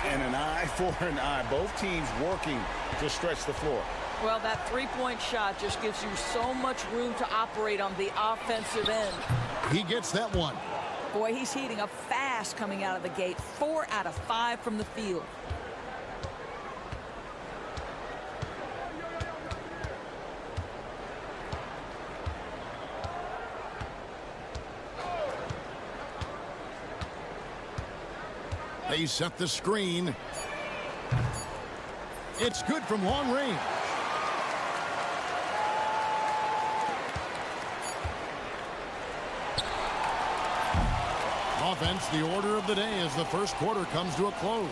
And an eye for an eye. Both teams working to stretch the floor. Well, that 3-point shot just gives you so much room to operate on the offensive end. He gets that one. Boy, he's heating up fast coming out of the gate. 4 out of 5 from the field. They set the screen. It's good from long range. Offense, the order of the day as the first quarter comes to a close.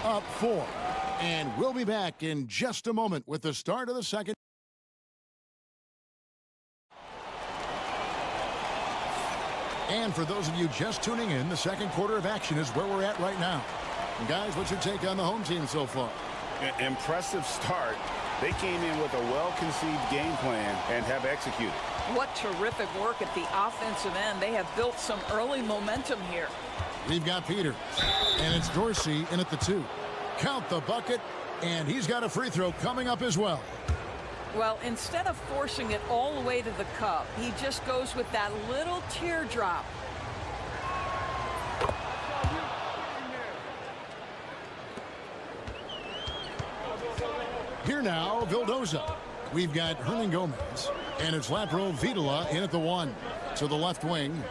Up 4. And we'll be back in just a moment with the start of the second. And for those of you just tuning in, the second quarter of action is where we're at right now. And guys, what's your take on the home team so far? Impressive start. They came in with a well-conceived game plan and have executed. What terrific work at the offensive end. They have built some early momentum here. We've got Peters, and it's Dorsey in at the 2. Count the bucket, and he's got a free throw coming up as well. Well, instead of forcing it all the way to the cup, he just goes with that little teardrop. Here now, Vildoza. We've got Hernan Gomez, and it's Lapro Vitola in at the 1 to the left wing.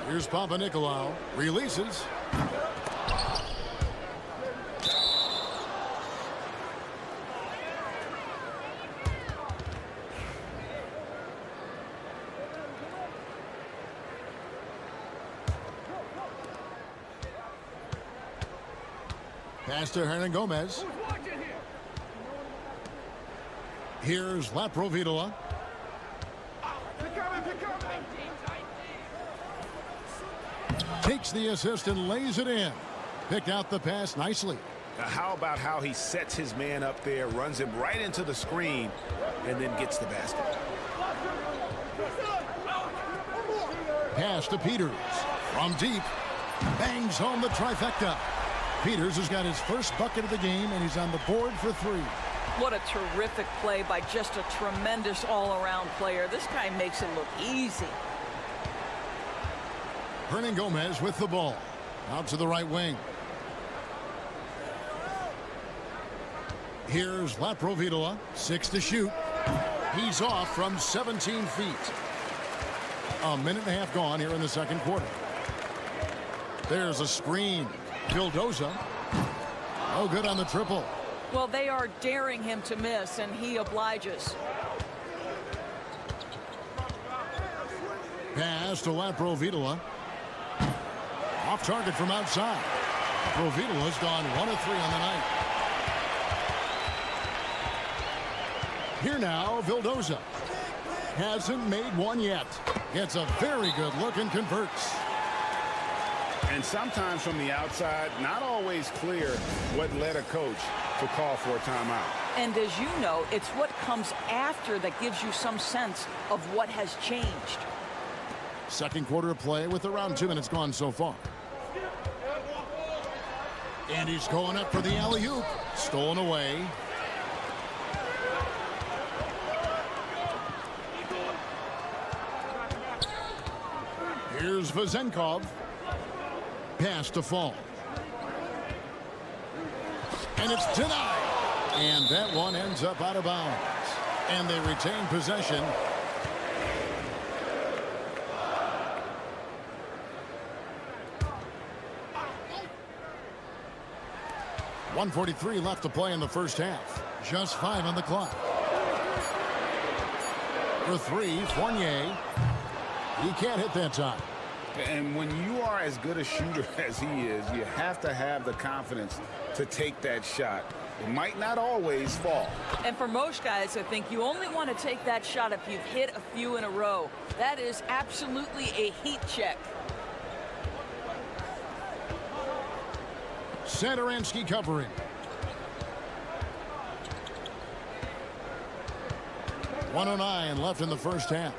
Here's Papanikolaou. Releases. Pass to Hernan Gomez. Here's Lapro Vitola. Takes the assist and lays it in. Picked out the pass nicely. How about how he sets his man up there, runs him right into the screen, and then gets the basket. Pass to Peters. From deep, bangs home the trifecta. Peters has got his first bucket of the game, and he's on the board for 3. What a terrific play by just a tremendous all-around player. This guy makes it look easy. Hernan Gomez with the ball. Out to the right wing. Here's Laprovitola, 6 to shoot. He's off from 17 feet. A minute and a half gone here in the second quarter. There's a screen. Vildoza. Oh, good on the triple. Well, they are daring him to miss, and he obliges. Pass to Laprovitola. Off target from outside. Laprovitola's gone 1 of 3 on the night. Here now, Vildoza. Hasn't made one yet. Gets a very good look and converts. And sometimes from the outside, not always clear what led a coach to call for a timeout. And as you know, it's what comes after that gives you some sense of what has changed. Second quarter of play with around 2 minutes gone so far. And he's going up for the alley-oop. Stolen away. Here's Vezenkov. Pass to Fall. And it's denied. And that one ends up out of bounds. And they retain possession. .143 left to play in the first half. Just 5 on the clock. For 3, Fournier. He can't hit that time. And when you are as good a shooter as he is, you have to have the confidence to take that shot. It might not always fall. And for most guys, I think you only want to take that shot if you've hit a few in a row. That is absolutely a heat check. Satoransky covering. .109 left in the first half.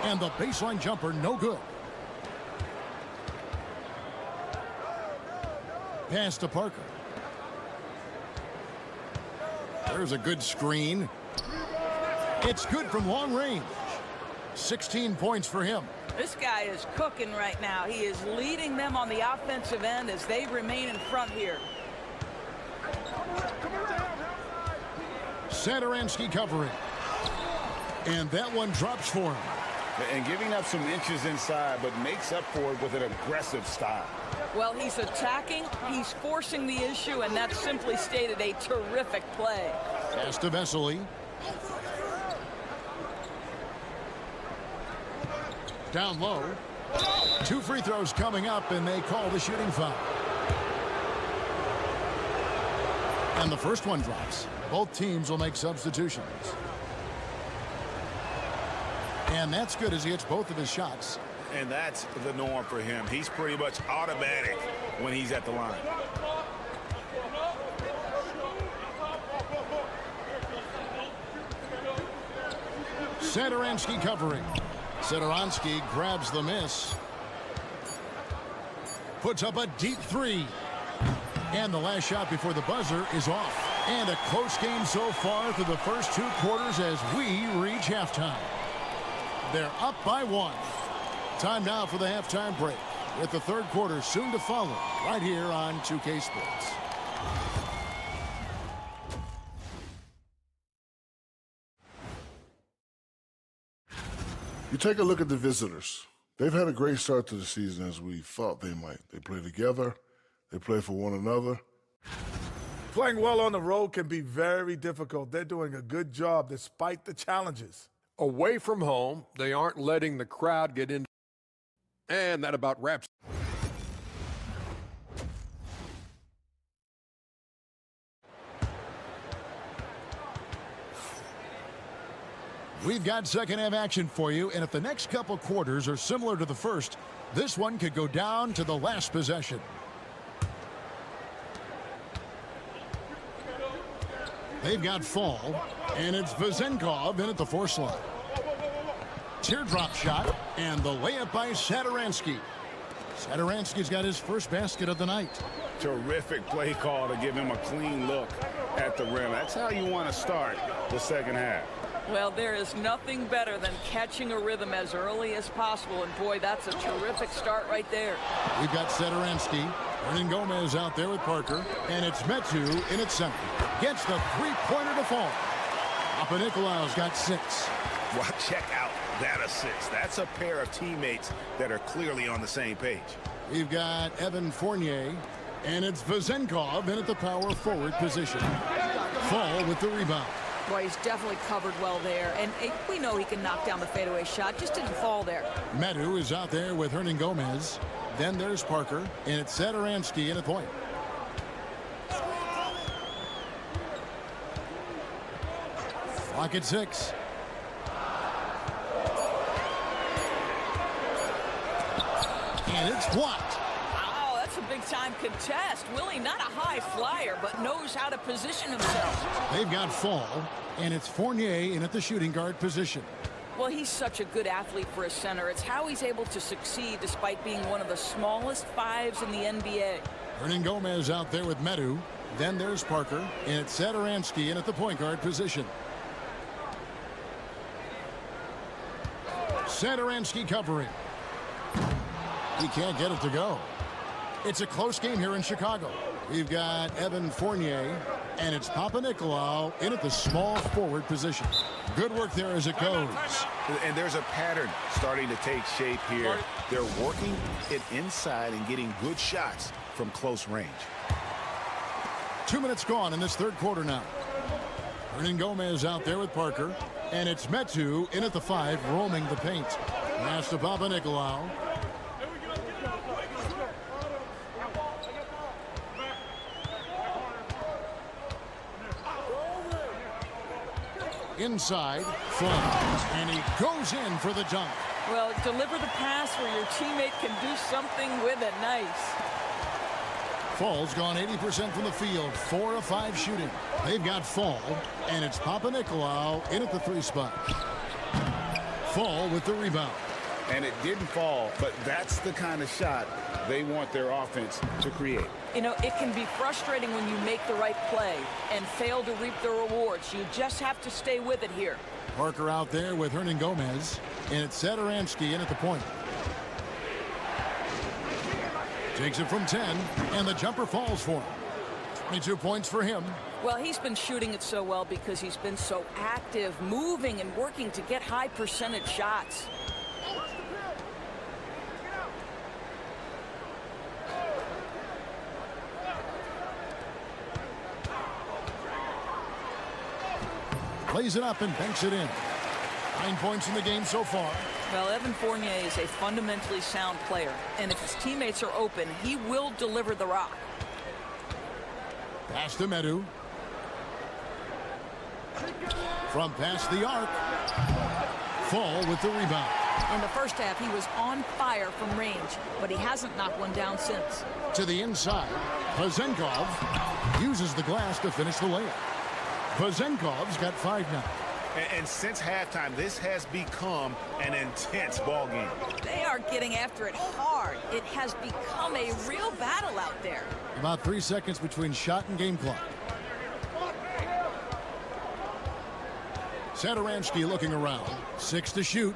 And the baseline jumper, no good. Pass to Parker. There's a good screen. It's good from long range. 16 points for him. This guy is cooking right now. He is leading them on the offensive end as they remain in front here. Satoransky covering. And that one drops for him. And giving up some inches inside, but makes up for it with an aggressive style. Well, he's attacking, he's forcing the issue, and that's simply stated a terrific play. Pass to Vesely. Down low. 2 free throws coming up, and they call the shooting foul. And the first one drops. Both teams will make substitutions. And that's good as he hits both of his shots. And that's the norm for him. He's pretty much automatic when he's at the line. Satoransky covering. Satoransky grabs the miss. Puts up a deep 3. And the last shot before the buzzer is off. And a close game so far through the first 2 quarters as we reach halftime. They're up by 1. Time now for the halftime break, with the third quarter soon to follow right here on 2K Sports. You take a look at the visitors. They've had a great start to the season as we thought they might. They play together. They play for one another. Playing well on the road can be very difficult. They're doing a good job despite the challenges. Away from home, they aren't letting the crowd get in. And that about wraps. We've got second half action for you, and if the next couple quarters are similar to the first, this one could go down to the last possession. They've got Fall, and it's Vezenkov in at the force line. Teardrop shot, and the layup by Satoransky. Satoransky's got his first basket of the night. Terrific play call to give him a clean look at the rim. That's how you want to start the second half. Well, there is nothing better than catching a rhythm as early as possible, and boy, that's a terrific start right there. We've got Satoransky, Hernan Gomez out there with Parker, and it's Metu in at center. Gets the three-pointer to fall. Papanikolaou's got 6. Well, check out that assist. That's a pair of teammates that are clearly on the same page. We've got Evan Fournier, and it's Vezenkov in at the power forward position. Fall with the rebound. Boy, he's definitely covered well there, and we know he can knock down the fadeaway shot, just didn't fall there. Metu is out there with Hernan Gomez. Then there's Parker, and it's Satoransky in at point. Clock at 6. And it's blocked. Oh, that's a big-time contest. Willie, not a high flyer, but knows how to position himself. They've got Fall, and it's Fournier in at the shooting guard position. Well, he's such a good athlete for a center. It's how he's able to succeed despite being one of the smallest 5s in the NBA. Hernan Gomez out there with Metu. Then there's Parker, and it's Satoransky in at the point guard position. Satoransky covering. He can't get it to go. It's a close game here in Chicago. We've got Evan Fournier, and it's Papanikolaou in at the small forward position. Good work there as it goes. And there's a pattern starting to take shape here. They're working it inside and getting good shots from close range. 2 minutes gone in this third quarter now. Hernan Gomez out there with Parker, and it's Metu in at the 5, roaming the paint. Pass to Papanikolaou. Inside, Fall, and he goes in for the dunk. Well, deliver the pass where your teammate can do something with it. Nice. Fall's gone 80% from the field, 4 of 5 shooting. They've got Fall, and it's Papanikolaou in at the 3 spot. Fall with the rebound. And it didn't fall, but that's the kind of shot they want their offense to create. You know, it can be frustrating when you make the right play and fail to reap the rewards. You just have to stay with it here. Parker out there with Hernan Gomez, and it's Satoransky in at the point. Takes it from 10, and the jumper falls for him. 22 points for him. Well, he's been shooting it so well because he's been so active, moving and working to get high percentage shots. Plays it up and banks it in. 9 points in the game so far. Well, Evan Fournier is a fundamentally sound player, and if his teammates are open, he will deliver the rock. Pass to Metu. From past the arc. Fall with the rebound. In the first half, he was on fire from range, but he hasn't knocked one down since. To the inside. Vezenkov uses the glass to finish the layup. Vezenkov's got 5 now. And since halftime, this has become an intense ball game. They are getting after it hard. It has become a real battle out there. About 3 seconds between shot and game clock. Satoransky looking around. 6 to shoot.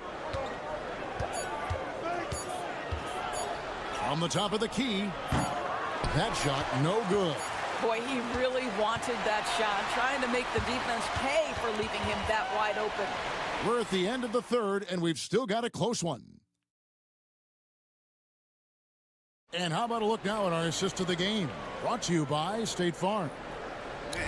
From the top of the key. That shot no good. Boy, he really wanted that shot, trying to make the defense pay for leaving him that wide open. We're at the end of the third, and we've still got a close one. And how about a look now at our assist of the game? Brought to you by State Farm.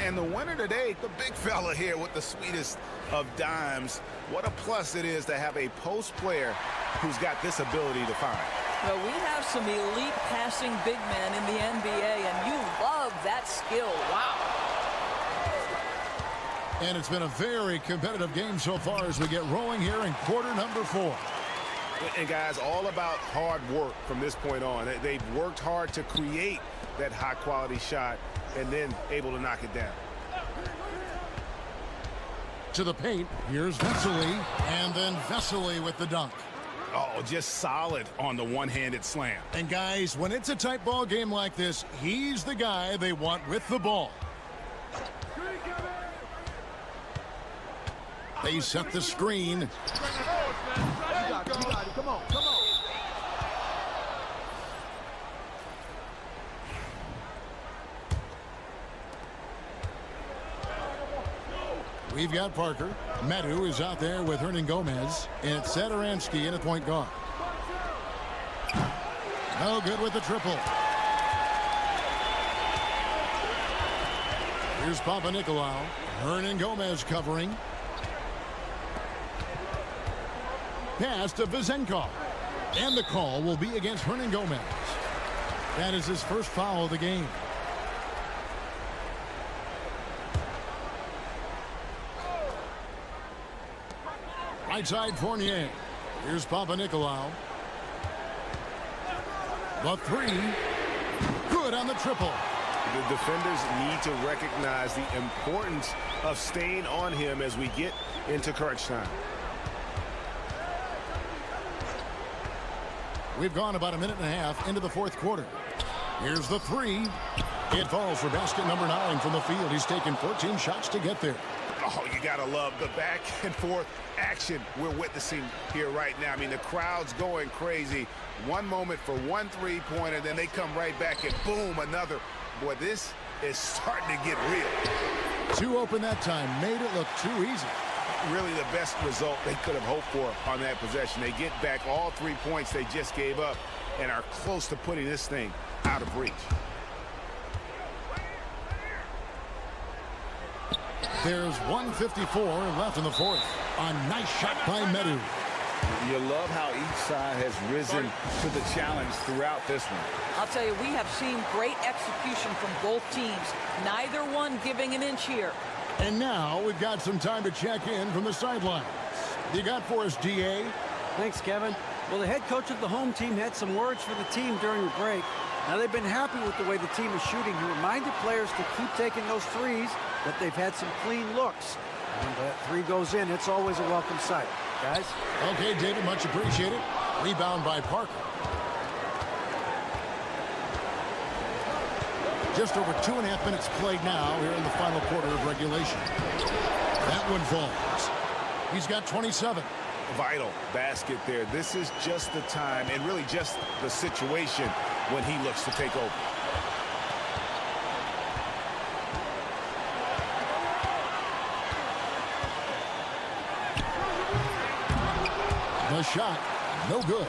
And the winner today, the big fella here with the sweetest of dimes. What a plus it is to have a post player who's got this ability to find. Well, we have some elite passing big men in the NBA, and you love that skill. Wow. And it's been a very competitive game so far as we get rolling here in quarter number 4. And guys, all about hard work from this point on. They've worked hard to create that high quality shot and then able to knock it down. To the paint, here's Vesely, and then Vesely with the dunk. Oh, just solid on the one-handed slam. And guys, when it's a tight ball game like this, he's the guy they want with the ball. They set the screen. You got it. Come on. We've got Parker. Medu is out there with Hernan Gomez. And it's Satoransky in at point guard. No good with the triple. Here's Papanikolaou. Hernan Gomez covering. Pass to Vezenkov. And the call will be against Hernan Gomez. That is his first foul of the game. Right side Fournier. Here's Papanikolaou. The three. Good on the triple. The defenders need to recognize the importance of staying on him as we get into crunch time. We've gone about a minute and a half into the fourth quarter. Here's the three. It falls for basket number 9 from the field. He's taken 14 shots to get there. Oh, you gotta love the back and forth action we're witnessing here right now. I mean, the crowd's going crazy. One moment for one three-pointer, then they come right back and boom, another. Boy, this is starting to get real. Too open that time. Made it look too easy. Really the best result they could have hoped for on that possession. They get back all 3 points they just gave up and are close to putting this thing out of reach. There's 1:54 left in the fourth. A nice shot by Medu. You love how each side has risen to the challenge throughout this one. I'll tell you, we have seen great execution from both teams. Neither one giving an inch here. And now we've got some time to check in from the sidelines. You got for us, DA? Thanks, Kevin. Well, the head coach of the home team had some words for the team during the break. Now, they've been happy with the way the team is shooting. He reminded players to keep taking those threes, that they've had some clean looks. And that three goes in, it's always a welcome sight. Guys? Okay, David, much appreciated. Rebound by Parker. Just over 2.5 minutes played now here in the final quarter of regulation. That one falls. He's got 27. Vital basket there. This is just the time and really just the situation when he looks to take over. The shot, no good.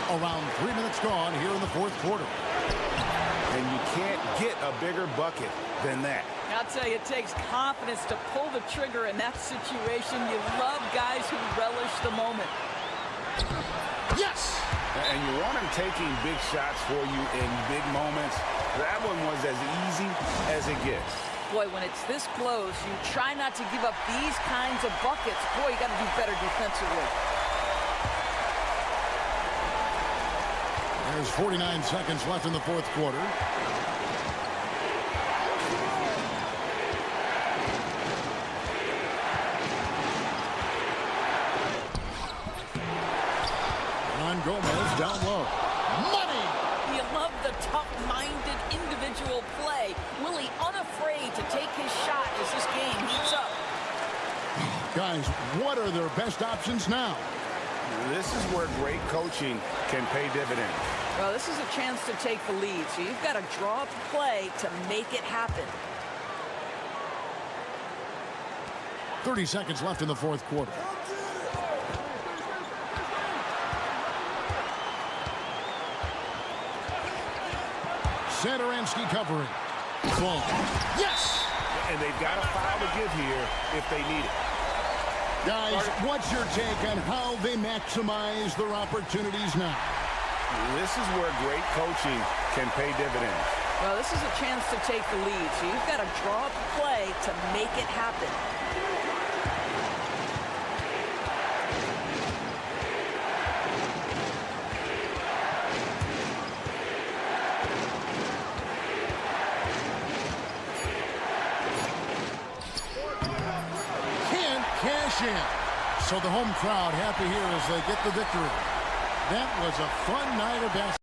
Around 3 minutes gone here in the fourth quarter. And you can't get a bigger bucket than that. I'll tell you, it takes confidence to pull the trigger in that situation. You love guys who relish the moment. Yes! And you want him taking big shots for you in big moments. That one was as easy as it gets. Boy, when it's this close, you try not to give up these kinds of buckets. Boy, you got to do better defensively. There's 49 seconds left in the fourth quarter. On Gomez down low. Money! You love the tough-minded individual play. Willie unafraid to take his shot as this game heats up. Guys, what are their best options now? This is where great coaching can pay dividends. Well, this is a chance to take the lead, so you've got to draw up a play to make it happen. 30 seconds left in the fourth quarter. Satoransky covering. Ball. Yes! And they've got a foul to give here if they need it. Guys, what's your take on how they maximize their opportunities now? This is where great coaching can pay dividends. Well, this is a chance to take the lead, so you've got to draw up a play to make it happen. cash in. So the home crowd happy here as they get the victory. That was a fun night of basketball.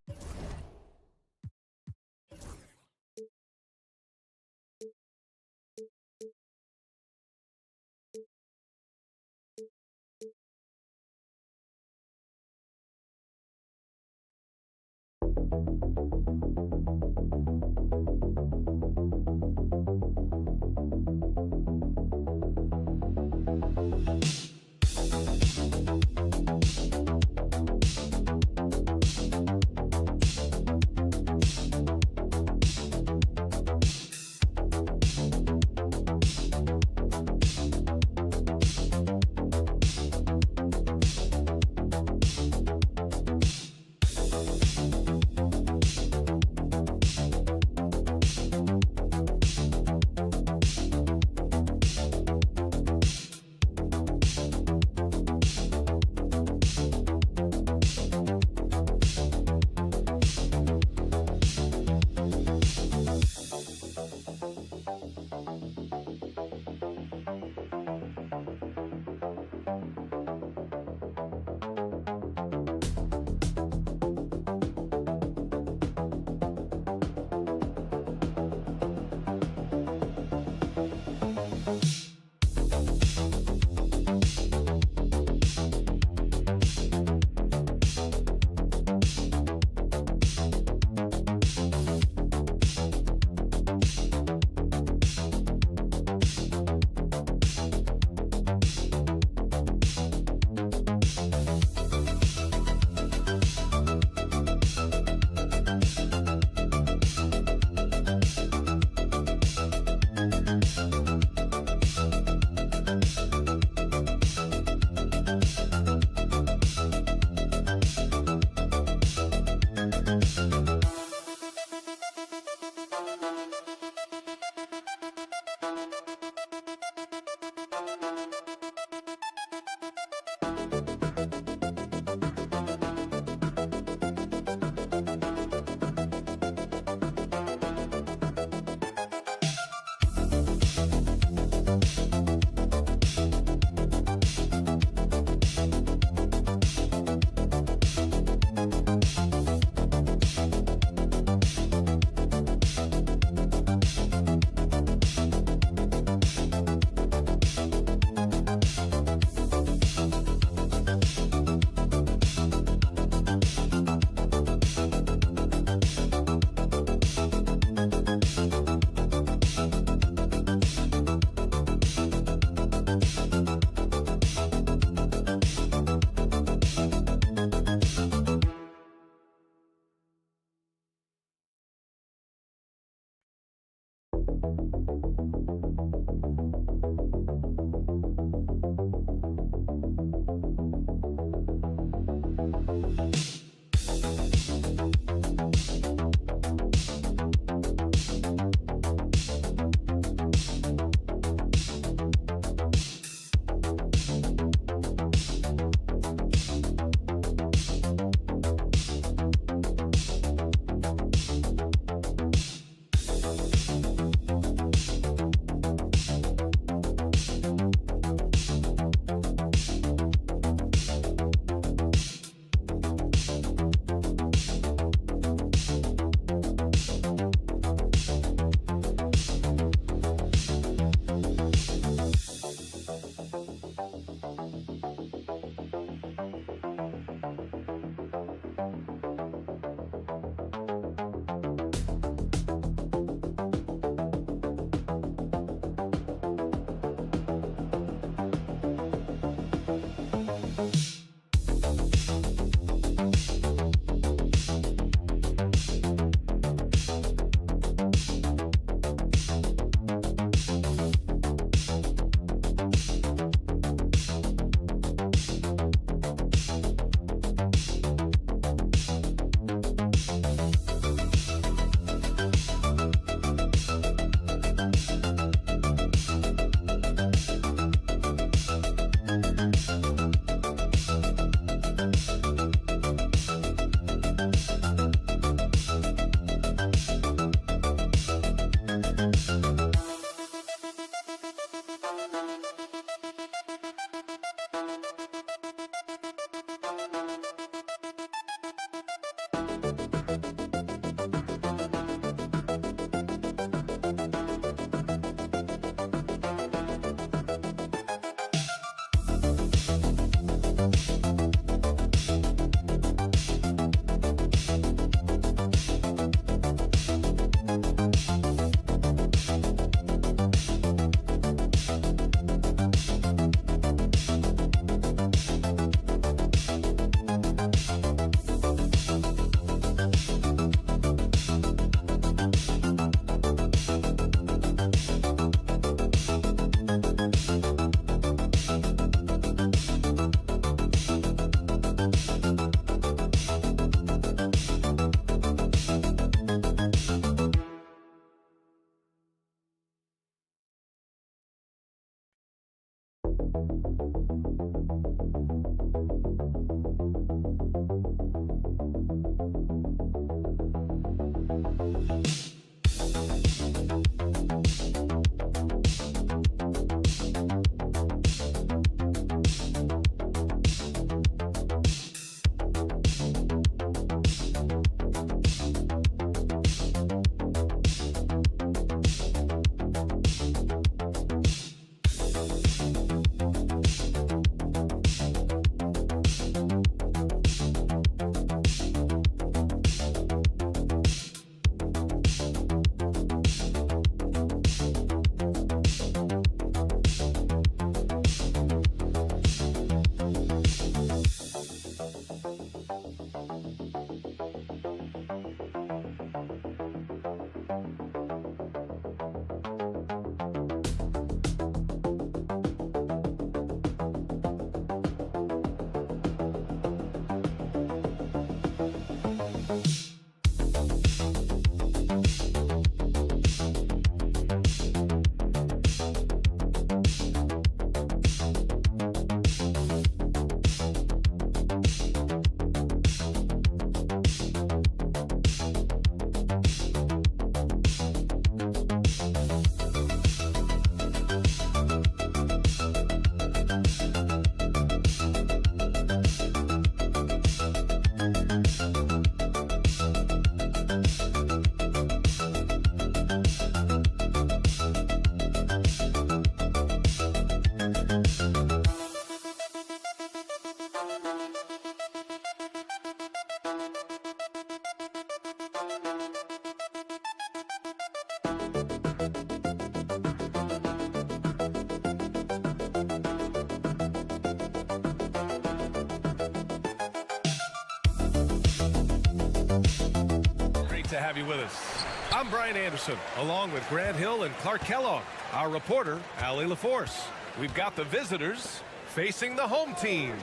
To have you with us. I'm Brian Anderson, along with Grant Hill and Clark Kellogg. Our reporter, Allie LaForce. We've got the visitors facing the home team.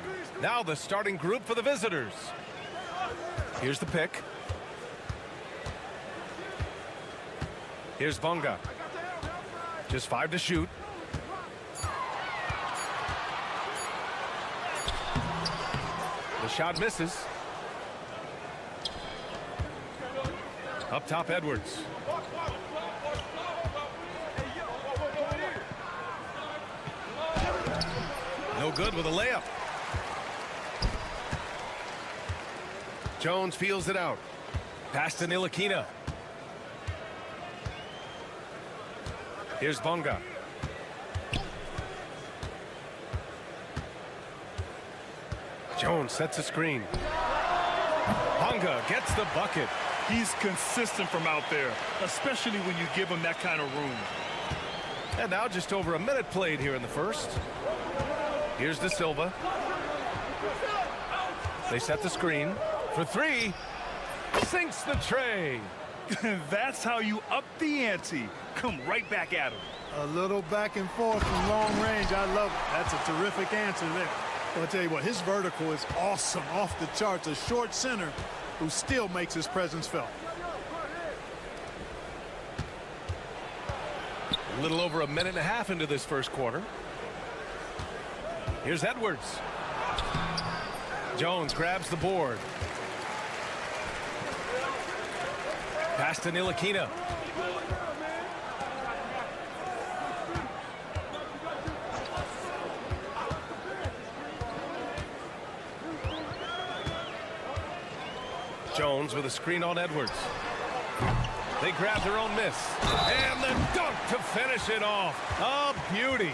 Now the starting group for the visitors. Here's the pick. Here's Bonga. Just 5 to shoot. The shot misses. Up top, Edwards. No good with a layup. Jones feels it out. Pass to Ntilikina. Here's Bonga. Jones sets a screen. Bonga gets the bucket. He's consistent from out there, especially when you give him that kind of room. And now just over a minute played here in the first. Here's De Silva. They set the screen for 3. Sinks the tray. That's how you up the ante. Come right back at him. A little back and forth from long range. I love it. That's a terrific answer there. Well, I'll tell you what, his vertical is awesome, off the charts. A short center who still makes his presence felt. A little over a minute and a half into this first quarter. Here's Edwards. Jones grabs the board. Pass to Ntilikina. Jones with a screen on Edwards. They grab their own miss. And the dunk to finish it off. A beauty.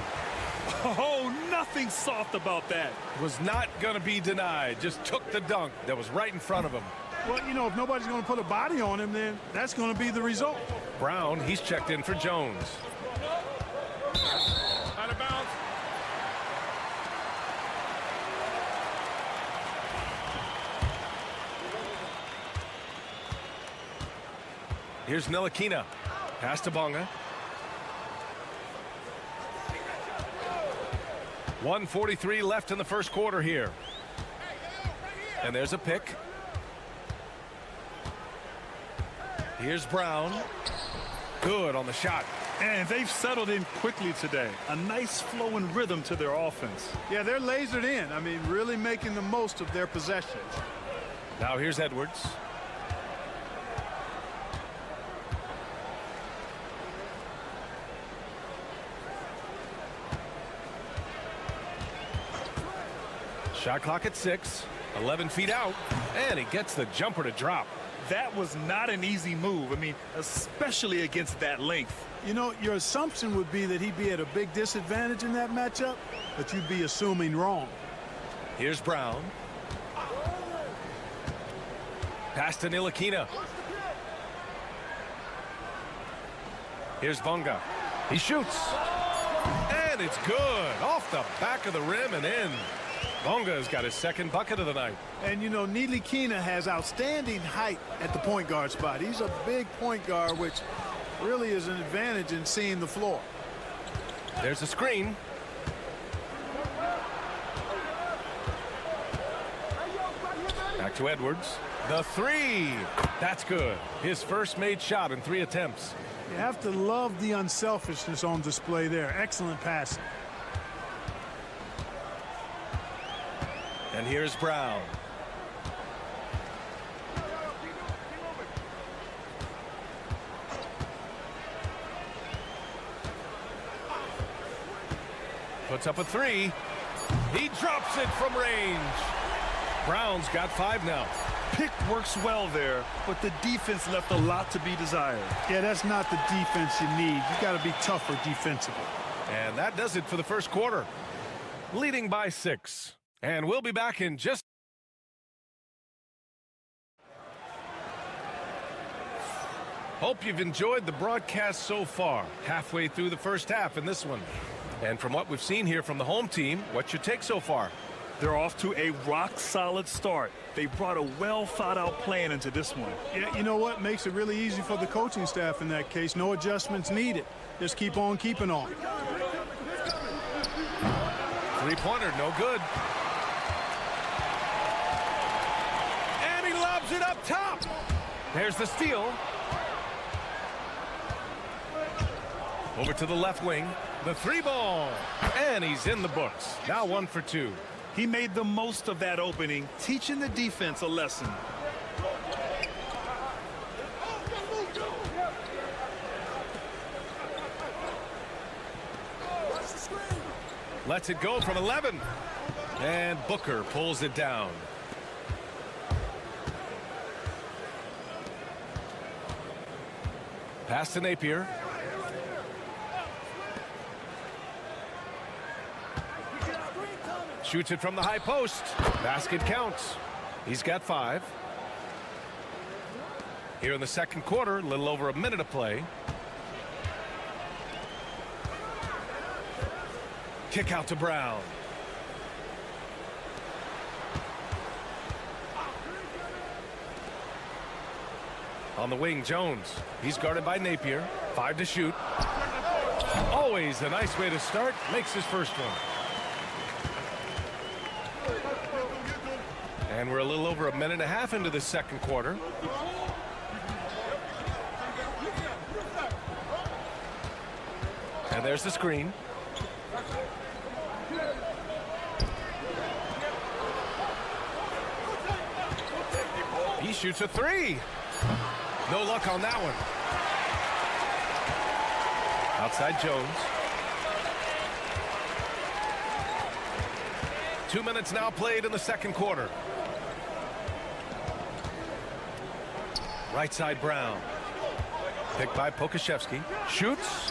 Oh, nothing soft about that. Was not going to be denied. Just took the dunk that was right in front of him. Well, you know, if nobody's going to put a body on him, then that's going to be the result. Brown, he's checked in for Jones. Out of bounds. Here's Ntilikina. Pass to Bonga. 1:43 left in the first quarter here. And there's a pick. Here's Brown. Good on the shot. And they've settled in quickly today. A nice flowing rhythm to their offense. Yeah, they're lasered in. I mean, really making the most of their possession. Now here's Edwards. Shot clock at 6. 11 feet out. And he gets the jumper to drop. That was not an easy move. I mean, especially against that length. You know, your assumption would be that he'd be at a big disadvantage in that matchup, but you'd be assuming wrong. Here's Brown. Pass to Ntilikina. Here's Bonga. He shoots. And it's good. Off the back of the rim and in. Bonga's got his second bucket of the night. And, you know, Ntilikina has outstanding height at the point guard spot. He's a big point guard, which really is an advantage in seeing the floor. There's a screen. Back to Edwards. The three. That's good. His first made shot in 3 attempts. You have to love the unselfishness on display there. Excellent passing. And here's Brown. Puts up a 3. He drops it from range. Brown's got 5 now. Pick works well there, but the defense left a lot to be desired. Yeah, that's not the defense you need. You got to be tougher defensively. And that does it for the first quarter. Leading by 6. And we'll be back in just... Hope you've enjoyed the broadcast so far. Halfway through the first half in this one. And from what we've seen here from the home team, what's your take so far? They're off to a rock-solid start. They brought a well-thought-out plan into this one. Yeah, you know what? Makes it really easy for the coaching staff in that case. No adjustments needed. Just keep on keeping on. Three-pointer, no good. And he lobs it up top. There's the steal. Over to the left wing. The 3-ball. And he's in the books. Now 1 for 2. He made the most of that opening, teaching the defense a lesson. Lets it go from 11. And Booker pulls it down. Pass to Napier. Shoots it from the high post. Basket counts. He's got 5. Here in the second quarter, a little over a minute of play. Kick out to Brown. On the wing, Jones. He's guarded by Napier. 5 to shoot. Always a nice way to start. Makes his first one. And we're a little over a minute and a half into the second quarter. And there's the screen. He shoots a 3. No luck on that one. Outside Jones. 2 minutes now played in the second quarter. Right side Brown. Picked by Pokashevsky. Shoots.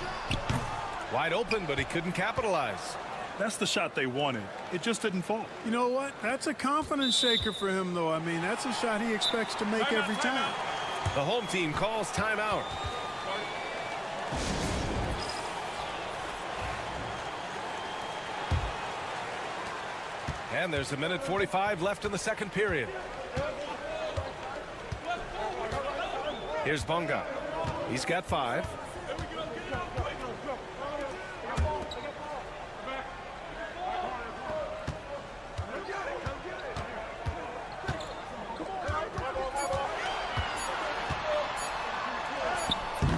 Wide open, but he couldn't capitalize. That's the shot they wanted. It just didn't fall. You know what? That's a confidence shaker for him, though. I mean, that's a shot he expects to make every time. The home team calls timeout. And there's a minute 45 left in the second period. Here's Bonga. He's got 5.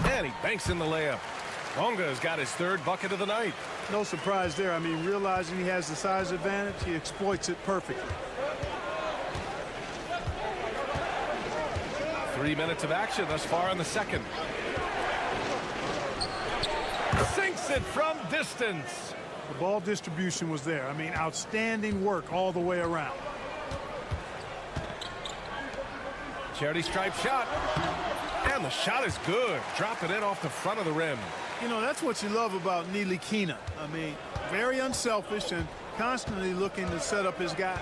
And he banks in the layup. Bonga's got his third bucket of the night. No surprise there. I mean, realizing he has the size advantage, he exploits it perfectly. 3 minutes of action thus far in the second. Sinks it from distance. The ball distribution was there. I mean, outstanding work all the way around. Charity stripe shot. And the shot is good. Dropping it off the front of the rim. You know, that's what you love about Nilikina. I mean, very unselfish and constantly looking to set up his guys.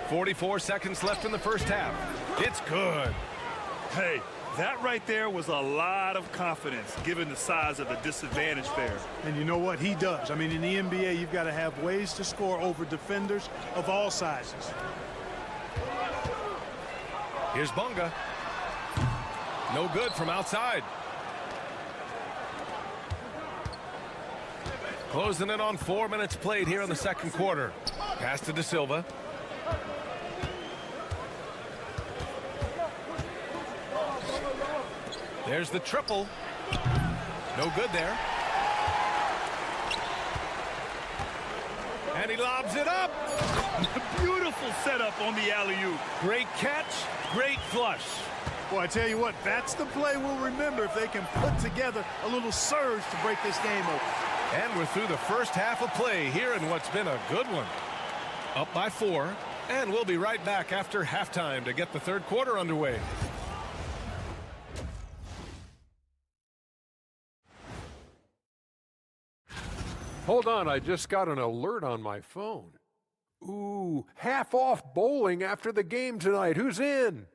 44 seconds left in the first half. It's good. Hey, that right there was a lot of confidence, given the size of the disadvantage there. And you know what? He does. I mean, in the NBA, you've got to have ways to score over defenders of all sizes. Here's Bonga. No good from outside. Closing in on 4 minutes played here in the second quarter. Pass to De Silva. There's the triple. No good there. And he lobs it up. Beautiful setup on the alley-oop. Great catch, great flush. Boy, I tell you what, that's the play we'll remember if they can put together a little surge to break this game open. And we're through the first half of play here in what's been a good one. Up by 4, and we'll be right back after halftime to get the third quarter underway. Hold on, I just got an alert on my phone. Ooh, half off bowling after the game tonight. Who's in?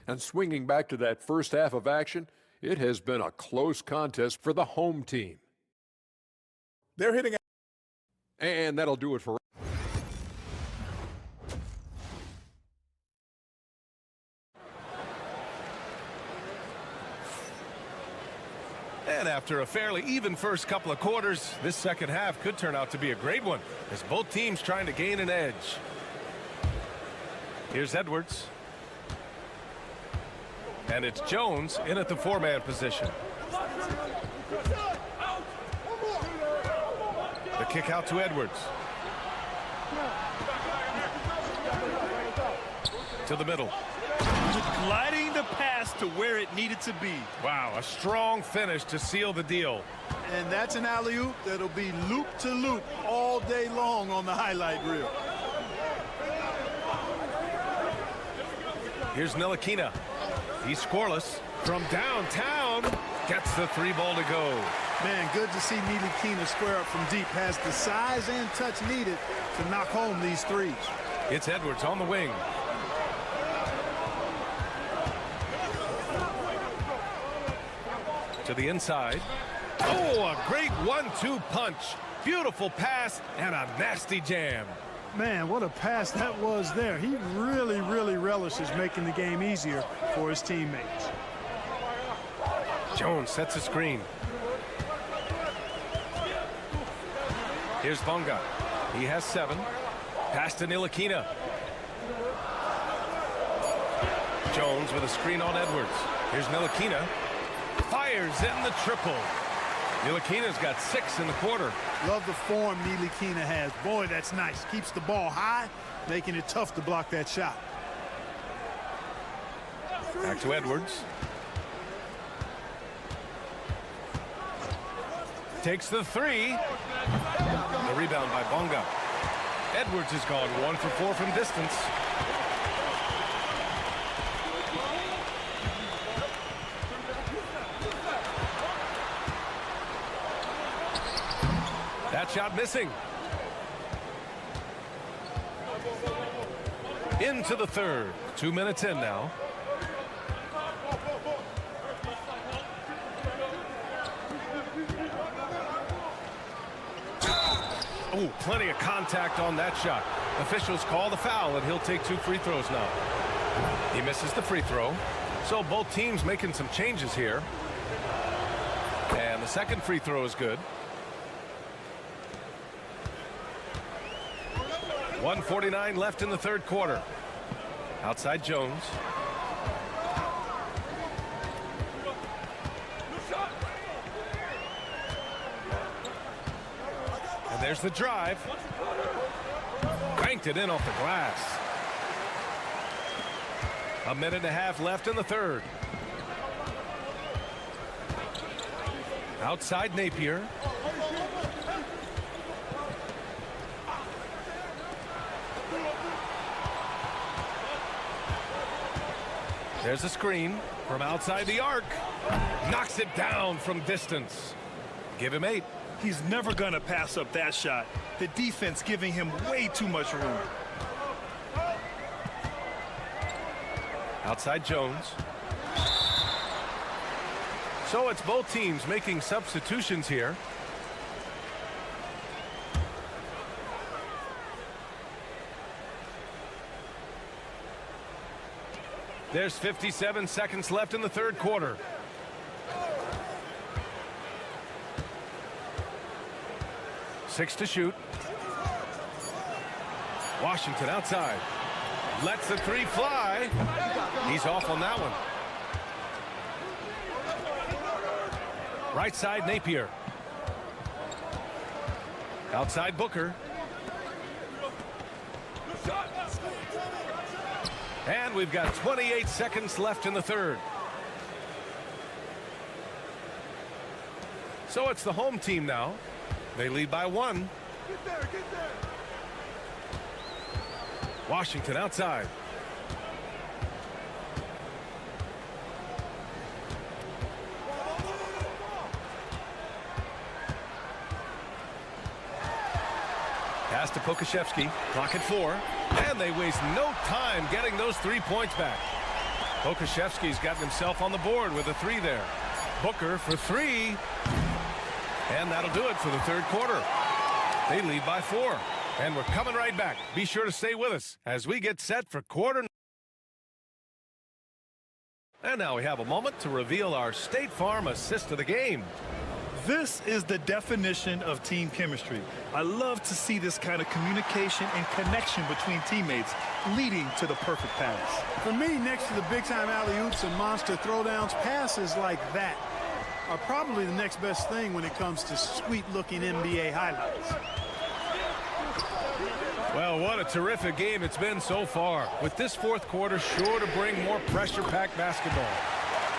And swinging back to that first half of action, it has been a close contest for the home team. They're hitting. And that'll do it for. And after a fairly even first couple of quarters, this second half could turn out to be a great one as both teams trying to gain an edge. Here's Edwards. And it's Jones in at the 4-man position. The kick out to Edwards. To the middle. Gliding the pass to where it needed to be. Wow, a strong finish to seal the deal. And that's an alley-oop that'll be loop to loop all day long on the highlight reel. Here's Nilikina. He's scoreless from downtown. Gets the 3 ball to go. Man, good to see Nilikina square up from deep. Has the size and touch needed to knock home these threes. It's Edwards on the wing. To the inside. Oh, a great 1-2 punch. Beautiful pass and a nasty jam. Man, what a pass that was there. He really, really relishes making the game easier for his teammates. Jones sets a screen. Here's Bonga. He has 7. Pass to Nilikina. Jones with a screen on Edwards. Here's Nilikina. Fires in the triple. Nilikina's got 6 in the quarter. Love the form Nilikina has. Boy, that's nice. Keeps the ball high, making it tough to block that shot. Back to Edwards. Takes the 3. The rebound by Bonga. Edwards has gone 1 for 4 from distance. That shot missing. Into the third. 2 minutes in now. Oh, plenty of contact on that shot. Officials call the foul, and he'll take 2 free throws now. He misses the free throw. So both teams making some changes here. And the second free throw is good. 1:49 left in the third quarter. Outside Jones. There's the drive. Banked it in off the glass. A minute and a half left in the third. Outside Napier. There's a screen from outside the arc. Knocks it down from distance. Give him 8. He's never going to pass up that shot. The defense giving him way too much room. Outside Jones. So it's both teams making substitutions here. There's 57 seconds left in the third quarter. Six to shoot. Washington outside. Lets the 3 fly. He's off on that one. Right side Napier. Outside Booker. And we've got 28 seconds left in the third. So it's the home team now. They lead by 1. Get there, get there. Washington outside. Pass to Pokashevsky. Clock at 4. And they waste no time getting those 3 points back. Pokashevsky's gotten himself on the board with a 3 there. Booker for 3. And that'll do it for the third quarter. They lead by 4. And we're coming right back. Be sure to stay with us as we get set for quarter. And now we have a moment to reveal our State Farm assist of the game. This is the definition of team chemistry. I love to see this kind of communication and connection between teammates leading to the perfect pass. For me, next to the big-time alley-oops and monster throwdowns, passes like that are probably the next best thing when it comes to sweet-looking NBA highlights. Well, what a terrific game it's been so far, with this fourth quarter sure to bring more pressure-packed basketball.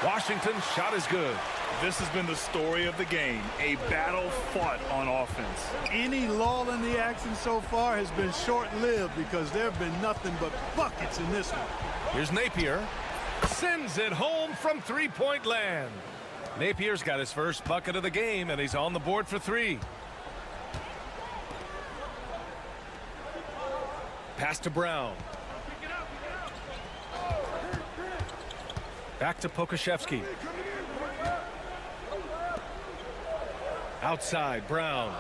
Washington's shot is good. This has been the story of the game, a battle fought on offense. Any lull in the action so far has been short-lived because there have been nothing but buckets in this one. Here's Napier. Sends it home from three-point land. Napier's got his first bucket of the game, and he's on the board for 3. Pass to Brown. Back to Pokashevsky. Outside, Brown.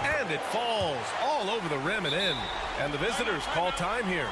And it falls all over the rim and in. And the visitors call time here.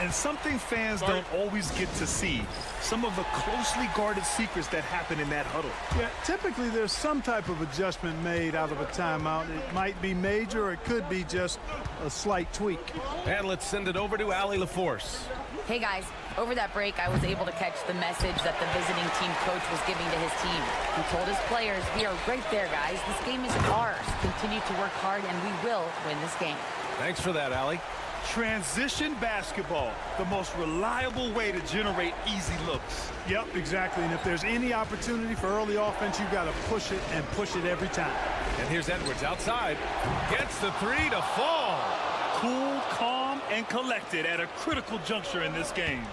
And something fans don't always get to see, some of the closely guarded secrets that happen in that huddle. Yeah, typically there's some type of adjustment made out of a timeout. It might be major or it could be just a slight tweak. And let's send it over to Allie LaForce. Hey guys, over that break I was able to catch the message that the visiting team coach was giving to his team. He told his players, we are right there guys, this game is ours. Continue to work hard and we will win this game. Thanks for that, Allie. Transition basketball, the most reliable way to generate easy looks. Yep, exactly. And if there's any opportunity for early offense, you've got to push it and push it every time. And here's Edwards outside. Gets the 3 to fall. Cool, calm, and collected at a critical juncture in this game.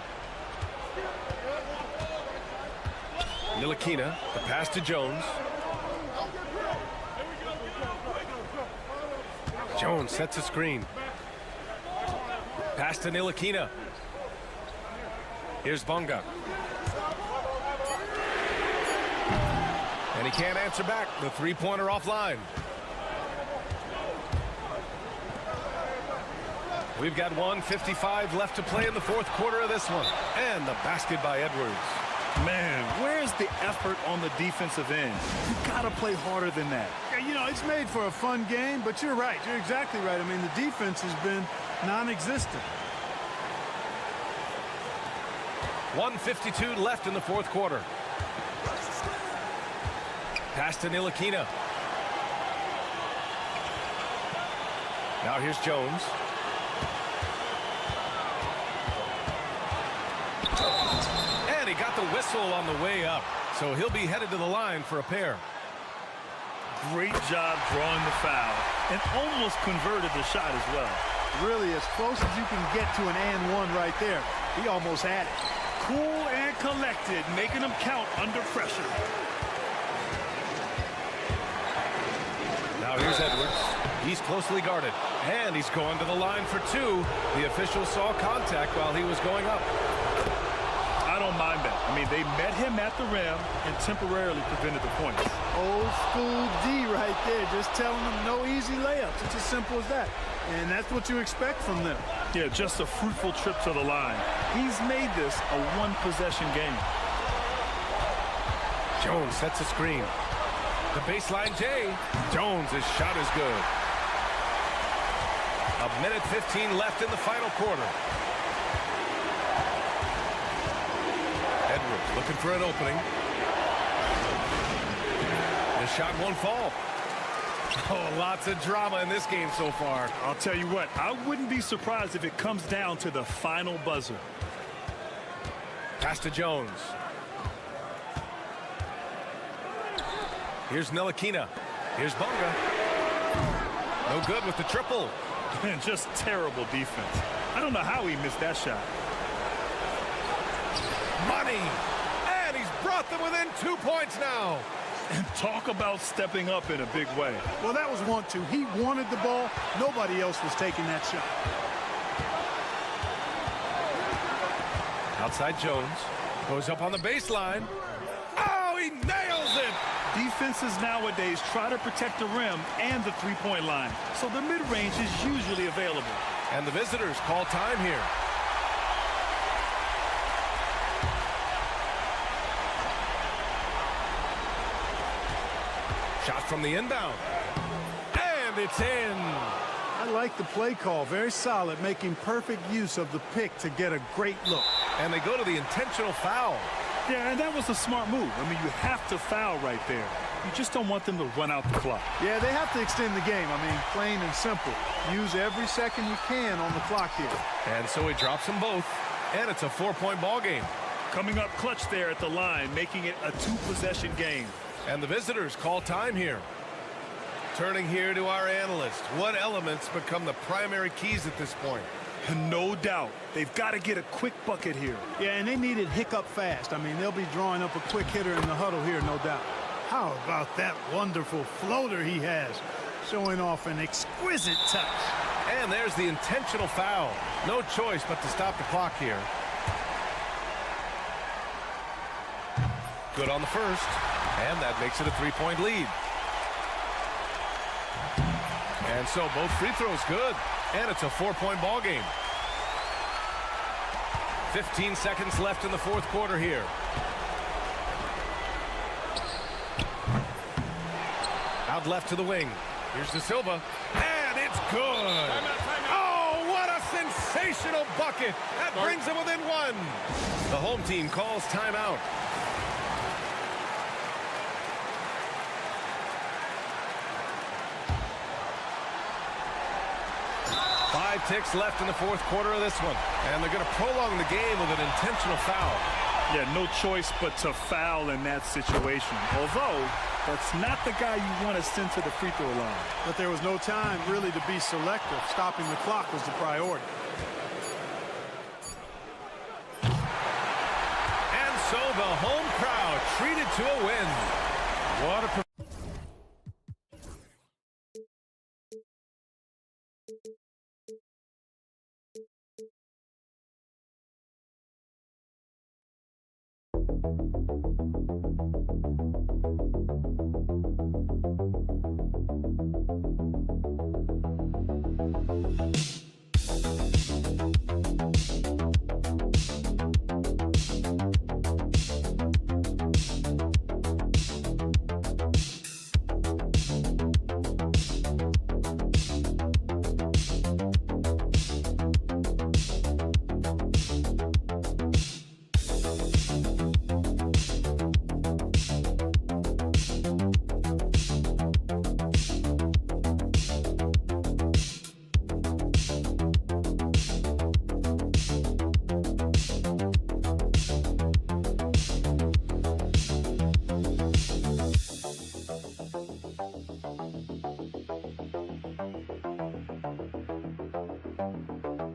Ntilikina, the pass to Jones. Jones sets a screen. Pass to Ntilikina. Here's Bonga. And he can't answer back. The three-pointer offline. We've got 1:55 left to play in the fourth quarter of this one. And the basket by Edwards. Man, where's the effort on the defensive end? You gotta play harder than that. Yeah, you know, it's made for a fun game, but you're right. You're exactly right. I mean, the defense has been non-existent. 1:52 left in the fourth quarter. Pass to Ntilikina. Now here's Jones. And he got the whistle on the way up. So he'll be headed to the line for a pair. Great job drawing the foul and almost converted the shot as well. Really as close as you can get to an and one right there. He almost had it. Cool and collected, making them count under pressure. Now here's Edwards. He's closely guarded. And he's going to the line for two. The official saw contact while he was going up. I don't mind that. I mean, they met him at the rim and temporarily prevented the points. Old school D right there, just telling them no easy layups. It's as simple as that. And that's what you expect from them. Yeah, just a fruitful trip to the line. He's made this a one-possession game. Jones sets a screen. The baseline J. Jones' shot is good. A minute 15 left in the final quarter. Edwards looking for an opening. The shot won't fall. Oh, lots of drama in this game so far. I'll tell you what, I wouldn't be surprised if it comes down to the final buzzer. Pass to Jones. Here's Ntilikina. Here's Bonga. No good with the triple. And just terrible defense. I don't know how he missed that shot. Money. And he's brought them within 2 points now. And talk about stepping up in a big way. Well, that was 1-2. He wanted the ball. Nobody else was taking that shot. Outside Jones. Goes up on the baseline. Oh, he nails it. Defenses nowadays try to protect the rim and the three-point line, so the mid-range is usually available. And the visitors call time here. Shot from the inbound. And it's in. I like the play call. Very solid, making perfect use of the pick to get a great look. And they go to the intentional foul. Yeah, and that was a smart move. I mean, you have to foul right there. You just don't want them to run out the clock. Yeah, they have to extend the game. I mean, plain and simple. Use every second you can on the clock here. And so he drops them both. And it's a 4-point ball game. Coming up clutch there at the line, making it a 2-possession game. And the visitors call time here. Turning here to our analyst. What elements become the primary keys at this point? No doubt. They've got to get a quick bucket here. Yeah, and they need it hiccup fast. I mean, they'll be drawing up a quick hitter in the huddle here, no doubt. How about that wonderful floater he has? Showing off an exquisite touch. And there's the intentional foul. No choice but to stop the clock here. Good on the first. And that makes it a 3-point lead. And so both free throws good. And it's a 4-point ball game. 15 seconds left in the fourth quarter here. Out left to the wing. Here's De Silva. And it's good. Oh, what a sensational bucket. That brings them within one. The home team calls timeout. Five ticks left in the fourth quarter of this one. And they're going to prolong the game with an intentional foul. Yeah, no choice but to foul in that situation. Although, that's not the guy you want to send to the free throw line. But there was no time really to be selective. Stopping the clock was the priority. And so the home crowd treated to a win. What a